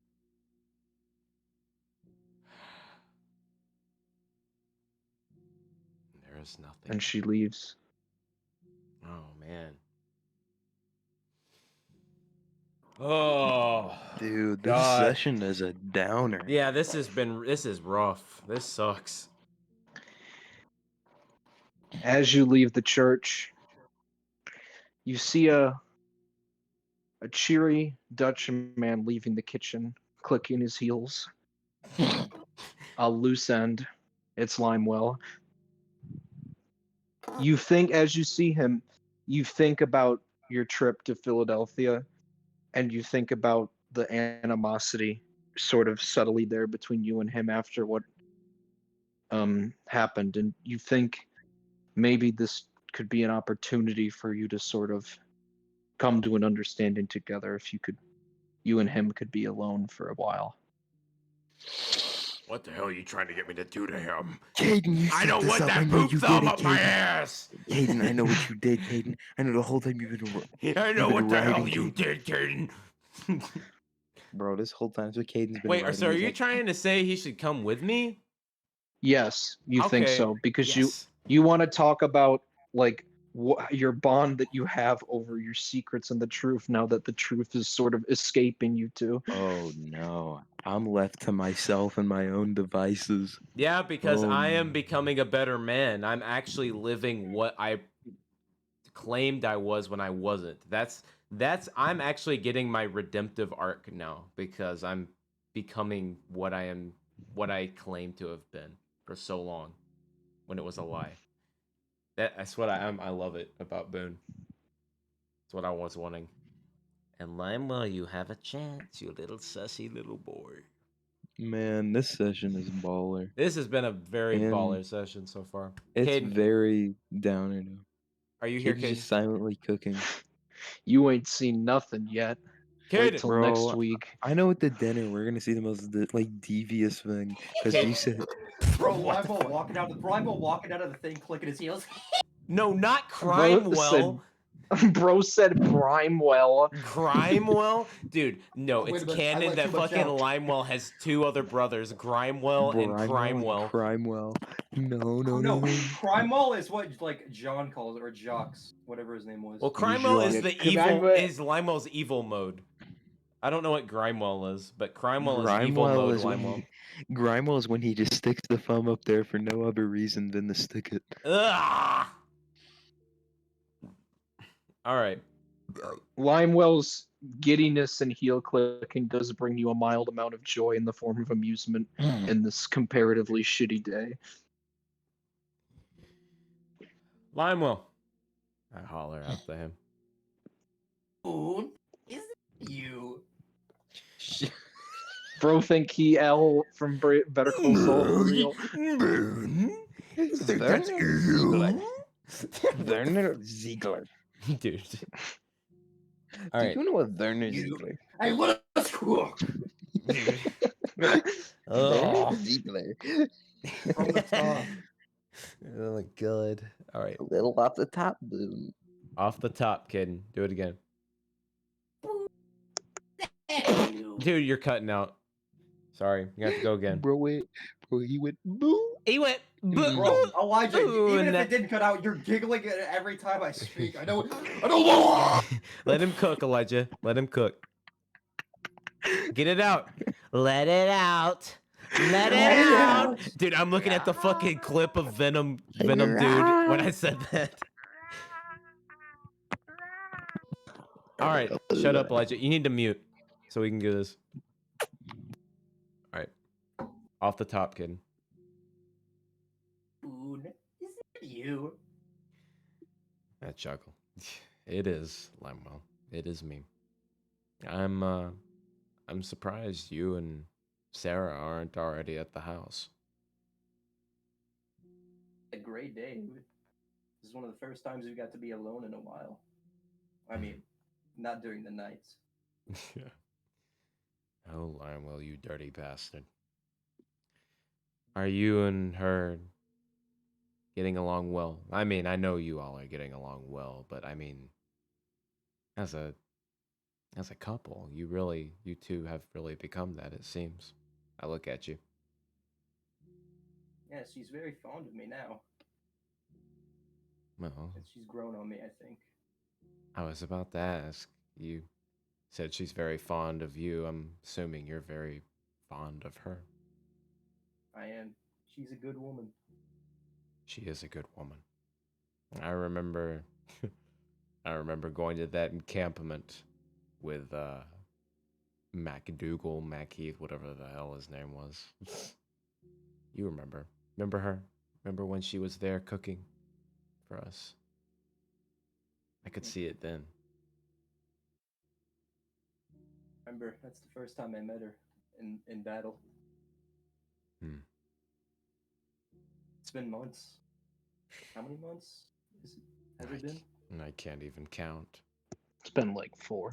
There is nothing. And she leaves. Oh man. Oh, Dude, this God. session is a downer. Yeah, this is rough. This sucks. As you leave the church, you see a cheery Dutch man leaving the kitchen, clicking his heels. A loose end. It's Limewell. You think, as you see him, you think about your trip to Philadelphia, and you think about the animosity sort of subtly there between you and him after what happened, and you think maybe this could be an opportunity for you to sort of come to an understanding together if you and him could be alone for a while. What the hell are you trying to get me to do to him? Caden, you I set don't this want up. I that know poop you did thumb it, up my Caden. ass. Caden, I know what you did, Caden. I know the whole time you've been. I know been what the hell riding you Caden. did, Caden. Bro, this whole time, so Caden's been Wait, riding. so are he's you like, trying to say he should come with me? Yes, you think Okay, so because yes. you want to talk about like your bond that you have over your secrets and the truth now that the truth is sort of escaping you two. Oh no, I'm left to myself and my own devices. Yeah, because I am no. becoming a better man. I'm actually living what I claimed I was when I wasn't. That's I'm actually getting my redemptive arc now because I'm becoming what I claimed to have been for so long when it was a lie. That's what I am. I love it about Boone. That's what I was wanting. And Lima, you have a chance, you little sussy little boy. Man, this session is baller. This has been a very And baller session so far. It's Caden, very downer though. are you here, Caden's Caden? just silently cooking. You ain't seen nothing yet. Wait Caden! till next Bro, week. I know at the dinner we're gonna see the most devious thing because Okay. you said Bro, What the Limo fuck? walking out of the thing, clicking his heels. No, not Bro said, Crimewell. bro said Brimewell. Grimewell? Dude, no, Oh, wait it's a minute, I canon let that too much fucking out. Limewell has two other brothers, Grimewell and Crimewell. Crimewell. No, Oh no, no, no. Crimewell is what like John calls it, or Jocks, whatever his name was. Well, Crimewell is Yeah, the Crimewell- evil, is Limewell's evil mode. I don't know what Grimewell is, but Crimewell is evil Grimewell mode is when Limewell. Grimewell is when he just sticks the thumb up there for no other reason than to stick it. Ugh! Alright. Limewell's giddiness and heel clicking does bring you a mild amount of joy in the form of amusement in this comparatively shitty day. Limewell. I holler out to him. Boone, is it you? Bro think he L from Better Call Saul for real. Werner Ziegler. Dude. Do Alright. you know what Werner You- Ziegler? Hey, what a school! Oh. Ziegler. From the top. Oh my god. Alright. A little off the top, Boone. Off the top, kid. Do it again. You. Dude, you're cutting out. Sorry. You have to go again. Bro, he went boo. He went. Bro, Elijah, even if Boone. it didn't cut out, you're giggling every time I speak. I don't know. Let him cook, Elijah. Let him cook. Get it out. Let it out. Let it out. Dude, I'm looking at the fucking clip of Venom dude when I said that. All right, shut up, Elijah. You need to mute so we can do this. All right. Off the top, kid. Boone, is it you? That chuckle. It is, Limewell. It is me. I'm surprised you and Sarah aren't already at the house. A great day. This is one of the first times we got to be alone in a while. I mean, Not during the nights. Yeah. Oh, Lionel, you dirty bastard. Are you and her getting along well? I mean, I know you all are getting along well, but I mean, as a couple, you two have really become that, it seems. I look at you. Yeah, she's very fond of me now. Well, And she's grown on me, I think. I was about to ask. You said she's very fond of you. I'm assuming you're very fond of her. I am. She's a good woman. She is a good woman. I remember I remember going to that encampment with MacDougal, Macheath, whatever the hell his name was. You remember. Remember her? Remember when she was there cooking for us? I could see it then. Remember, that's the first time I met her in battle. Hmm. It's been months. How many months has it been? I can't even count. It's been like 4.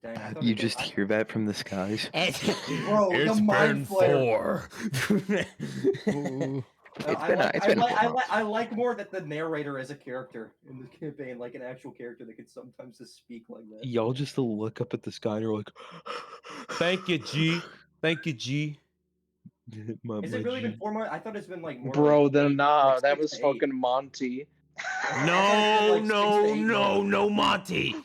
Dang, I thought You it was- just hear that from the skies. Bro, the It's mind been flare. 4. I like more that the narrator as a character in the campaign, like an actual character that could sometimes just speak like that. Y'all just look up at the sky and are like, Thank you, G. Thank you, G. my, Has my it really been G. 4 months? I thought it's been like more. Bro, like, then nah, like that 6 was to 8. fucking Monty. No, like 6 to no, 8 no, months. no, Monty.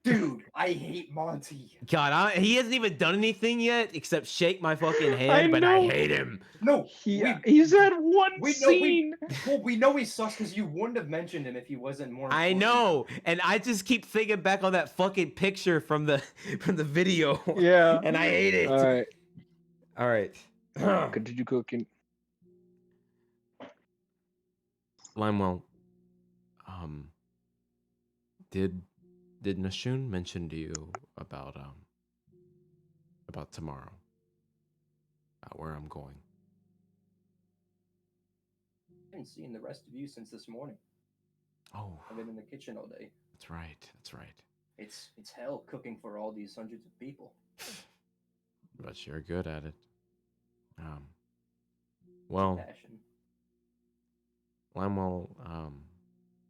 Dude, I hate Monty. God, he hasn't even done anything yet except shake my fucking hand, but I know. hate him. No, He's had one we know scene. we know he's sus because you wouldn't have mentioned him if he wasn't more. I important. know, and I just keep thinking back on that fucking picture from the video. Yeah. And I hate it. All right. All right. Continue cooking. Limewell, did Nashun mention to you about tomorrow? About where I'm going? I haven't seen the rest of you since this morning. Oh, I've been in the kitchen all day. that's right. That's right. It's hell cooking for all these hundreds of people. But you're good at it. Well, Passion. Limewell,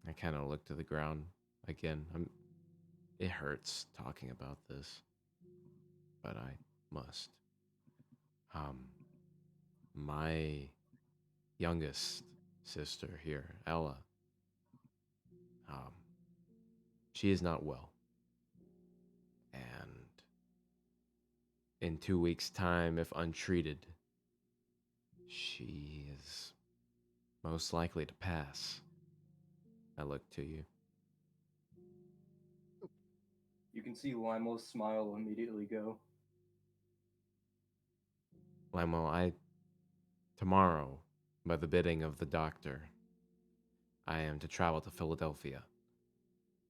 I kind of look to the ground again. It hurts talking about this, but I must. My youngest sister here, Ella, she is not well. And in 2 weeks' time, if untreated, she is most likely to pass. I look to you. You can see Limel's smile immediately go. Limo, tomorrow, by the bidding of the doctor, I am to travel to Philadelphia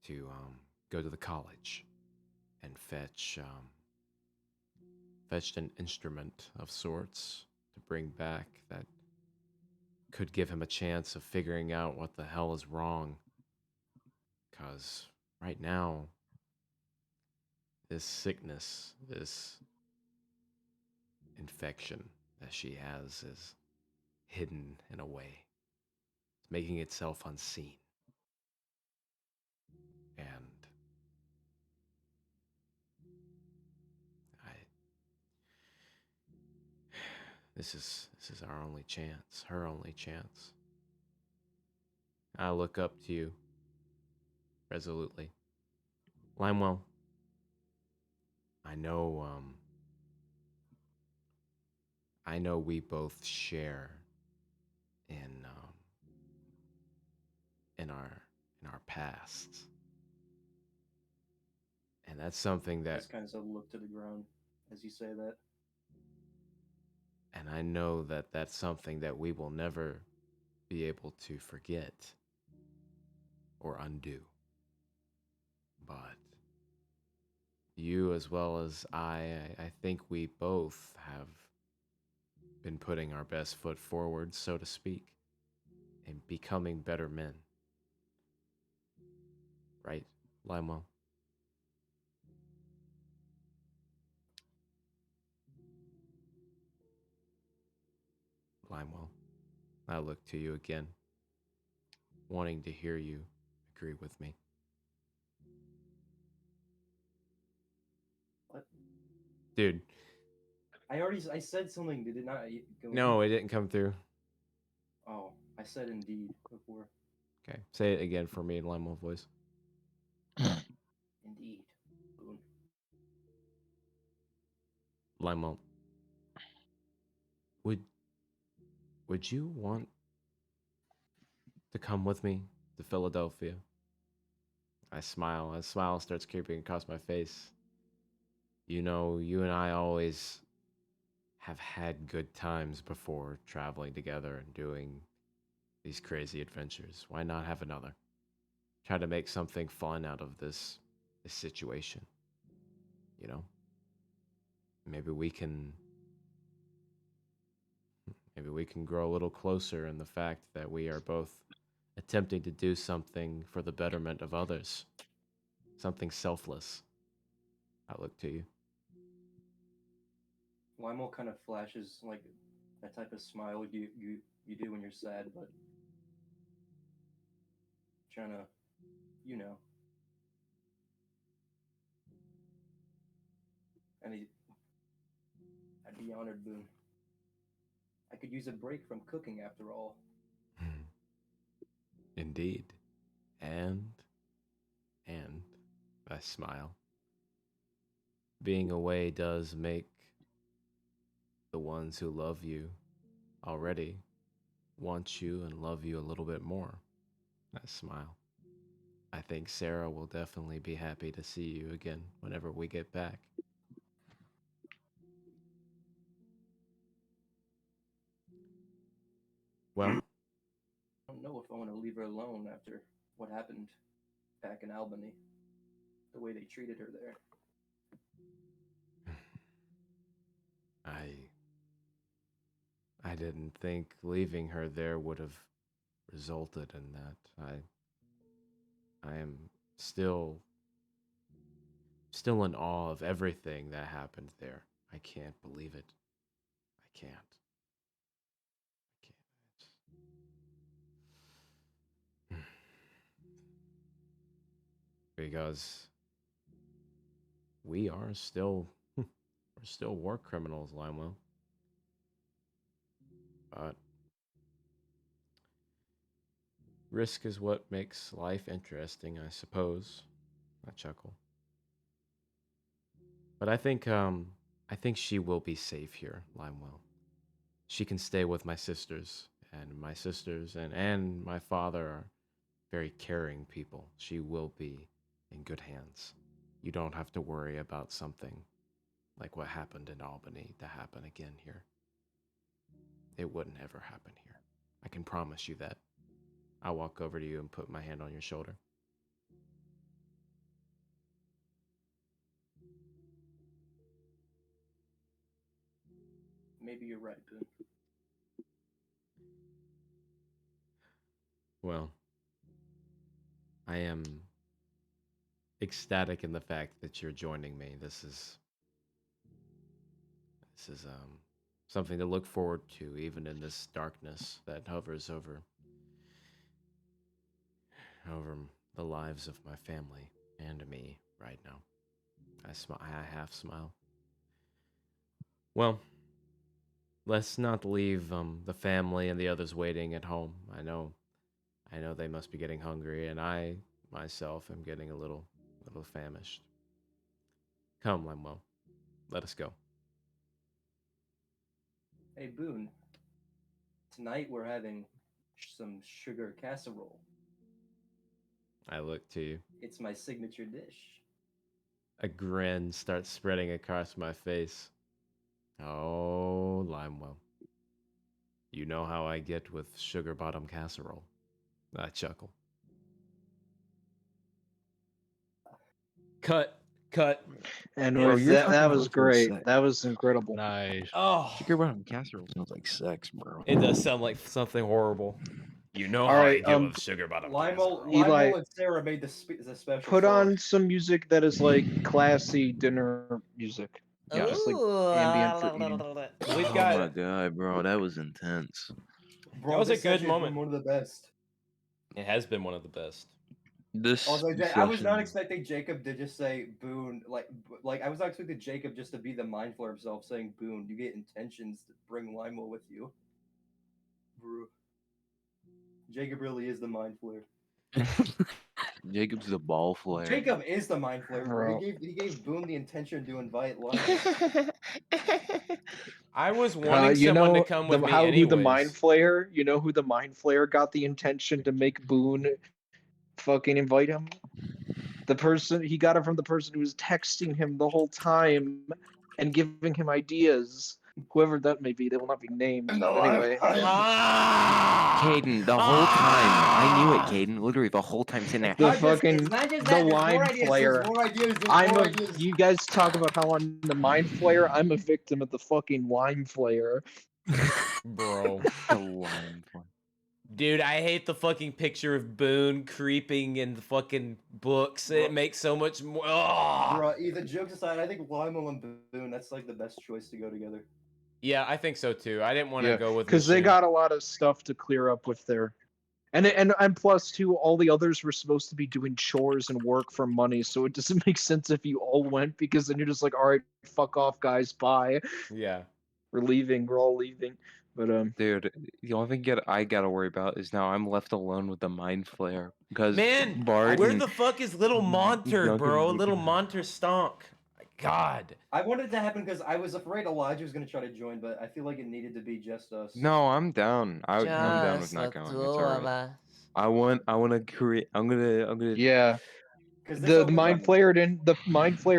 to go to the college and fetch an instrument of sorts to bring back that could give him a chance of figuring out what the hell is wrong. 'Cause right now, this sickness, this infection that she has is hidden in a way. It's making itself unseen. And this is our only chance, her only chance. I look up to you resolutely. Limewell, I know we both share in our pasts. And that's something that Just kind of look to the ground as you say that. And I know that that's something that we will never be able to forget or undo. But you, as well as I think we both have been putting our best foot forward, so to speak, and becoming better men. Right, Limewell? Limewell, I look to you again, wanting to hear you agree with me. What? Dude, I said something. Did it not go? no, it didn't come through. Oh, I said indeed before. Okay, say it again for me in Limewell voice. Indeed. Boone. Limewell, would you want to come with me to Philadelphia? I smile. A smile starts creeping across my face. You know, you and I always have had good times before traveling together and doing these crazy adventures. Why not have another? Try to make something fun out of this situation. You know? Maybe we can grow a little closer in the fact that we are both attempting to do something for the betterment of others. Something selfless. I look to you. Lionel kind of flashes like that type of smile you do when you're sad, but trying to, you know. And I'd be honored, Boone. I could use a break from cooking after all. Indeed. And I smile. Being away does make the ones who love you already want you and love you a little bit more. I smile. I think Sarah will definitely be happy to see you again whenever we get back. Well, I don't know if I want to leave her alone after what happened back in Albany. The way they treated her there. I didn't think leaving her there would have resulted in that. I am still in awe of everything that happened there. I can't believe it. I can't. Because we are still we're still war criminals, Limewell. But risk is what makes life interesting, I suppose. I chuckle. But I think she will be safe here, Limewell. She can stay with my sisters, and my sisters and my father are very caring people. She will be in good hands. You don't have to worry about something like what happened in Albany to happen again here. It wouldn't ever happen here. I can promise you that. I'll walk over to you and put my hand on your shoulder. Maybe you're right, Boone. Well, I am ecstatic in the fact that you're joining me. This is something to look forward to, even in this darkness that hovers over the lives of my family and me right now. I half smile. Well, let's not leave the family and the others waiting at home. I know they must be getting hungry, and I myself am getting a little famished. Come, Lemuel, let us go. Hey, Boone. Tonight we're having some sugar casserole. I look to you. It's my signature dish. A grin starts spreading across my face. Oh, Limewell. You know how I get with sugar bottom casserole. I chuckle. Cut. And Bro, with you're that, talking that was about great. sex. That was incredible. Nice. Oh, Sugar bottom casserole sounds like sex, bro. it does sound like something horrible. You know All how right, I get with sugar bottom casserole. Eli, Lionel and Sarah made the special Put sauce. on some music that is like classy dinner music. Yeah. Just like ambient for eating. We've Oh my got. god, bro, that was intense. Bro, was a this good session has been moment. One of the best. It has been one of the best. This Also, I was not session- expecting Jacob to just say Boone. Like I was not expecting Jacob just to be the mind flayer himself, saying Boone. You get intentions to bring Limo with you. Bro. Jacob really is the mind flayer. Jacob's the ball flare. Jacob is the mind flayer, bro. Bro. He gave Boone the intention to invite Limo. I was wanting You someone know to come with me how who the anyways. mind flayer? You know who the mind flayer got the intention to make Boone fucking invite him? The person he got it from the person who was texting him the whole time and giving him ideas. Whoever that may be, they will not be named. No, But anyway, Caden, the whole time. I knew it, Caden. Literally the whole time sitting there. the Not just- fucking it's not just the that, there's more line ideas, flayer. There's more ideas. There's I'm more a. ideas. You guys talk about how I'm the mind flayer. I'm a victim of the fucking line flayer. Bro. The line flare. Dude, I hate the fucking picture of Boone creeping in the fucking books. It makes so much more. Bro, either jokes aside, I think Limo and Boone, that's like the best choice to go together. Yeah, I think so too. I didn't want to Yeah, go with because they Machine. got a lot of stuff to clear up with their, and plus too, all the others were supposed to be doing chores and work for money, so it doesn't make sense if you all went because then you're just like, all right, fuck off, guys, bye. Yeah. We're leaving. We're all leaving. But Dude, the only thing I gotta worry about is now I'm left alone with the mind flare because Man, Bart where and the fuck is Little Monter, Duncan bro? Bacon. Little Monter stonk. My God. I wanted it to happen because I was afraid Elijah was going to try to join, but I feel like it needed to be just us. No, I'm down. I'm down with not going. It's alright. I want to create. I'm gonna. yeah, 'Cause this the opens mind up- flayer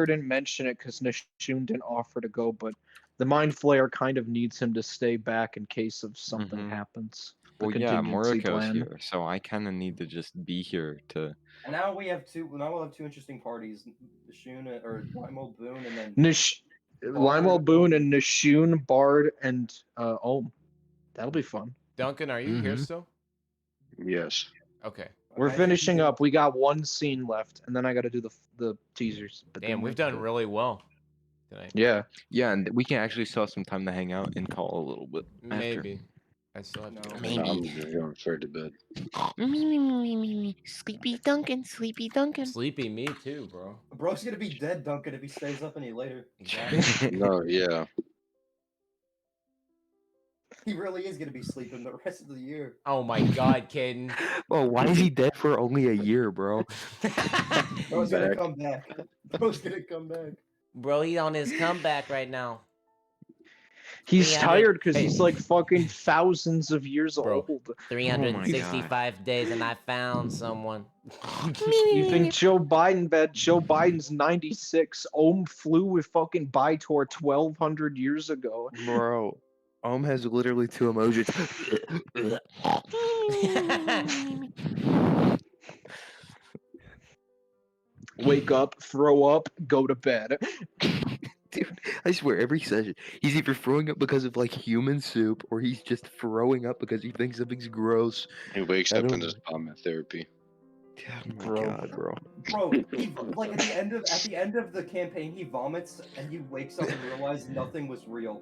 didn't mention it because Nishun didn't offer to go, but the mind flayer kind of needs him to stay back in case of something Mhm. happens. The Well, yeah, contingency Moriko's plan. here, so I kind of need to just be here to. And now we have two. Now we'll have two interesting parties: Shun or Limo Boone, and then Limo Boone and Nishun, Bard, and Ohm. That'll be fun. Duncan, are you here Mhm. still? Yes. Okay. We're Okay. finishing up. We got one scene left, and then I got to do the teasers. But Damn, then we've that's done it. really well tonight. Yeah. Yeah, and we can actually still have some time to hang out and call a little bit. After. Maybe. I still have to. No. go. No, I'm just going straight to bed. Me. Sleepy Duncan. Sleepy me too, bro. Bro's gonna be dead, Duncan, if he stays up any later. Exactly. No, yeah. He really is gonna be sleeping the rest of the year. Oh my God, Caden. Oh, why is he dead for only a year, bro? Bro's gonna Back. come back. Bro's gonna come back. Bro, he on his comeback right now. He's 300 tired because Hey. he's like fucking thousands of years Bro. old. 365 days, and I found someone. You think Joe Biden's 96? Ohm flew with fucking Bytor 1,200 years ago. Bro, has literally two emojis. Wake up, throw up, go to bed. Dude, I swear, every session, he's either throwing up because of like human soup, or he's just throwing up because he thinks something's gross. He wakes I up don't in his vomit therapy. Oh my Bro. god, bro. Bro, he, like at the end of the campaign, he vomits and he wakes up and realizes nothing was real.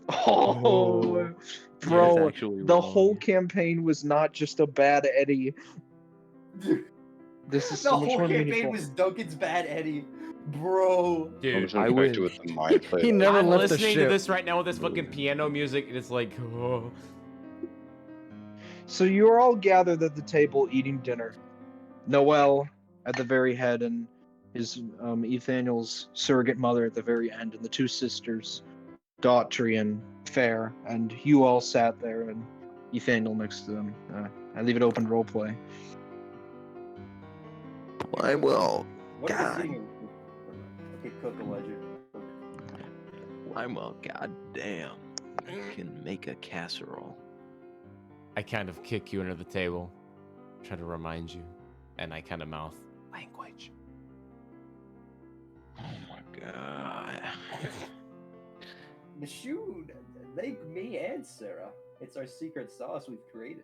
Oh, That's bro, actually the wrong. whole campaign was not just a bad Eddie. This is The so much whole more campaign meaningful. was Duncan's bad Eddie. Bro. I Dude, was I infected wish. with the mind flayer. He never I'm left the listening to ship. this right now with this fucking piano music, and it's like, oh. So you are all gathered at the table eating dinner. Noel at the very head, and his Ethaniel's surrogate mother at the very end, and the two sisters, Daughtry and Fair, and you all sat there, and Ethaniel next to them. I leave it open to roleplay. I will. What is God. he eating? Okay, cook Elijah. Cook. Limo, goddamn. You can make a casserole. I kind of kick you under the table, try to remind you, and I kind of mouth language. Oh my god. Shoot, me and Sarah. It's our secret sauce we've created.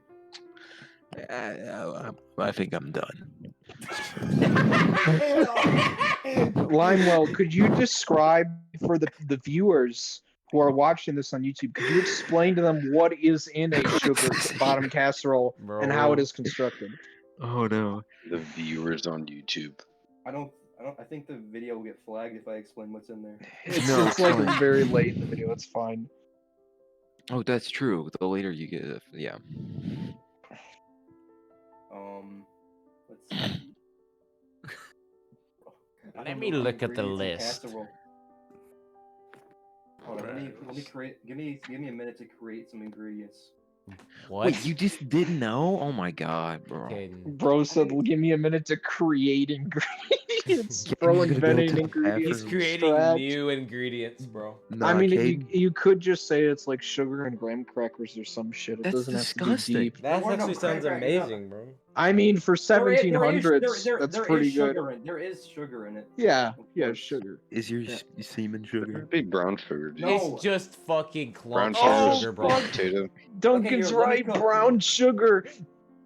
I think I'm done. Limewell, could you describe for the viewers who are watching this on YouTube, could you explain to them what is in a sugar bottom casserole and how it Bro. is constructed? Oh no. The viewers on YouTube. I think the video will get flagged if I explain what's in there. No, It's like fine. very late in the video. It's fine. Oh, that's true. The later you get, yeah. Let's see. I Let don't me know the look at the ingredients in list. casserole. Hold on, let me create. Give me a minute to create some ingredients. What? Wait, you just didn't know? Oh my god, bro. Caden. Bro said, "Give me a minute to create ingredients." Yeah, Bro he's gonna go inventing to the ingredients. He's bathroom. from creating scratch. new ingredients, bro. Nah, I mean, Caden, you could just say it's like sugar and graham crackers or some shit. It That's doesn't have to disgusting. be deep. That There are no actually sounds crack- no. amazing, bro. I mean, for There is- 1700s, that's there pretty is good. sugar there is sugar in it. Yeah, Of yeah, course. sugar. is your Yeah. semen sugar? Big brown sugar, dude. No. It's just fucking Brown clump sugar, sugar, bro. potato. Duncan's here, let me right. cook. Brown sugar.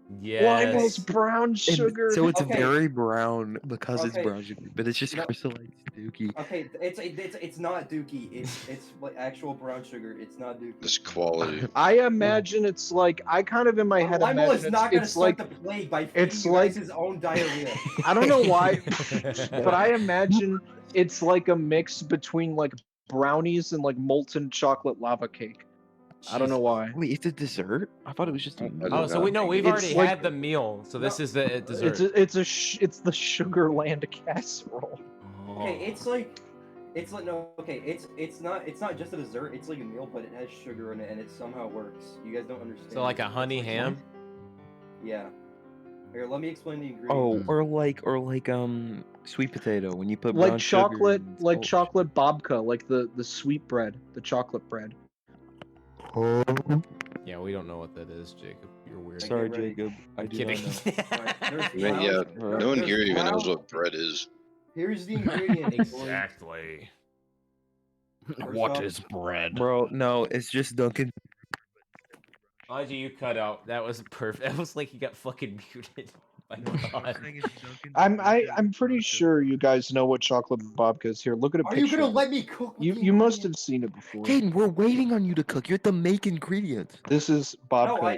Limehouse Yes. brown sugar. So it's Okay. very brown because it's Okay. brown sugar, but it's just No. crystallized dookie. Okay, it's not dookie. It's like actual brown sugar. It's not dookie. This quality. I imagine it's like I kind of in my head Lionel is imagine not gonna it's start like the plague by feeding it's you like- guys his own diarrhea. I don't know why, but I imagine it's like a mix between like brownies and like molten chocolate lava cake. I don't know why. Wait, it's a dessert? I thought it was just a I meal. Oh, so we know we've It's already like- had the meal, so this is the dessert. It's the Sugarland casserole. Okay, it's like no. Okay, it's not just a dessert. It's like a meal, but it has sugar in it, and it somehow works. You guys don't understand. So like a It's honey ham. Yeah. Here, let me explain the Oh, ingredients. or like sweet potato when you put Like brown sugar chocolate, and like salt. chocolate babka, like the sweet bread, the chocolate bread. Yeah, we don't know what that is, Jacob. You're weird. Okay, Sorry, ready. Jacob. I I'm do kidding. not know. Alright, there's Yeah, yeah, flour- no one there's here even knows flour- what bread is. Here's the ingredients. Exactly. What off- is bread? Bro, no, it's just Duncan. Elijah, you cut out. That was perfect. That was like you got fucking muted. My God. I'm pretty sure you guys know what chocolate babka is. Here, look at a Are picture. you gonna of it. let me cook? with You the you must have ingredients? seen it before. Caden, we're waiting on you to cook. You have to make ingredients. This is babka. I-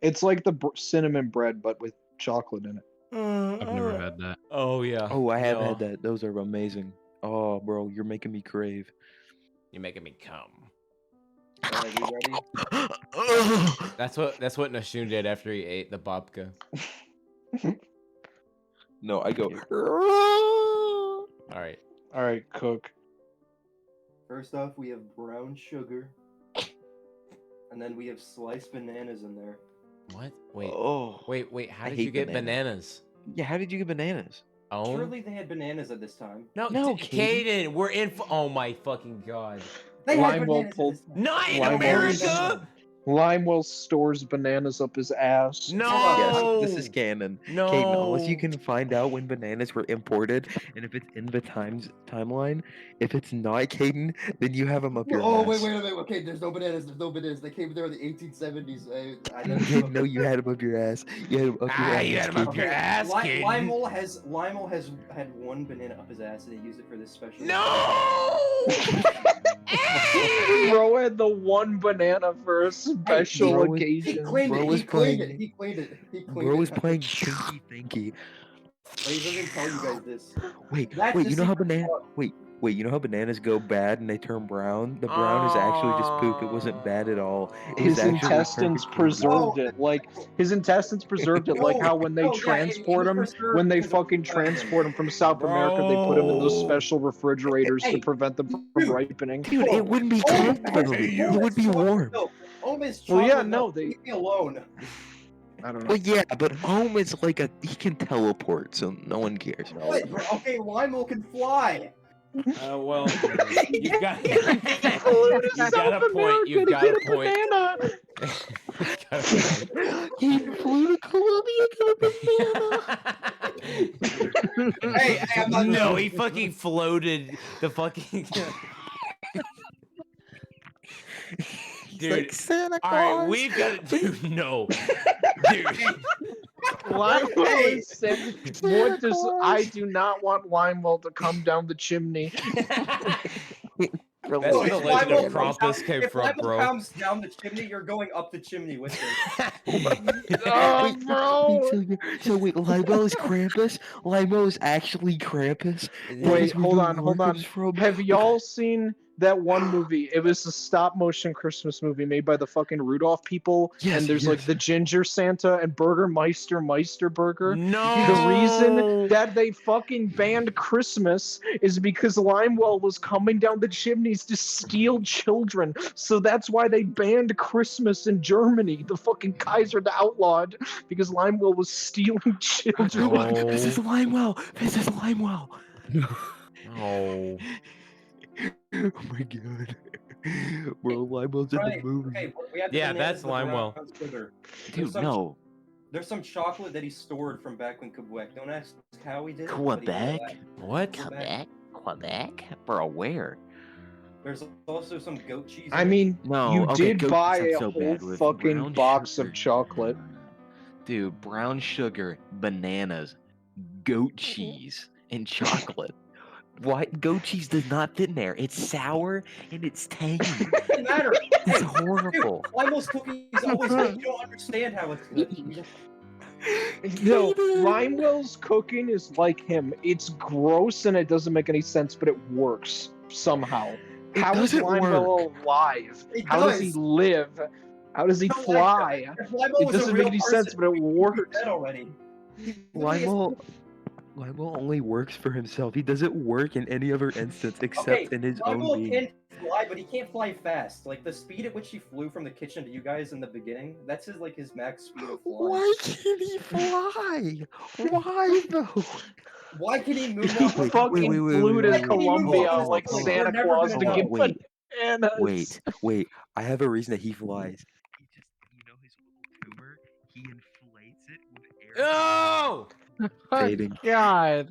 It's like the cinnamon bread, but with chocolate in it. I've never had that. Oh yeah. Oh, I have No. had that. Those are amazing. Oh, bro, you're making me crave. You're making me come. Alright, you ready? That's what Nashun did after he ate the babka. No, I go. All right. All right, cook. First off, we have brown sugar, and then we have sliced bananas in there. What? Wait. Oh, Wait. How I did you hate get bananas. bananas? yeah. How did you get bananas? Oh. Surely they had bananas at this time. No, No, Caden, we're in. Oh my fucking god. They had Lime well bananas at pulled. this time. Not in Lime America. Limewell stores bananas up his ass. No. Yes, this is canon. No. Caden, unless you can find out when bananas were imported, and if it's in the timeline, if it's not Caden, then you have them up your Oh, ass. wait. Okay, there's no bananas. They came there in the 1870s. I never Caden, no, you had them up your ass. You had them up your ass. You had 'em up Caden. your ass, Caden. Lionel has had one banana up his ass, and he used it for this special. No. Bro had the one banana for a special bro was- He occasion. cleaned Bro it. was He cleaned playing- it. He cleaned it. He cleaned Bro it. was playing Tinky Thinky. He's not gonna tell you guys this. Wait, That's wait, the you know how secret banana? sauce. Wait, you know how bananas go bad and they turn brown? The brown is actually just poop. It wasn't bad at all. It was His actually intestines perfect. preserved it. Like his intestines preserved it. Like how when they No, yeah, it transport was them, preserved when they because of fucking the transport them from South America, they put them in those Bro. special refrigerators to Hey, prevent them from dude. ripening. Dude, it wouldn't be cold though. It would be warm. Almost Well, yeah, chocolate no, milk. they- Leave me alone. I don't know. Well, yeah, but home is like he can teleport, so no one cares. What? Okay, Lionel can fly. Well, you've got. Flew to You've South got a point. America You've to got get a point. banana. You've got a point. He flew to Colombia to Hey, I'm not. No, he fucking floated the fucking. Dude, like Santa all Claus. right, we've got to do no, dude. Limewell is saying, "What does I do not want Limewell to come down the chimney." That's where the if legend Lionel of comes Krampus down- came if from, Lionel bro. comes down the chimney, you're going up the chimney with him. Oh, bro! So wait, Limo is Krampus? Limo is actually Krampus? That Wait, is where hold the on, hold lore on. comes from? Have y'all seen that one movie? It was the stop motion Christmas movie made by the fucking Rudolph people. Yes, And there's like yes. the Ginger Santa and Burgermeister Burger. No. The reason that they fucking banned Christmas is because Limewell was coming down the chimneys to steal children. So that's why they banned Christmas in Germany. The fucking Kaiser outlawed because Limewell was stealing children. Look, this is Limewell. This is Limewell. Oh. Oh my god. Bro, Limewell's in Right, the movie. okay, we have the Yeah, bananas that's with brown Limewell. sugar. There's Dude, some- no. There's some chocolate that he stored from back when Quebec. Don't ask how he did it. but he did Quebec? that. What? Quebec? Quebec? Bro, where? There's also some goat cheese. I in it. mean, No, you okay, did goat buy cheese a I'm so whole bad with. fucking Brown box sugar. of chocolate. Dude, brown sugar, bananas, goat cheese, and chocolate. Why? Goat cheese does not fit in there. It's sour and it's tangy. It doesn't matter. It's Hey, horrible. dude, Limeless cookies always good. You don't understand how it's good. No, Limewell's cooking is like him. It's gross and it doesn't make any sense, but it works somehow. It How is doesn't Limewell alive? It How does he does. live? How does he Don't like fly? If Limo It was a doesn't real make any person, sense, but it he'd be works. dead already. He literally is- Limo only works for himself. He doesn't work in any other instance except Okay, in his Limo own being. can fly, but he can't fly fast. Like the speed at which he flew from the kitchen to you guys in the beginning, that's his max speed of flying. Why can't he fly? Why though? Why can he move? He up? fucking flew to wait, wait, wait, Colombia wait, like wait, Santa we're never Claus gonna to know. get Wait, bananas. wait. I have a reason that he flies. He just, his little tumor, he inflates it with air. No! Fading. God.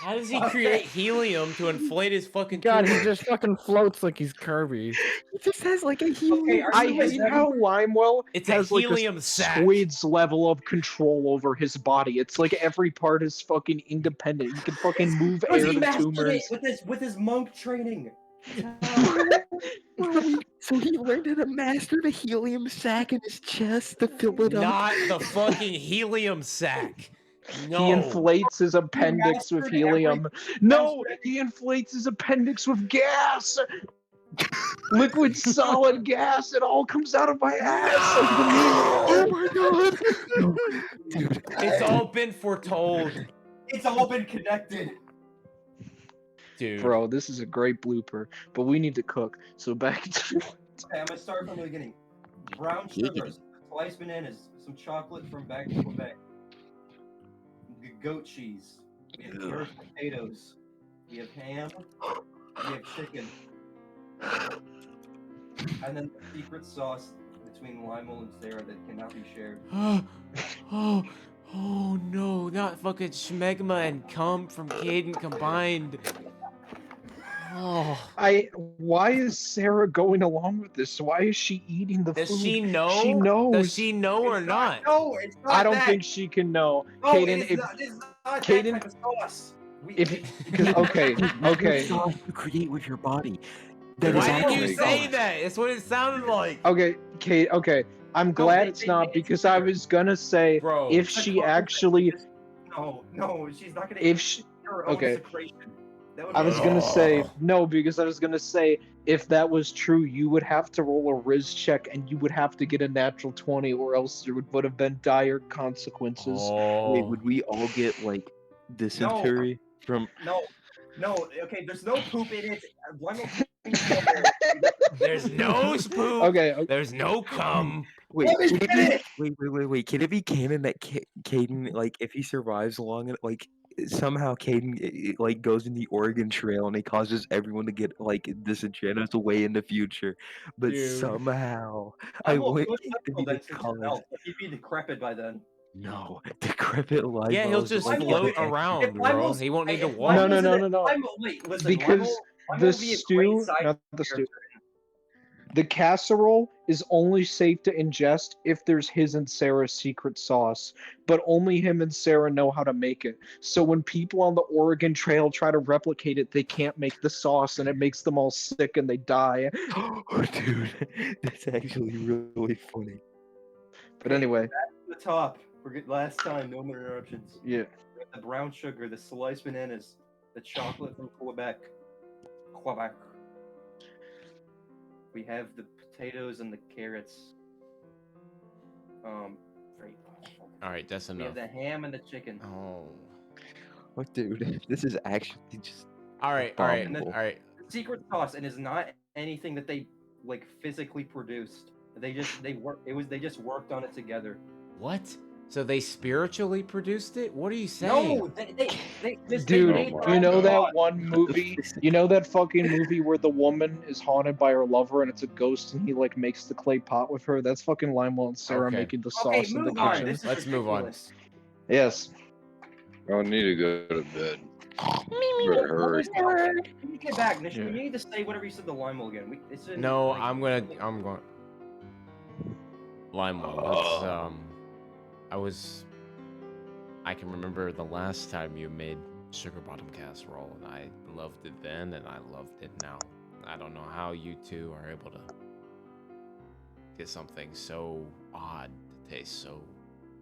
How does he create helium to inflate his fucking God, he tumor? just fucking floats like he's Kirby. He just has like a Okay, helium. are I you guys hate ready? how Limewell It's a has like helium a sack. Squid's level of control over his body. It's like every part is fucking independent. He can fucking move Because air he to mastered it tumors. with his monk training. So he learned how to master the helium sac in his chest to fill it up. Not the fucking helium sack. No. He inflates his appendix with mastered every- helium. No, he inflates his appendix with gas. Liquid solid gas. It all comes out of my ass. Oh my god! Dude, It's all been foretold. It's all been connected. Dude. Bro, this is a great blooper, but we need to cook. So back to Okay, I'm gonna start from the beginning. Brown sugar, sliced bananas, some chocolate from back in Quebec, goat cheese, we have cured potatoes, we have ham, we have chicken, and then the secret sauce between Lionel and Sarah that cannot be shared. Oh no, not fucking schmegma and cum from Caden combined. Oh. why is Sarah going along with this? Why is she eating the Does food? she know? She knows. Does she know or It's not? No, it's not I don't that. think she can know. No, Caden, it's if, not, it's not Caden- that type of sauce. We, if okay, okay, sauce you create with your body. That is Why did you actually say sauce. that? It's what it sounded like. okay, Kate. Okay, I'm glad it's not because I was gonna say Bro. if she actually, no, she's not gonna if eat she, her own okay. secretion. That would I be was gonna say no because I was gonna say if that was true, you would have to roll a Riz check and you would have to get a natural 20, or else there would have been dire consequences. Oh. Wait, would we all get like dysentery from? no. Okay, there's no poop in it. Lionel There's no spoon. Okay, There's no cum. Wait, Let me can it finish! wait. Can it be canon that Caden, like, if he survives long, like, somehow Caden like goes in the Oregon Trail and he causes everyone to get like disenchanted away in the future, but Dude. somehow I I will went push to that be the to college. hell, but he'd be decrepit by then. No, decrepit life. Yeah, he'll just Lionel- float if around, bro. Limon's- He won't need to if walk. No, Limon's no, in no, it- no. Lionel- wait, listen, because Lionel the would be a great stew, side not the stew. character. The casserole is only safe to ingest if there's his and Sarah's secret sauce, but only him and Sarah know how to make it. So when people on the Oregon Trail try to replicate it, they can't make the sauce and it makes them all sick and they die. Oh, dude, that's actually really funny. But anyway, The top. We're good. Last time, no more interruptions. yeah. We have the brown sugar, the sliced bananas, the chocolate from Quebec. Quebec. We have the potatoes and the carrots. Great. All right, that's We enough. have the ham and the chicken. Oh. Oh, dude, this is actually just All right, all right, abominable. all right. Secret sauce, and is not anything that they like physically produced. They just worked on it together. What? So they spiritually produced it? What are you saying? No, they Dude, made their you own know that sauce. one movie? You know that fucking movie where the woman is haunted by her lover and it's a ghost and he like makes the clay pot with her? That's fucking Limewell and Sarah Okay. making the Okay, sauce in the move on. kitchen. This is Let's move on. ridiculous. Yes. I need to go to bed. Better hurry. When you get back, Nish, Yeah. you need to say whatever you said to Limo again. No, I'm going. Limewell. I can remember the last time you made sugar bottom casserole, and I loved it then, and I loved it now. I don't know how you two are able to get something so odd to taste so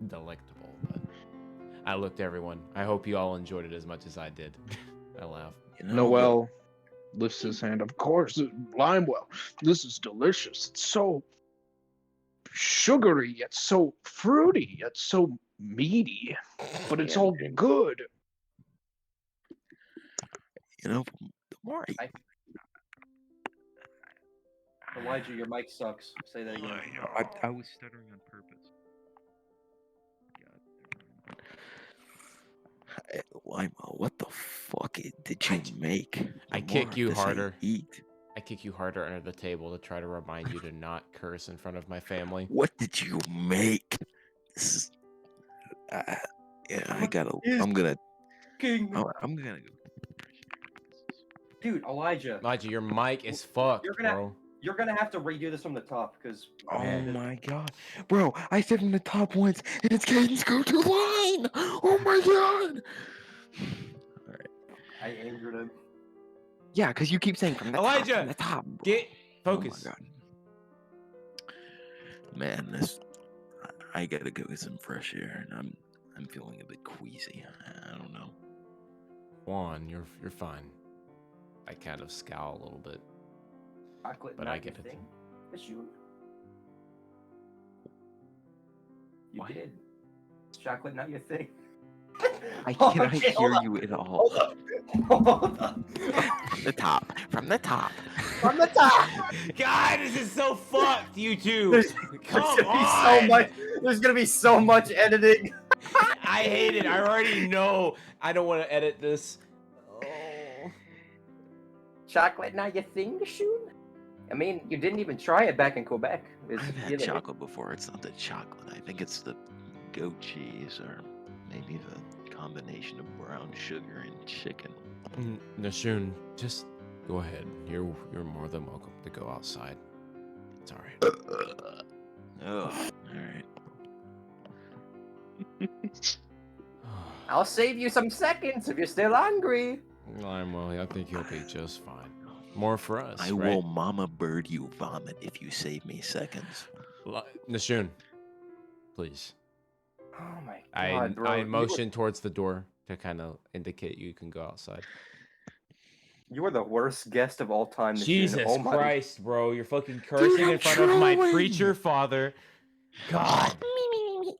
delectable, but I looked everyone. I hope you all enjoyed it as much as I did. I laugh. Noel lifts his hand. Of course, Limewell. This is delicious. It's so sugary, yet so fruity, yet so meaty. But it's all good. You know, the more Elijah, your mic sucks. Say that again. I was stuttering on purpose. Lima, what the fuck did you make? I The kick more you this I harder. Eat. I kick you harder under the table to try to remind you to not curse in front of my family. What did you make? This is, yeah, I gotta. I'm gonna. King. I'm gonna go. Dude, Elijah, Elijah, your mic is fucked, You're gonna- bro. you're gonna have to redo this from the top because. Oh my god, bro! I said from the top once, and it's Caden's go-to line. Oh my god! All right. I angered him. Yeah, because you keep saying from the Elijah, top. From the top. Get Oh focused. my god. Man, this. I gotta go get some fresh air, and I'm feeling a bit queasy. I don't know. Juan, you're fine. I kind of scowl a little bit. Chocolate, But not I your get it. thing. Yes, you. You What? did. Is chocolate not your thing? I cannot Okay, hold hear on. you at all. Hold up. Hold up. The top. From the top. From the top. God, this is so fucked, you two. There's Come gonna on. be so much. There's gonna be so much editing. I hate it. I already know. I don't want to edit this. Oh. Chocolate not your thing to shoot? I mean, you didn't even try it back in Quebec. I've had chocolate before. It's not the chocolate. I think it's the goat cheese or maybe the combination of brown sugar and chicken. Nashun, just go ahead. You're more than welcome to go outside. It's all right. Oh, all right. I'll save you some seconds if you're still hungry. Well, I think you'll be just fine. More for us, I right? will mama bird you vomit if you save me seconds. Nashun, please. Oh my god, bro. I motion towards the door to kind of indicate you can go outside. You are the worst guest of all time. Nashun. Jesus Oh my- Christ, bro! You're fucking cursing in front of my preacher father. God.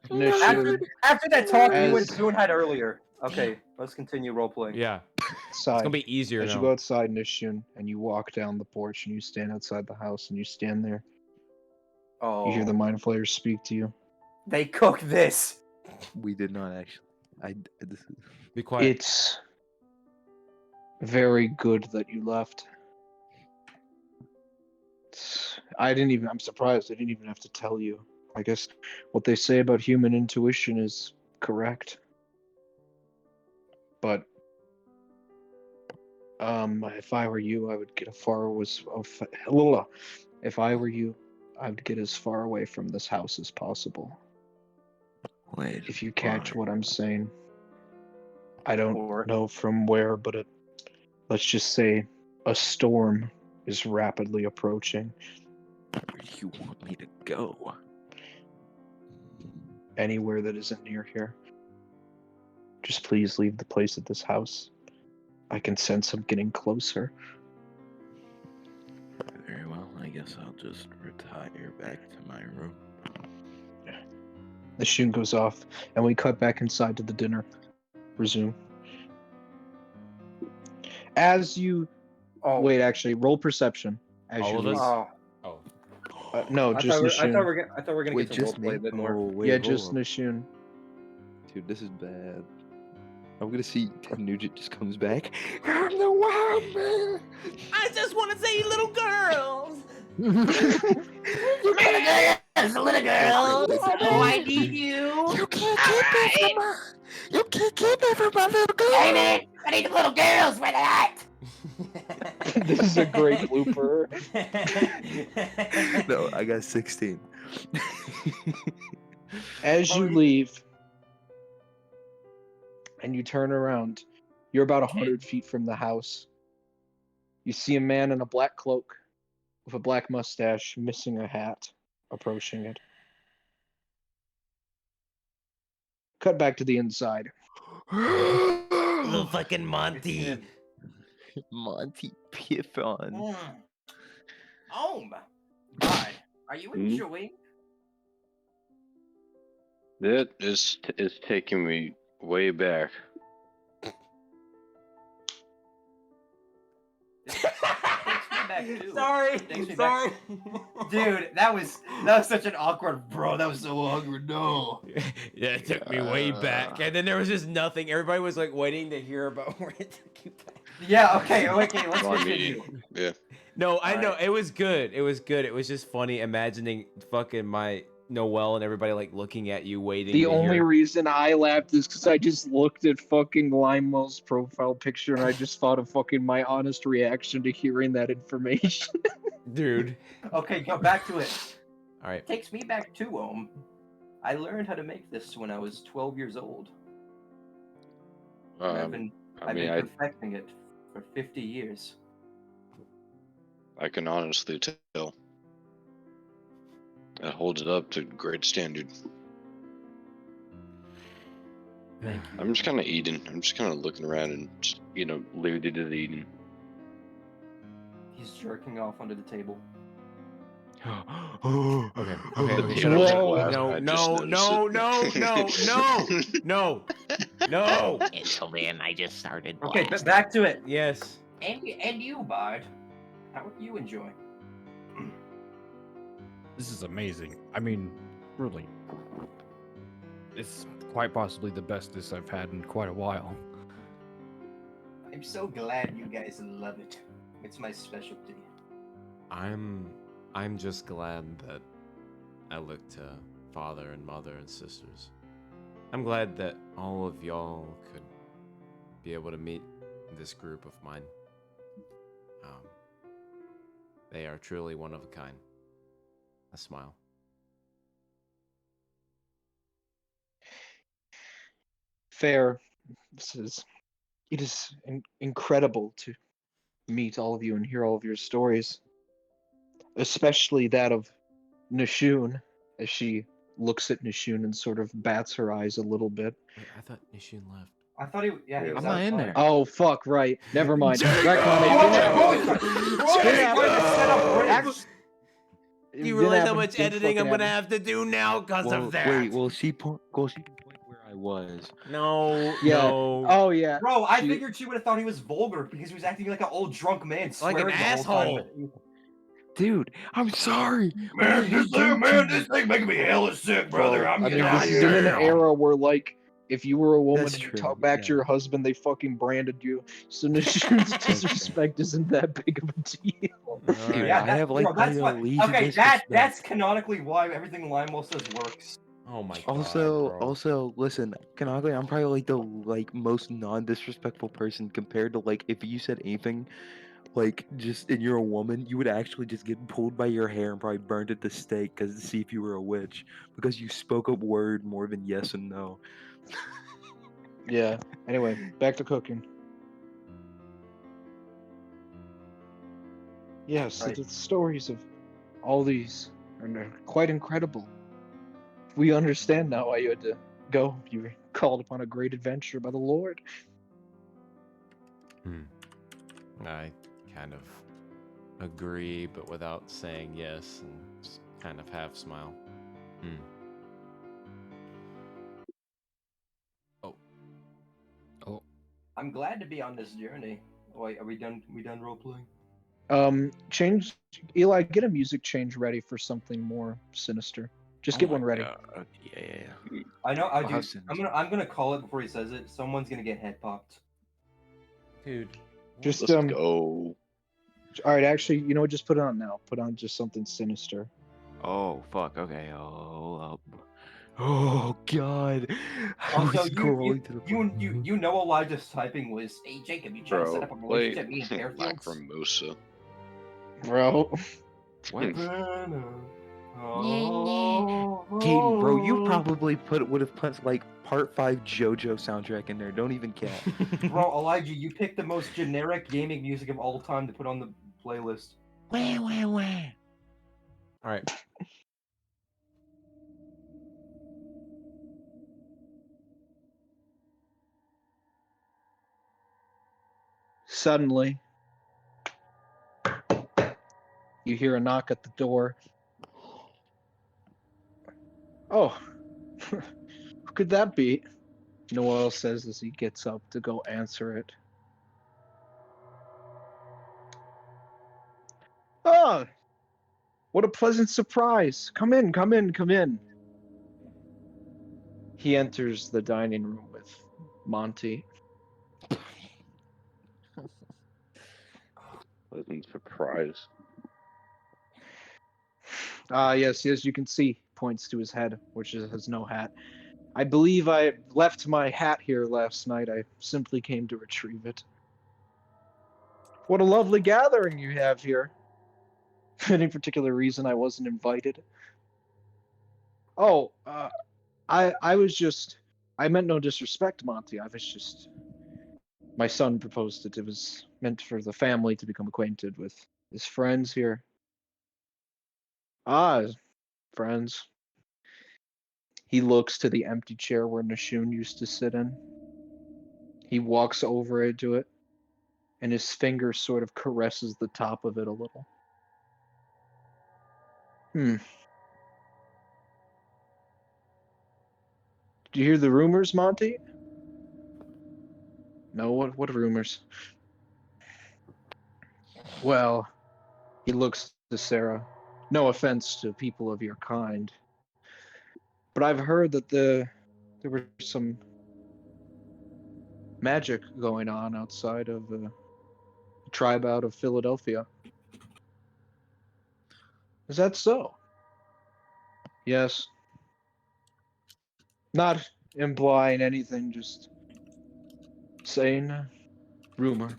Nashun, After that talk you and As- Boone had earlier. Okay, let's continue role playing. Yeah, it's outside. gonna be easier As now. you go outside, Nishun, and you walk down the porch and you stand outside the house and you stand there. Oh, You hear the mind flayers speak to you. they cooked this. We did not actually. This is... Be quiet. It's very good that you left. I'm surprised I didn't even have to tell you. I guess what they say about human intuition is correct. But if I were you, I would get a If I were you, I would get as far away from this house as possible. Wait. If you catch why? what I'm saying. I don't Or know from where, but let's just say a storm is rapidly approaching. Where do you want me to go? Anywhere that isn't near here. Just please leave the place at this house. I can sense him getting closer. Very well, I guess I'll just retire back to my room. The sheen goes off, and we cut back inside to the dinner. Resume. As you wait, actually, roll perception. As All you of leave. us? Oh, Oh. No, just I Nishun. thought we were gonna Wait, get to just roleplay me? a bit more. Oh, wait, Yeah, hold just up. Nishun. Dude, this is bad. I'm gonna see Ted Nugent just comes back. I'm the wild man. I just want to say, little girls. Little girls, oh, I need you. You can't keep me from my. You can't keep me from my little girl. Hey man, I need the little girls. Where they at? This is a great blooper. No, I got 16. As you leave, and you turn around, you're about 100 feet from the house. You see a man in a black cloak with a black mustache, missing a hat, approaching it. Cut back to the inside. Little fucking Monty. Monty Python. Oh my God, are you Hmm? enjoying? That is taking me way back. Takes me back too. Sorry, Takes me sorry. back. Dude, that was such an awkward, bro. That was so awkward. No. Yeah, it took me way back, and then there was just nothing. Everybody was like waiting to hear about where it took you back. Yeah. Okay. Okay. Let's I continue. mean, yeah. No, I know Alright. it was good. It was good. It was just funny imagining fucking my Noel and everybody like looking at you, waiting. The to only hear. reason I laughed is because I just looked at fucking Limewell's profile picture and I just thought of fucking my honest reaction to hearing that information. Dude. Okay, go back to it. All right. Takes me back to I learned how to make this when I was 12 years old. I've been I mean, perfecting it for 50 years. I can honestly tell. That holds it up to great standard. Thank I'm just kind of eating. I'm just kind of looking around and, just, limited to eating. He's jerking off under the table. Okay. Okay. You Shut know, up. Whoa. I No. just No. noticed No. it. No. No. No. No. Until then, I just started. Okay, but blasting. back to it. Yes. And you, Bard. How are you enjoying? This is amazing. I mean, really. It's quite possibly the bestest I've had in quite a while. I'm so glad you guys love it. It's my specialty. I'm just glad that I look to father and mother and sisters. I'm glad that all of y'all could be able to meet this group of mine. They are truly one of a kind. I smile. Fair. It is incredible to meet all of you and hear all of your stories. Especially that of Nishun, as she looks at Nishun and sort of bats her eyes a little bit. Wait, I thought Nishun left. I thought he was I'm not in outside. there. Oh, fuck, right. Never mind. Jacob! It You didn't realize how happen. much Didn't editing I'm fucking gonna happen. have to do now because Well, of that? wait, will she point where I was? No. Yeah. No. Oh, yeah. Bro, I She- figured she would have thought he was vulgar because he was acting like an old drunk man, Like an swearing the whole time. asshole. Dude, I'm sorry. this thing making me hella sick, brother. I'm I mean, getting out this of is in here. an era where, like, if you were a woman That's and you true, talk back to yeah. your husband, they fucking branded you. So Nishun's disrespect isn't that big of a deal. Alright. Yeah, I have, bro, like, that's my what, Legion okay, disrespect. that's canonically why everything Limewell says works. Oh my god. Also, bro. listen, canonically, I'm probably like the most non-disrespectful person compared to like if you said anything like just and you're a woman, you would actually just get pulled by your hair and probably burned at the stake to see if you were a witch because you spoke a word more than yes and no. Yeah. Anyway, back to cooking. Yes, Right. the stories of all these are quite incredible. We understand now why you had to go. You were called upon a great adventure by the Lord. I kind of agree, but without saying yes, and just kind of half smile. Oh, I'm glad to be on this journey. Wait, are we done? We done role playing? Change, Eli. Get a music change ready for something more sinister. Just get one ready. Yeah. I know. I do. Wow, Sims. I'm gonna call it before he says it. Someone's gonna get head popped. Dude, Just Let's go. All right, actually, you know what? Just put it on now. Put on just something sinister. Oh fuck. Okay. Oh god. I Also, was scrolling to the you know Elijah's typing was, "Hey Jacob, you trying to set Bro, up a play relationship me and Fairfield?" Lacrimosa. Bro. What? Oh, Caden, bro, you probably would have put like part 5 JoJo soundtrack in there. Don't even cap. Bro, Elijah, you picked the most generic gaming music of all time to put on the playlist. Wah. all right. Suddenly, you hear a knock at the door. Oh, who could that be? Noel says as he gets up to go answer it. Oh, what a pleasant surprise. Come in, come in, come in. He enters the dining room with Monty. Pleasant surprise. Yes, as you can see, points to his head, which has no hat. I believe I left my hat here last night. I simply came to retrieve it. What a lovely gathering you have here. Any particular reason I wasn't invited? Oh, I was just, I meant no disrespect, Monty. I was just, my son proposed it. It was meant for the family to become acquainted with his friends here. Ah, friends. He looks to the empty chair where Nashun used to sit in. He walks over into it, and his finger sort of caresses the top of it a little. Did you hear the rumors, Monty? No, what rumors? Well, he looks to Sarah. No offense to people of your kind, but I've heard that there was some magic going on outside of the tribe out of Philadelphia. Is that so? Yes. Not implying anything, just saying rumor.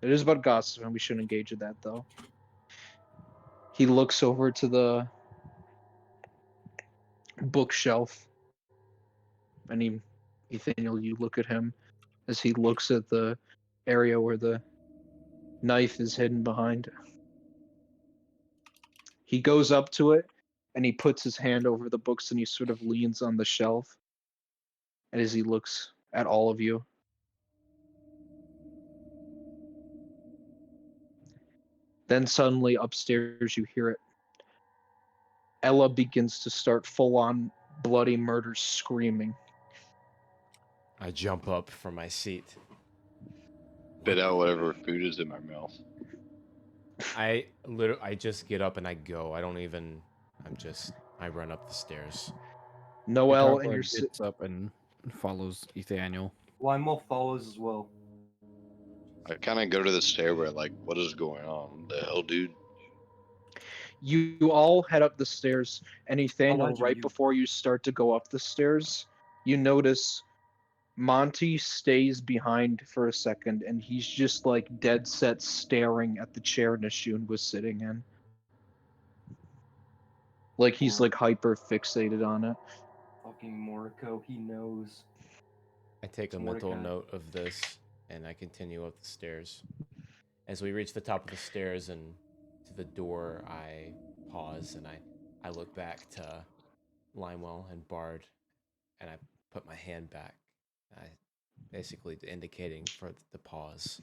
It is about gossip, and we shouldn't engage in that, though. He looks over to the bookshelf, and Nathaniel, you look at him as he looks at the area where the knife is hidden behind. He goes up to it, and he puts his hand over the books, and he sort of leans on the shelf. And as he looks at all of you, then suddenly upstairs you hear it. Ella begins to start full-on bloody murder screaming. I jump up from my seat. Spit out whatever food is in my mouth. I just get up and I go. I don't even. I run up the stairs. Noel and Petrarca your gets up and follows Ethaniel. Lionel follows as well. I kind of go to the stairway, like, what is going on? The hell, dude? You all head up the stairs, and Nathaniel, Elijah, right before you start to go up the stairs, you notice Monty stays behind for a second, and he's just like dead set staring at the chair Nishun was sitting in. Like he's like hyper fixated on it. Fucking Moriko, he knows. I take a It's mental Mordecai. note of this, and I continue up the stairs. As we reach the top of the stairs and to the door, I pause and I look back to Limewell and Bard, and I put my hand back, basically indicating for the pause.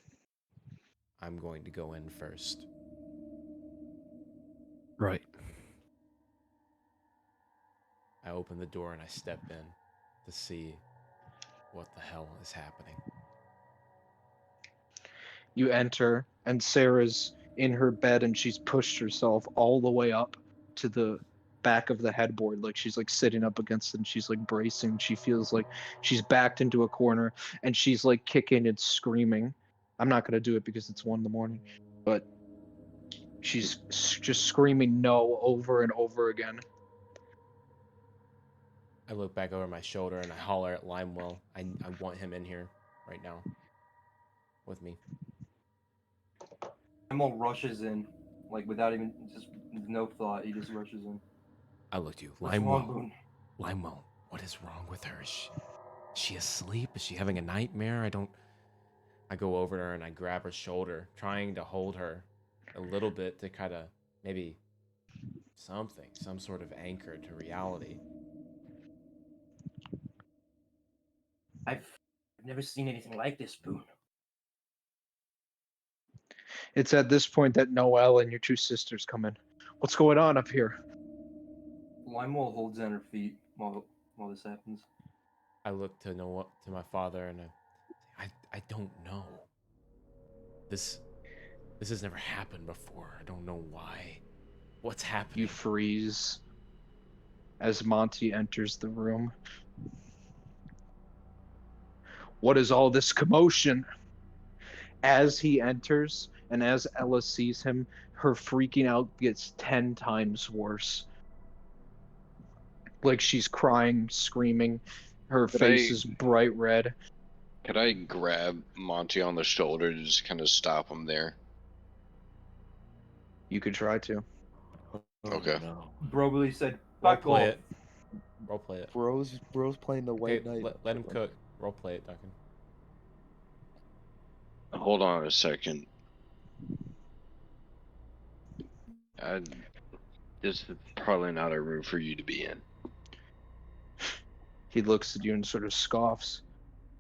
I'm going to go in first. Right. I open the door and I step in to see what the hell is happening. You enter, and Sarah's in her bed, and she's pushed herself all the way up to the back of the headboard. Like she's like sitting up against it, and she's like bracing. She feels like she's backed into a corner, and she's like kicking and screaming. I'm not gonna do it because it's 1 a.m, but she's just screaming no over and over again. I look back over my shoulder and I holler at Limewell. I want him in here right now with me. Limewell rushes in, like without even just no thought. He just rushes in. I look to you. What's wrong, Limewell. Boone? Limewell, what is wrong with her? Is she asleep? Is she having a nightmare? I go over to her and I grab her shoulder, trying to hold her a little bit to kind of maybe some sort of anchor to reality. I've never seen anything like this, Boone. It's at this point that Noelle and your two sisters come in. What's going on up here? Limewell holds on her feet while this happens. I look to my father and I don't know. This has never happened before. I don't know why. What's happening? You freeze as Monty enters the room. What is all this commotion? As he enters, and as Ella sees him, her freaking out gets 10 times worse. Like she's crying, screaming. Her face is bright red. Could I grab Monty on the shoulder to just kind of stop him there? You could try to. Okay. No. Brobly said, Role "Back play off." it. Role play it. Bro's playing the white Okay, knight. let him cook. Role play it, Duncan. Hold on a second. This is probably not a room for you to be in. He looks at you and sort of scoffs.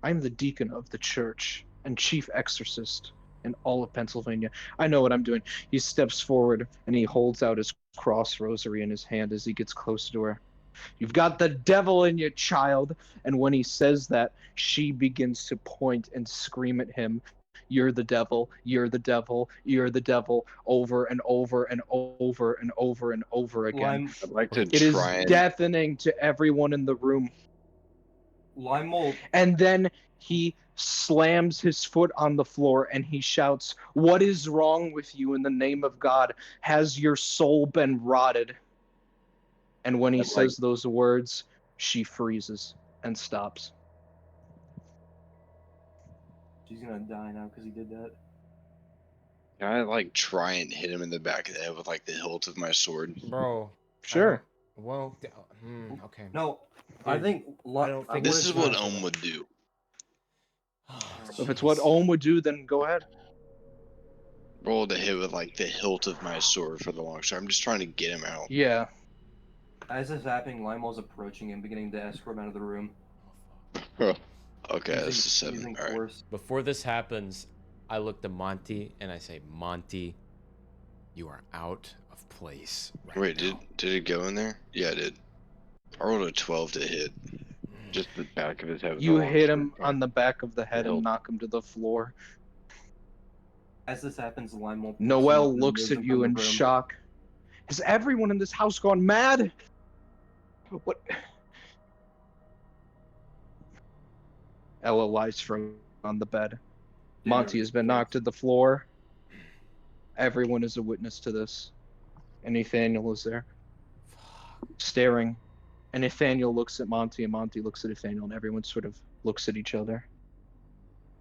I'm the deacon of the church and chief exorcist in all of Pennsylvania. I know what I'm doing. He steps forward and he holds out his cross rosary in his hand as he gets closer to her. You've got the devil in you, child. And when he says that, she begins to point and scream at him. You're the devil, you're the devil, you're the devil, over and over and over and over and over again. I'd like to It is try and... deafening to everyone in the room. Limewell. And then he slams his foot on the floor and he shouts, "What is wrong with you in the name of God? Has your soul been rotted?" And when he says those words, she freezes and stops. She's gonna die now because he did that. Can I like try and hit him in the back of the head with like the hilt of my sword? Bro. Sure. Well, okay. No, I think. I don't think This is what Ohm would do. If it's what Ohm would do, then go ahead. Roll to hit with like the hilt of my sword for the long shot. I'm just trying to get him out. Yeah. As this is happening, Limewell's approaching him, beginning to escort him out of the room. Okay, that's a 7. Using All right. force. Before this happens, I look to Monty and I say, Monty, you are out of place. Right Wait, now. did it go in there? Yeah, it did. I rolled a 12 to hit. Just the back of his head. with You the long hit him sword. on the back of the head Hilt. and knock him to the floor. As this happens, Limewell. pulls him Noelle up and looks moves at him you from in the room. shock. Has everyone in this house gone mad? What? Ella lies from on the bed. Monty has been knocked to the floor. Everyone is a witness to this. And Nathaniel is there, staring. And Nathaniel looks at Monty, and Monty looks at Nathaniel, and everyone sort of looks at each other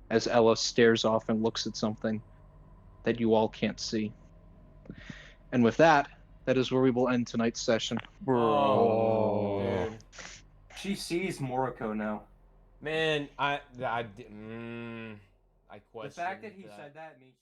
as Ella stares off and looks at something that you all can't see. And with that, that is where we will end tonight's session. Oh, dude. She sees Moriko now. Man, I The question fact that he said that means